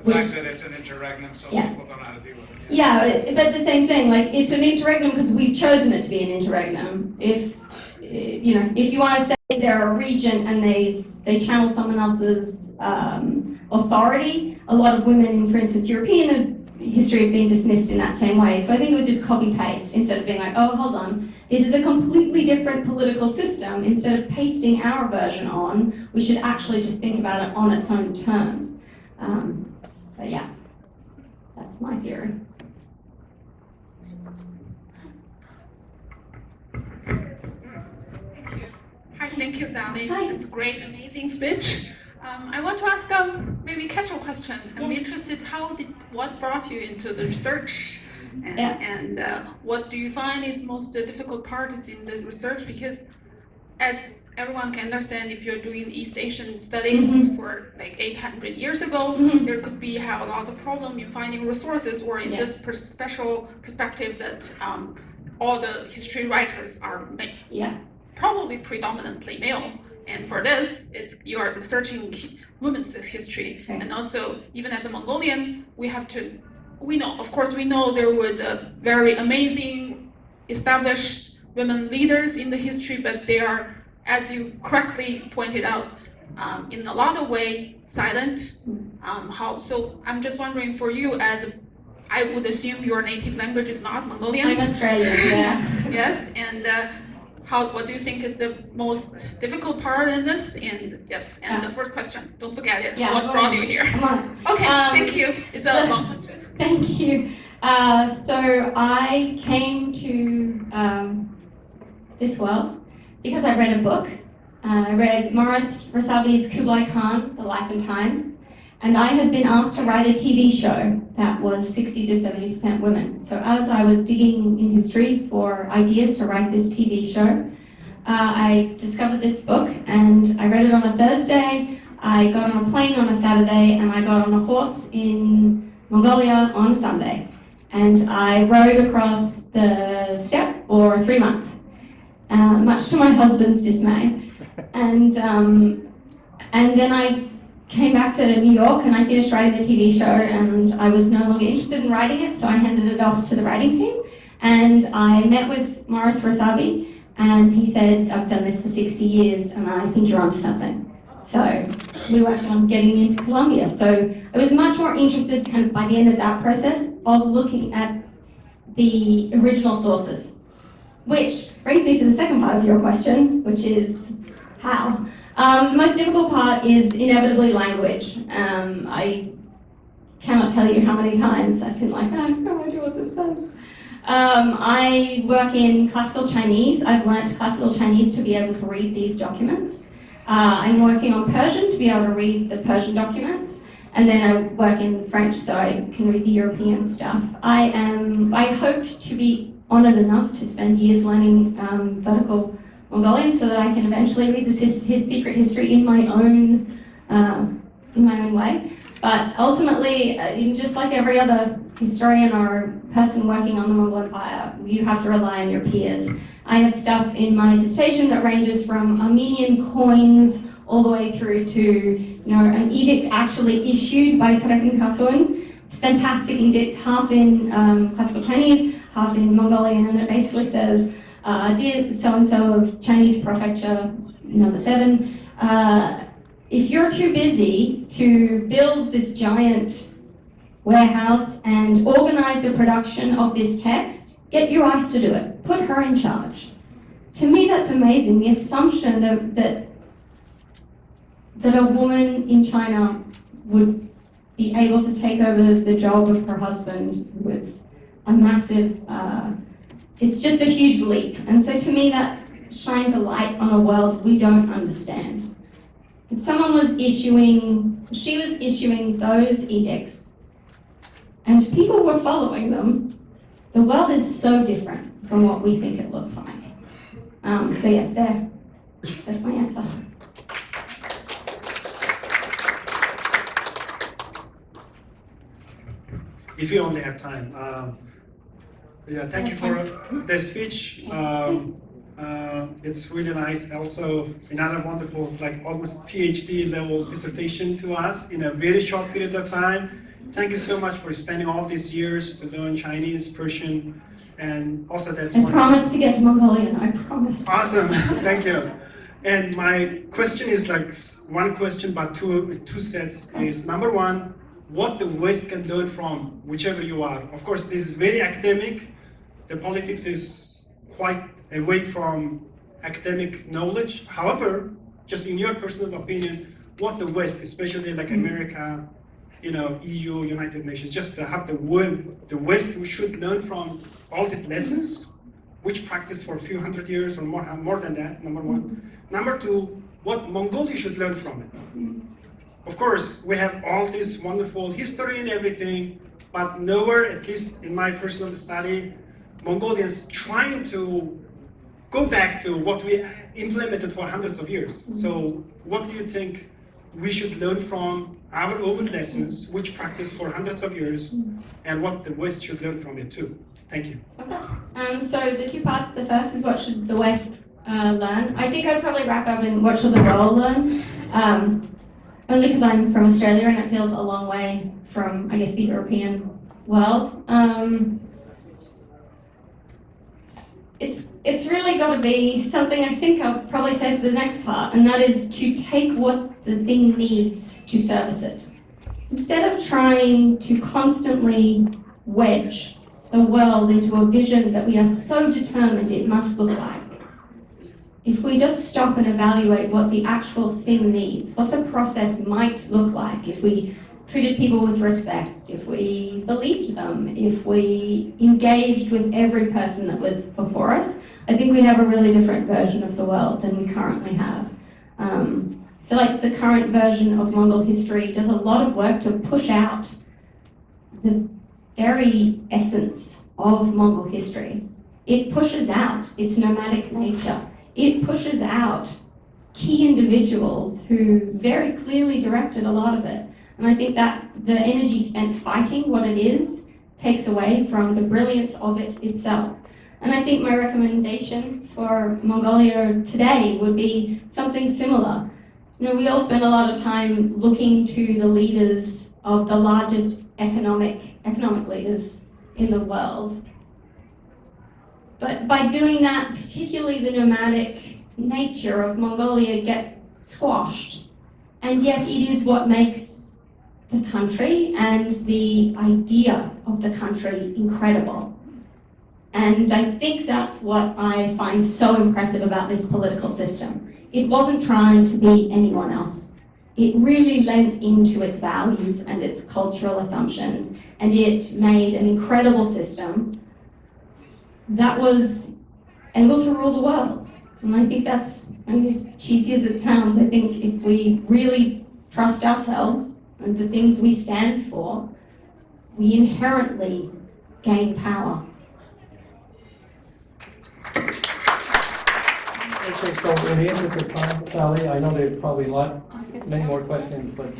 The fact that it's an interregnum, so people don't know how to deal with it. Yeah, but the same thing, like it's an interregnum because we've chosen it to be an interregnum. If you want to say they're a regent and they channel someone else's authority. A lot of women in, for instance, European history have been dismissed in that same way. So I think it was just copy-paste instead of being like, oh, hold on, this is a completely different political system. Instead of pasting our version on, we should actually just think about it on its own terms. So yeah, that's my theory. Hi, thank you, Sally. Hi. It's a great, amazing speech. I want to ask maybe a casual question. I'm interested, what brought you into the research? And what do you find is most difficult parts in the research? Because as everyone can understand, if you're doing East Asian studies for like 800 years ago, there could have a lot of problem in finding resources, or in this special perspective that all the history writers are probably predominantly male. And for this, you are researching women's history. And also, even as a Mongolian, we know there was a very amazing established women leaders in the history, but they are, as you correctly pointed out, in a lot of ways silent. So I'm just wondering, for you, I would assume your native language is not Mongolian. I'm Australian, yeah. Yes, and what do you think is the most difficult part in this? And the first question, don't forget it. Yeah, what brought you here? Okay, thank you. It's a long question. Thank you. So I came to this world because I read a book. I read Morris Rasabi's Khubilai Khan, The Life and Times, and I had been asked to write a TV show that was 60 to 70% women. So as I was digging in history for ideas to write this TV show, I discovered this book and I read it on a Thursday. I got on a plane on a Saturday and I got on a horse in Mongolia on a Sunday. And I rode across the steppe for 3 months, much to my husband's dismay. And then I came back to New York and I finished writing the TV show, and I was no longer interested in writing it, so I handed it off to the writing team. And I met with Morris Rasabi, and he said, I've done this for 60 years and I think you're onto something. So we worked on getting into Colombia. So I was much more interested kind of by the end of that process of looking at the original sources. Which brings me to the second part of your question, which is how. The most difficult part is inevitably language. I cannot tell you how many times I've been like, I have no idea what this says. I work in classical Chinese. I've learnt classical Chinese to be able to read these documents. I'm working on Persian to be able to read the Persian documents. And then I work in French so I can read the European stuff. I hope to be honoured enough to spend years learning vertical Mongolian so that I can eventually read his secret history in my own way. But ultimately, just like every other historian or person working on the Mongol Empire, you have to rely on your peers. I have stuff in my dissertation that ranges from Armenian coins all the way through to an edict actually issued by Trekin Khatun. It's a fantastic edict, half in classical Chinese, half in Mongolian, and it basically says, dear so-and-so of Chinese Prefecture, number 7, if you're too busy to build this giant warehouse and organize the production of this text, get your wife to do it. Put her in charge. To me, that's amazing. The assumption that a woman in China would be able to take over the job of her husband with a massive, it's just a huge leap. And so to me, that shines a light on a world we don't understand. If someone was she was issuing those edicts, and people were following them, the world is so different from what we think it looks like. So yeah, that's my answer. If you only have time. Thank you for the speech. It's really nice. Also, another wonderful, almost PhD level dissertation to us in a very short period of time. Thank you so much for spending all these years to learn Chinese, Persian, and also that's I promise to get to Mongolian, I promise. Awesome, thank you. And my question is like one question, but two sets is number one, what the West can learn from whichever you are. Of course, this is very academic. The politics is quite away from academic knowledge. However, just in your personal opinion, what the West, especially like America, you know, EU, United Nations, just to have the West, we should learn from all these lessons, which practiced for a few hundred years or more than that, number one. Number two, what Mongolia should learn from it. Of course, we have all this wonderful history and everything, but nowhere, at least in my personal study, Mongolians trying to go back to what we implemented for hundreds of years. So what do you think we should learn from our own lessons, which practiced for hundreds of years, and what the West should learn from it too? Thank you. So the two parts, the first is what should the West learn. I think I'd probably wrap up in what should the world learn, only because I'm from Australia and it feels a long way from, I guess, the European world. It's really got to be something I think I'll probably say for the next part, and that is to take what the thing needs to service it. Instead of trying to constantly wedge the world into a vision that we are so determined it must look like, if we just stop and evaluate what the actual thing needs, what the process might look like, if we treated people with respect, if we believed them, if we engaged with every person that was before us, I think we'd have a really different version of the world than we currently have. I feel like the current version of Mongol history does a lot of work to push out the very essence of Mongol history. It pushes out its nomadic nature. It pushes out key individuals who very clearly directed a lot of it. And I think that the energy spent fighting what it is takes away from the brilliance of it itself. And I think my recommendation for Mongolia today would be something similar. You know, we all spend a lot of time looking to the leaders of the largest economic leaders in the world. But by doing that, particularly the nomadic nature of Mongolia gets squashed. And yet it is what makes the country and the idea of the country incredible. And I think that's what I find so impressive about this political system. It wasn't trying to be anyone else. It really lent into its values and its cultural assumptions, and it made an incredible system that was able to rule the world. And I think that's, I mean, as cheesy as it sounds, I think if we really trust ourselves and the things we stand for, we inherently gain power. Okay, so in the interest of time, Sally, I know there's probably many more questions, but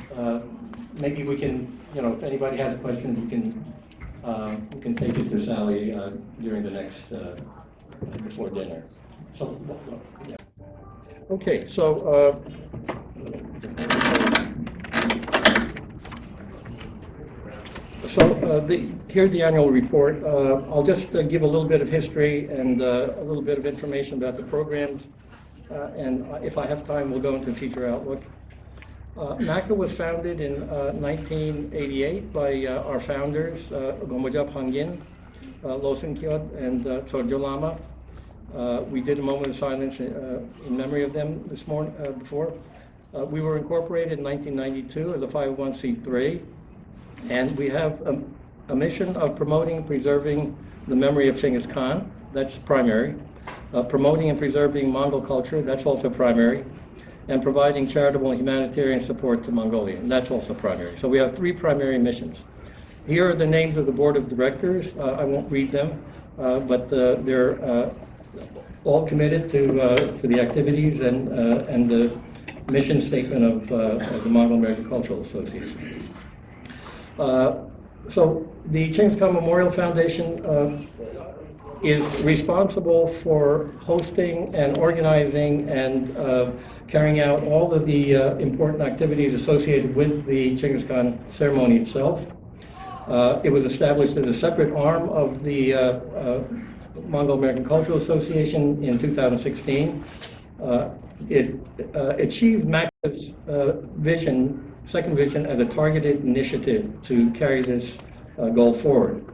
maybe we can, you know, if anybody has a question, we can take it to Sally during the next, before dinner. So, yeah. Okay, so here's the annual report. I'll just give a little bit of history and a little bit of information about the programs. And if I have time, we'll go into future outlook. MACA was founded in 1988 by our founders, Gomojab Hangin, Losun Kyod, and Sorjolama. We did a moment of silence in memory of them this morning, before. We were incorporated in 1992 as a 501c3. And we have a mission of promoting and preserving the memory of Chinggis Khan, that's primary. Promoting and preserving Mongol culture, that's also primary. And providing charitable and humanitarian support to Mongolia, and that's also primary. So we have three primary missions. Here are the names of the board of directors. I won't read them, but they're all committed to the activities and the mission statement of the Mongol American Cultural Association. So the Chinggis Khan Memorial Foundation is responsible for hosting and organizing and carrying out all of the important activities associated with the Chinggis Khan ceremony itself. It was established as a separate arm of the Mongol American Cultural Association in 2016. it achieved MACA's vision, second vision, as a targeted initiative to carry this goal forward.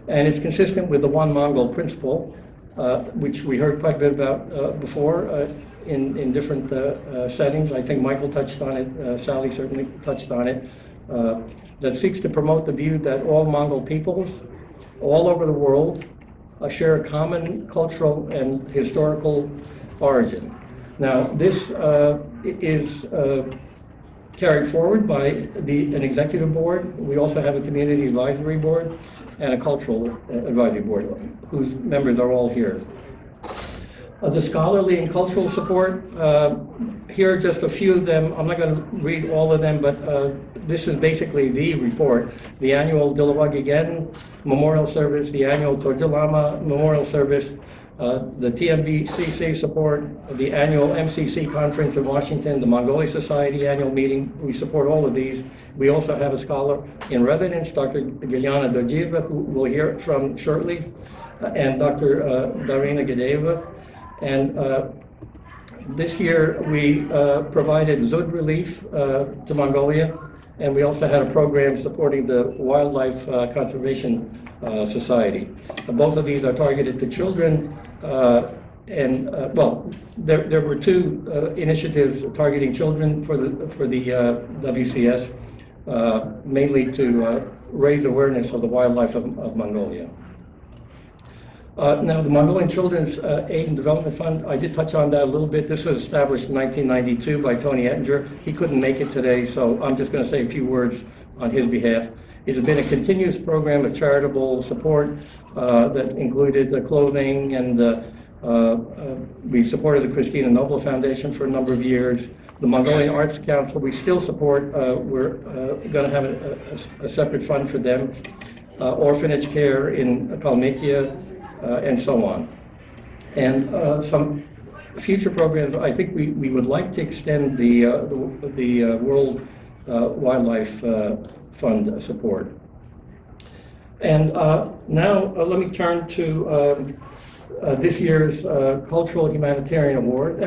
And it's consistent with the One Mongol principle, which we heard quite a bit about before in different settings. I think Michael touched on it, Sally certainly touched on it, that seeks to promote the view that all Mongol peoples all over the world share a common cultural and historical origin. Now, this is carried forward by an executive board. We also have a community advisory board and a cultural advisory board, whose members are all here. The scholarly and cultural support, here are just a few of them. I'm not going to read all of them, but this is basically the report. The annual Dilawag Memorial Service, the annual Torjalama Memorial Service, the TMBCC support, the annual MCC conference in Washington, the Mongolia Society annual meeting. We support all of these. We also have a scholar in residence, Dr. Gilyana Dorjieva, who we'll hear from shortly, and Dr. Darina Gadeva. And this year we provided Zud relief to Mongolia, and we also had a program supporting the Wildlife Conservation Society. Both of these are targeted to children, well, there were two initiatives targeting children for the WCS, mainly to raise awareness of the wildlife of Mongolia. Now, the Mongolian Children's Aid and Development Fund, I did touch on that a little bit. This was established in 1992 by Tony Ettinger. He couldn't make it today, so I'm just going to say a few words on his behalf. It has been a continuous program of charitable support that included clothing, and we supported the Christina Noble Foundation for a number of years. The Mongolian Arts Council, we still support. We're going to have a separate fund for them. Orphanage care in Kalmykia, and so on. And some future programs, I think we would like to extend the World Wildlife Fund support. And now let me turn to this year's Cultural Humanitarian Award.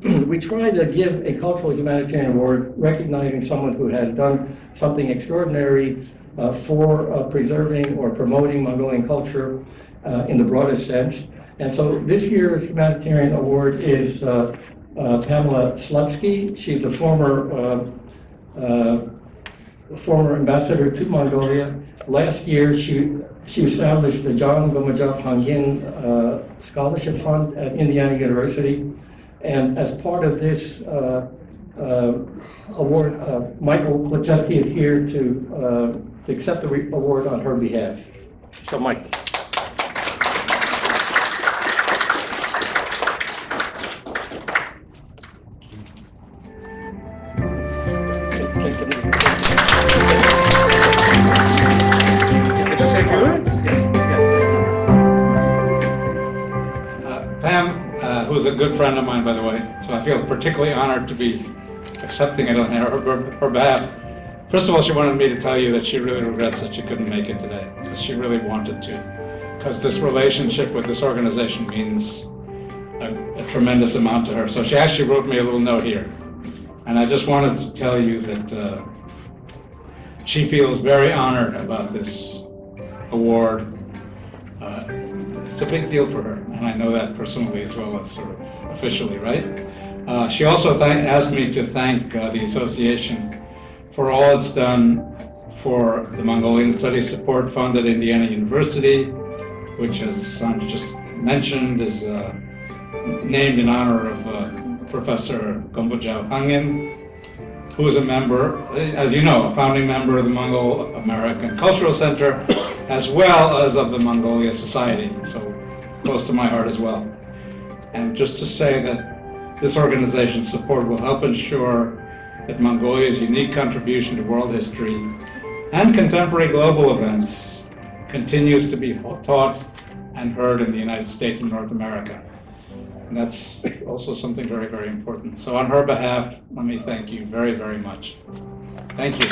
We try to give a Cultural Humanitarian Award recognizing someone who has done something extraordinary for preserving or promoting Mongolian culture in the broadest sense. And so this year's humanitarian award is Pamela Slutsky. She's a former ambassador to Mongolia. Last year, she established the John Gomajov Hangin Scholarship Fund at Indiana University. And as part of this award, Michael Klachevsky is here to accept the award on her behalf. So, Michael. Pam, who's a good friend of mine, by the way, so I feel particularly honored to be accepting it on her behalf. First of all, she wanted me to tell you that she really regrets that she couldn't make it today, because she really wanted to, because this relationship with this organization means a tremendous amount to her. So she actually wrote me a little note here, and I just wanted to tell you that she feels very honored about this award. It's a big deal for her, and I know that personally as well as sort of officially, right? She also asked me to thank the association for all it's done for the Mongolian Studies Support Fund at Indiana University, which, as Sandra just mentioned, is named in honor of Professor Gombojao Hangin, who is a member, as you know, a founding member of the Mongol American Cultural Center, as well as of the Mongolia Society, so close to my heart as well. And just to say that this organization's support will help ensure that Mongolia's unique contribution to world history and contemporary global events continues to be taught and heard in the United States and North America. And that's also something very, very important. So on her behalf, let me thank you very, very much. Thank you.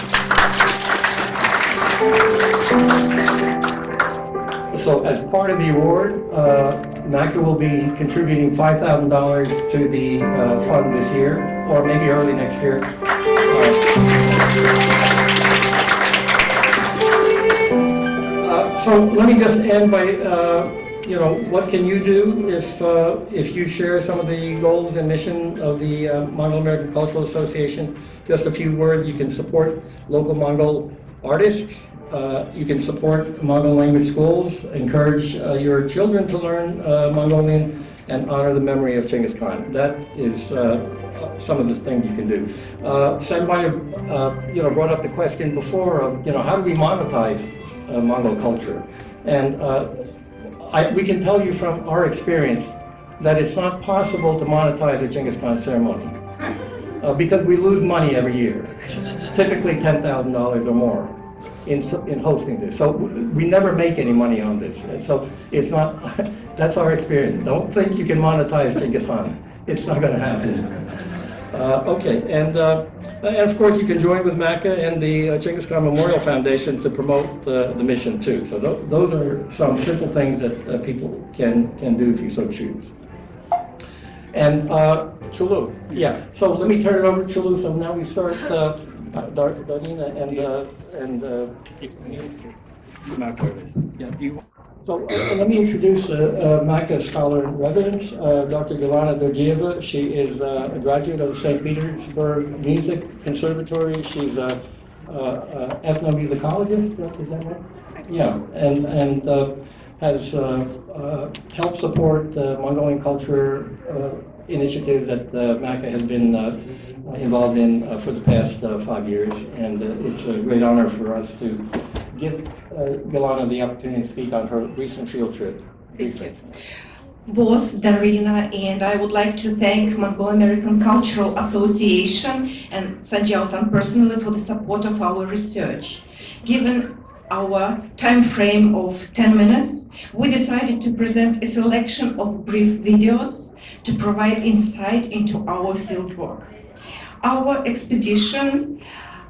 So as part of the award, MACA will be contributing $5,000 to the fund this year, or maybe early next year. So let me just end by, what can you do if you share some of the goals and mission of the Mongol American Cultural Association? Just a few words. You can support local Mongol artists. You can support Mongol language schools, encourage your children to learn Mongolian, and honor the memory of Chinggis Khan. That is some of the things you can do. Sam might have, brought up the question before of, how do we monetize Mongol culture? And we can tell you from our experience that it's not possible to monetize the Chinggis Khan ceremony because we lose money every year, typically $10,000 or more in hosting this. So we never make any money on this. So it's not, that's our experience. Don't think you can monetize Chinggis Khan. It's not going to happen. Okay, and of course you can join with MACA and the Chinggis Khan Memorial Foundation to promote the mission too. So those are some simple things that people can do if you so choose. And Chulu, yeah. So let me turn it over to Chulu. So now we start Darina and So let me introduce MACA scholar in residence, Dr. Yelena Dorjieva. She is a graduate of the St. Petersburg Music Conservatory. She's an ethnomusicologist, is that right? Yeah, and has helped support Mongolian culture initiatives that MACA has been involved in for the past 5 years. And it's a great honor for us to give Yelena the opportunity to speak on her recent field trip. Thank you. Both Darina and I would like to thank Mongol American Cultural Association and Sanjiao personally for the support of our research. Given our time frame of 10 minutes, we decided to present a selection of brief videos to provide insight into our fieldwork. Our expedition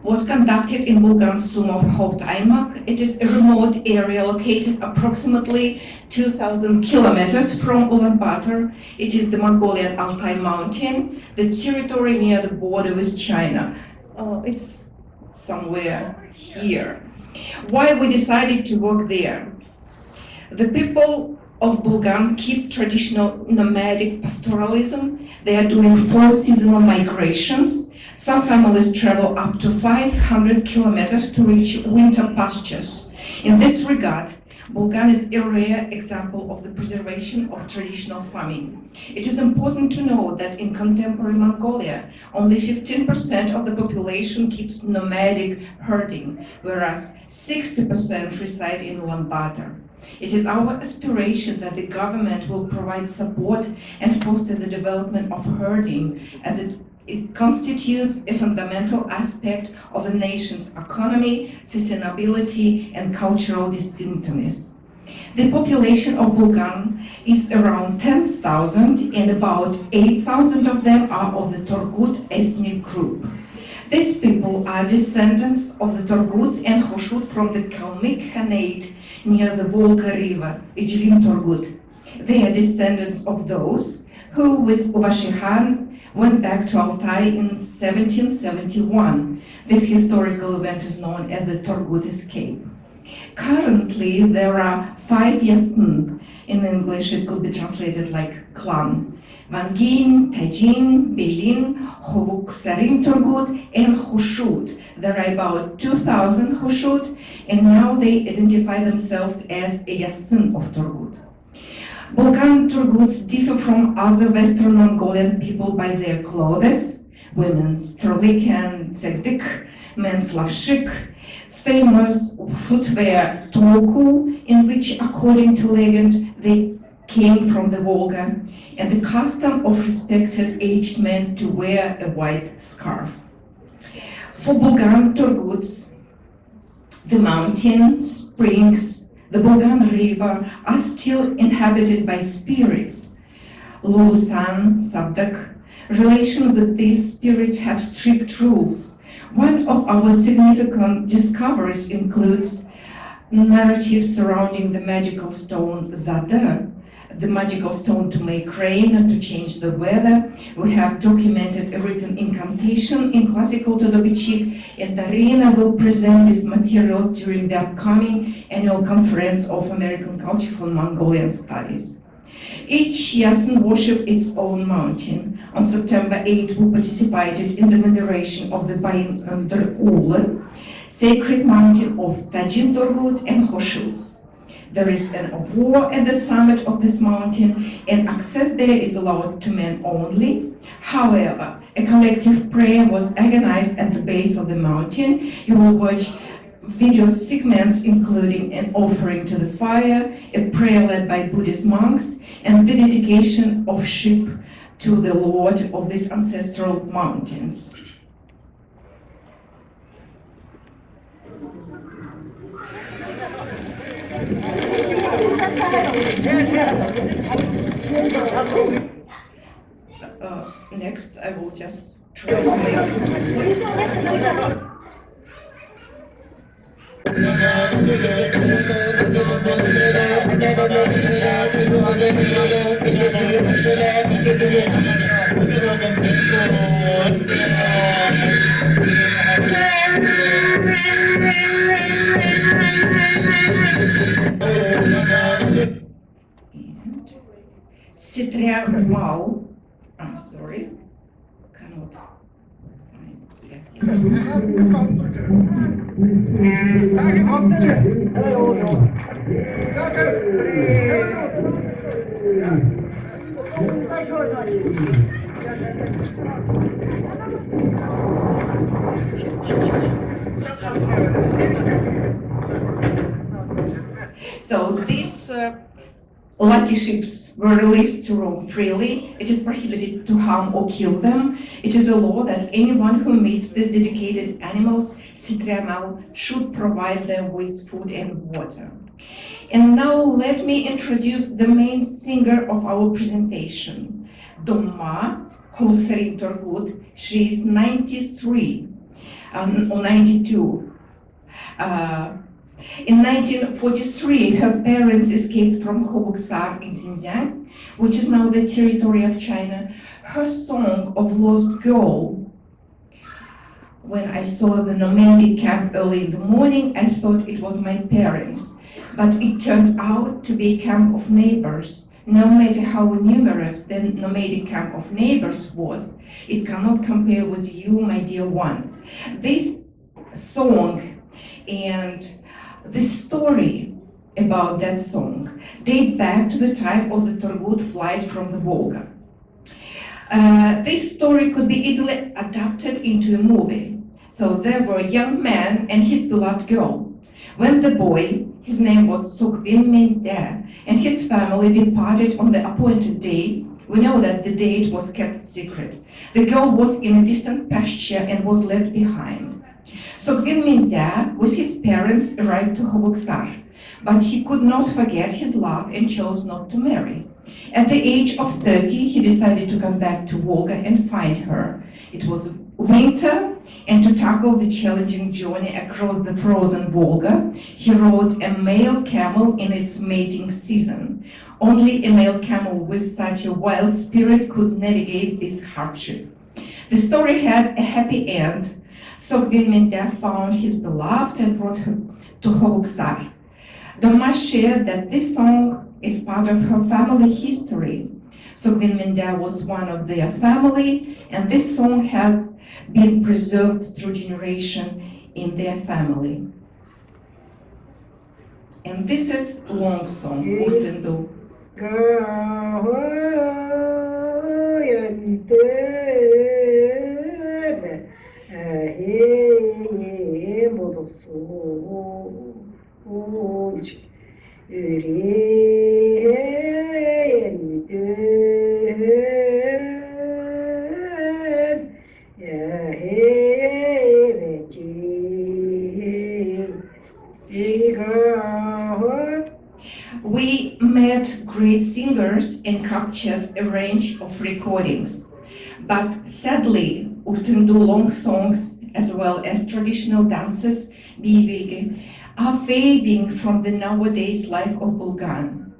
was conducted in Bulgan Sumov Haupteimak. It is a remote area located approximately 2,000 kilometers from Ulaanbaatar. It is the Mongolian Altai Mountain, the territory near the border with China. It's somewhere here. Why we decided to work there? The people of Bulgan keep traditional nomadic pastoralism. They are doing 4 seasonal migrations. Some families travel up to 500 kilometers to reach winter pastures. In this regard, Bulgan is a rare example of the preservation of traditional farming. It is important to know that in contemporary Mongolia, only 15% of the population keeps nomadic herding, whereas 60% reside in Ulaanbaatar. It is our aspiration that the government will provide support and foster the development of herding, as it constitutes a fundamental aspect of the nation's economy, sustainability, and cultural distinctiveness. The population of Bulgan is around 10,000, and about 8,000 of them are of the Torgut ethnic group. These people are descendants of the Torguts and Khoshut from the Kalmyk Khanate near the Volga River, Ejen Qoroo. They are descendants of those who, with Khubilai Khan, went back to Altai in 1771. This historical event is known as the Torgut Escape. Currently, there are 5 Yasin. In English, it could be translated like clan. Vangin, Tajin, Belin, Hovuksarin Torgut, and Khoshut. There are about 2,000 Khoshut, and now they identify themselves as a Yasin of Torgut. Bulgan Torguts differ from other Western Mongolian people by their clothes, women's terlik and tsegdik, men's lavshik, famous footwear toku, in which, according to legend, they came from the Volga, and the custom of respected aged men to wear a white scarf. For Bulgan Torguts, the mountains, springs, the Bulgan River are still inhabited by spirits. Lulusan, Sabdak. Relation with these spirits have strict rules. One of our significant discoveries includes narratives surrounding the magical stone Zadar. the magical stone to make rain and to change the weather. We have documented a written incantation in classical Todobichik, and Arena will present these materials during the upcoming annual conference of American Culture for Mongolian Studies. Each Yasen worshipped its own mountain. On September 8, we participated in the veneration of the Bayin sacred mountain of Tajin Dorgut and Hoshils. There is an award at the summit of this mountain, and access there is allowed to men only. However, a collective prayer was organized at the base of the mountain. You will watch video segments including an offering to the fire, a prayer led by Buddhist monks, and the dedication of sheep to the Lord of these ancestral mountains. Next, I will just Citriamal, I'm sorry, cannot So these lucky ships were released to roam freely. It is prohibited to harm or kill them. It is a law that anyone who meets these dedicated animals, Citriamal, should provide them with food and water. And now let me introduce the main singer of our presentation, Domma Khubilai Khan. She is 93 or 92. In 1943, her parents escaped from Hobuksar in Xinjiang, which is now the territory of China. Her song of Lost Girl, when I saw the nomadic camp early in the morning, I thought it was my parents, but it turned out to be a camp of neighbors. No matter how numerous the nomadic camp of neighbors was, it cannot compare with you, my dear ones. This song and the story about that song date back to the time of the Turgut flight from the Volga. This story could be easily adapted into a movie. So there were a young man and his beloved girl. When the boy, his name was Sukvin Mende, and his family departed on the appointed day, we know that the date was kept secret. The girl was in a distant pasture and was left behind. Sukvin Mende, with his parents, arrived to Hobuksar, but he could not forget his love and chose not to marry. At the age of 30, he decided to come back to Volga and find her. It was winter, and to tackle the challenging journey across the frozen Volga, he rode a male camel in its mating season. Only a male camel with such a wild spirit could navigate this hardship. The story had a happy end. Sukvin Mende found his beloved and brought her to Hobuksar. Domma shared that this song is part of her family history. Sukvin Mende was one of their family, and this song has been preserved through generation in their family. And this is long song, Urtendo. We met great singers and captured a range of recordings, but sadly, Urtendo long songs as well as traditional dances, bivilge, are fading from the nowadays life of Bulgan.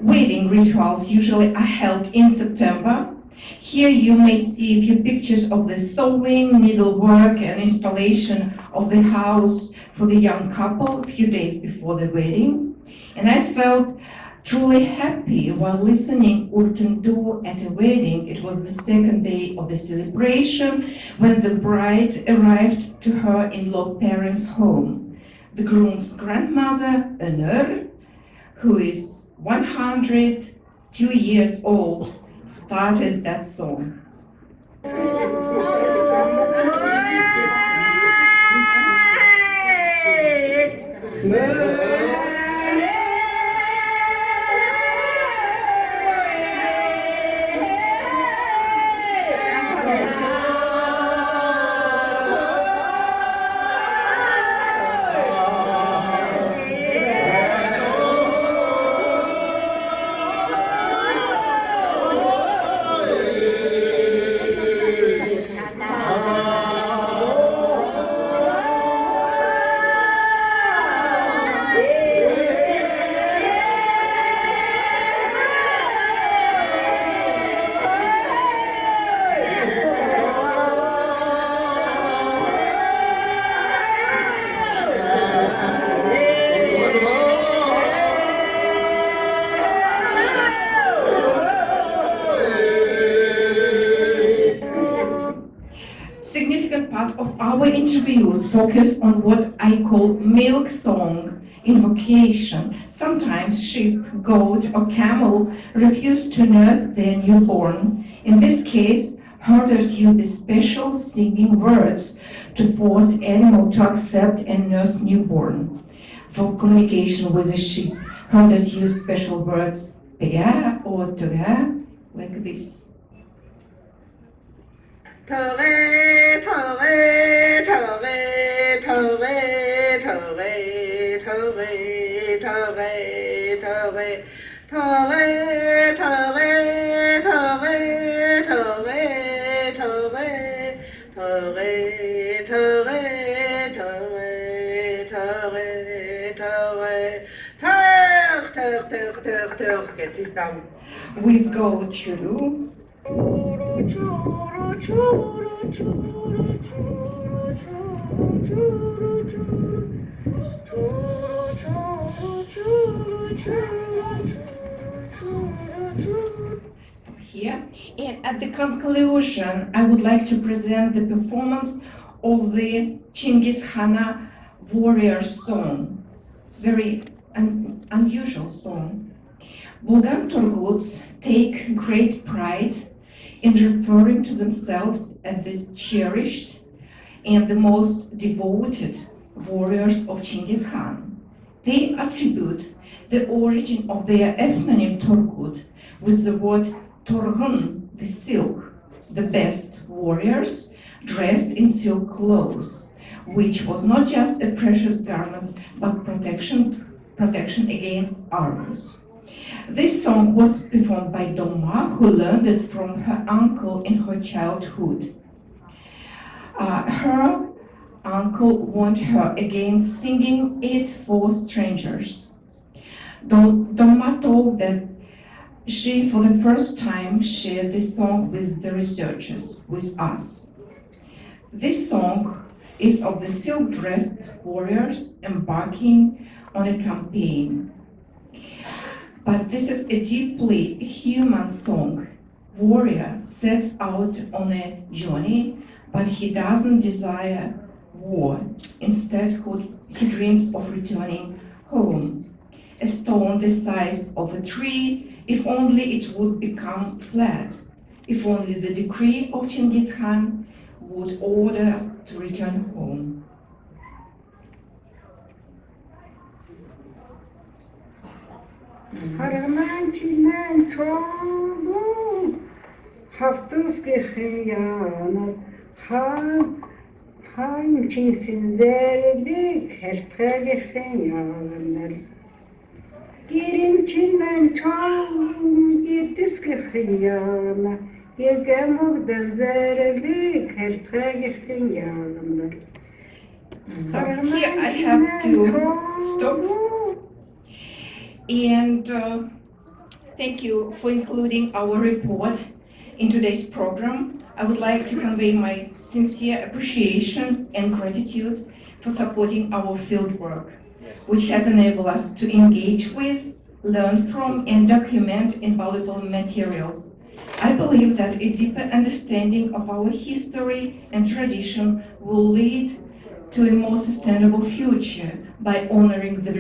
Wedding rituals usually are held in September. Here you may see a few pictures of the sewing, needlework, and installation of the house for the young couple a few days before the wedding. And I felt truly happy while listening Urtendu at a wedding. It was the second day of the celebration when the bride arrived to her in-law parents' home. The groom's grandmother, Önür, who is 102 years old, started that song. Significant part of our interviews focus on what I call milk song invocation. Sometimes sheep, goat, or camel refuse to nurse their newborn. In this case, herders use the special singing words to force animal to accept and nurse newborn. For communication with the sheep, herders use special words, pega or toga, like this. With go churu. Here, and at the conclusion, I would like to present the performance of the Chinggis Khan warrior song. It's a very unusual song. Bulgar Turguts take great pride in referring to themselves as the cherished and the most devoted warriors of Chinggis Khan. They attribute the origin of their ethnonym Turgut with the word Torgun, the silk, the best warriors dressed in silk clothes, which was not just a precious garment but protection against arrows. This song was performed by Doma, who learned it from her uncle in her childhood. Her uncle warned her against singing it for strangers. Doma told that she, for the first time, shared this song with the researchers, with us. This song is of the silk-dressed warriors embarking on a campaign. But this is a deeply human song. Warrior sets out on a journey, but he doesn't desire war. Instead, he dreams of returning home. A stone the size of a tree, if only it would become flat. If only the decree of Chinggis Khan would order us to return home. Harman çimen çoğu haftıs ki hıyanat han çinsin zerdik her tagi hıyanat girin çimen çoğu girdis ki hıyanat yegemugdan zerdik her tagi hıyanat. So here I have to stop and thank you for including our report in today's program. I would like to convey my sincere appreciation and gratitude for supporting our fieldwork, which has enabled us to engage with, learn from, and document invaluable materials. I believe that a deeper understanding of our history and tradition will lead to a more sustainable future by honoring the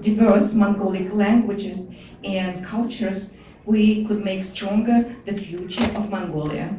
diverse Mongolic languages and cultures. We could make stronger the future of Mongolia.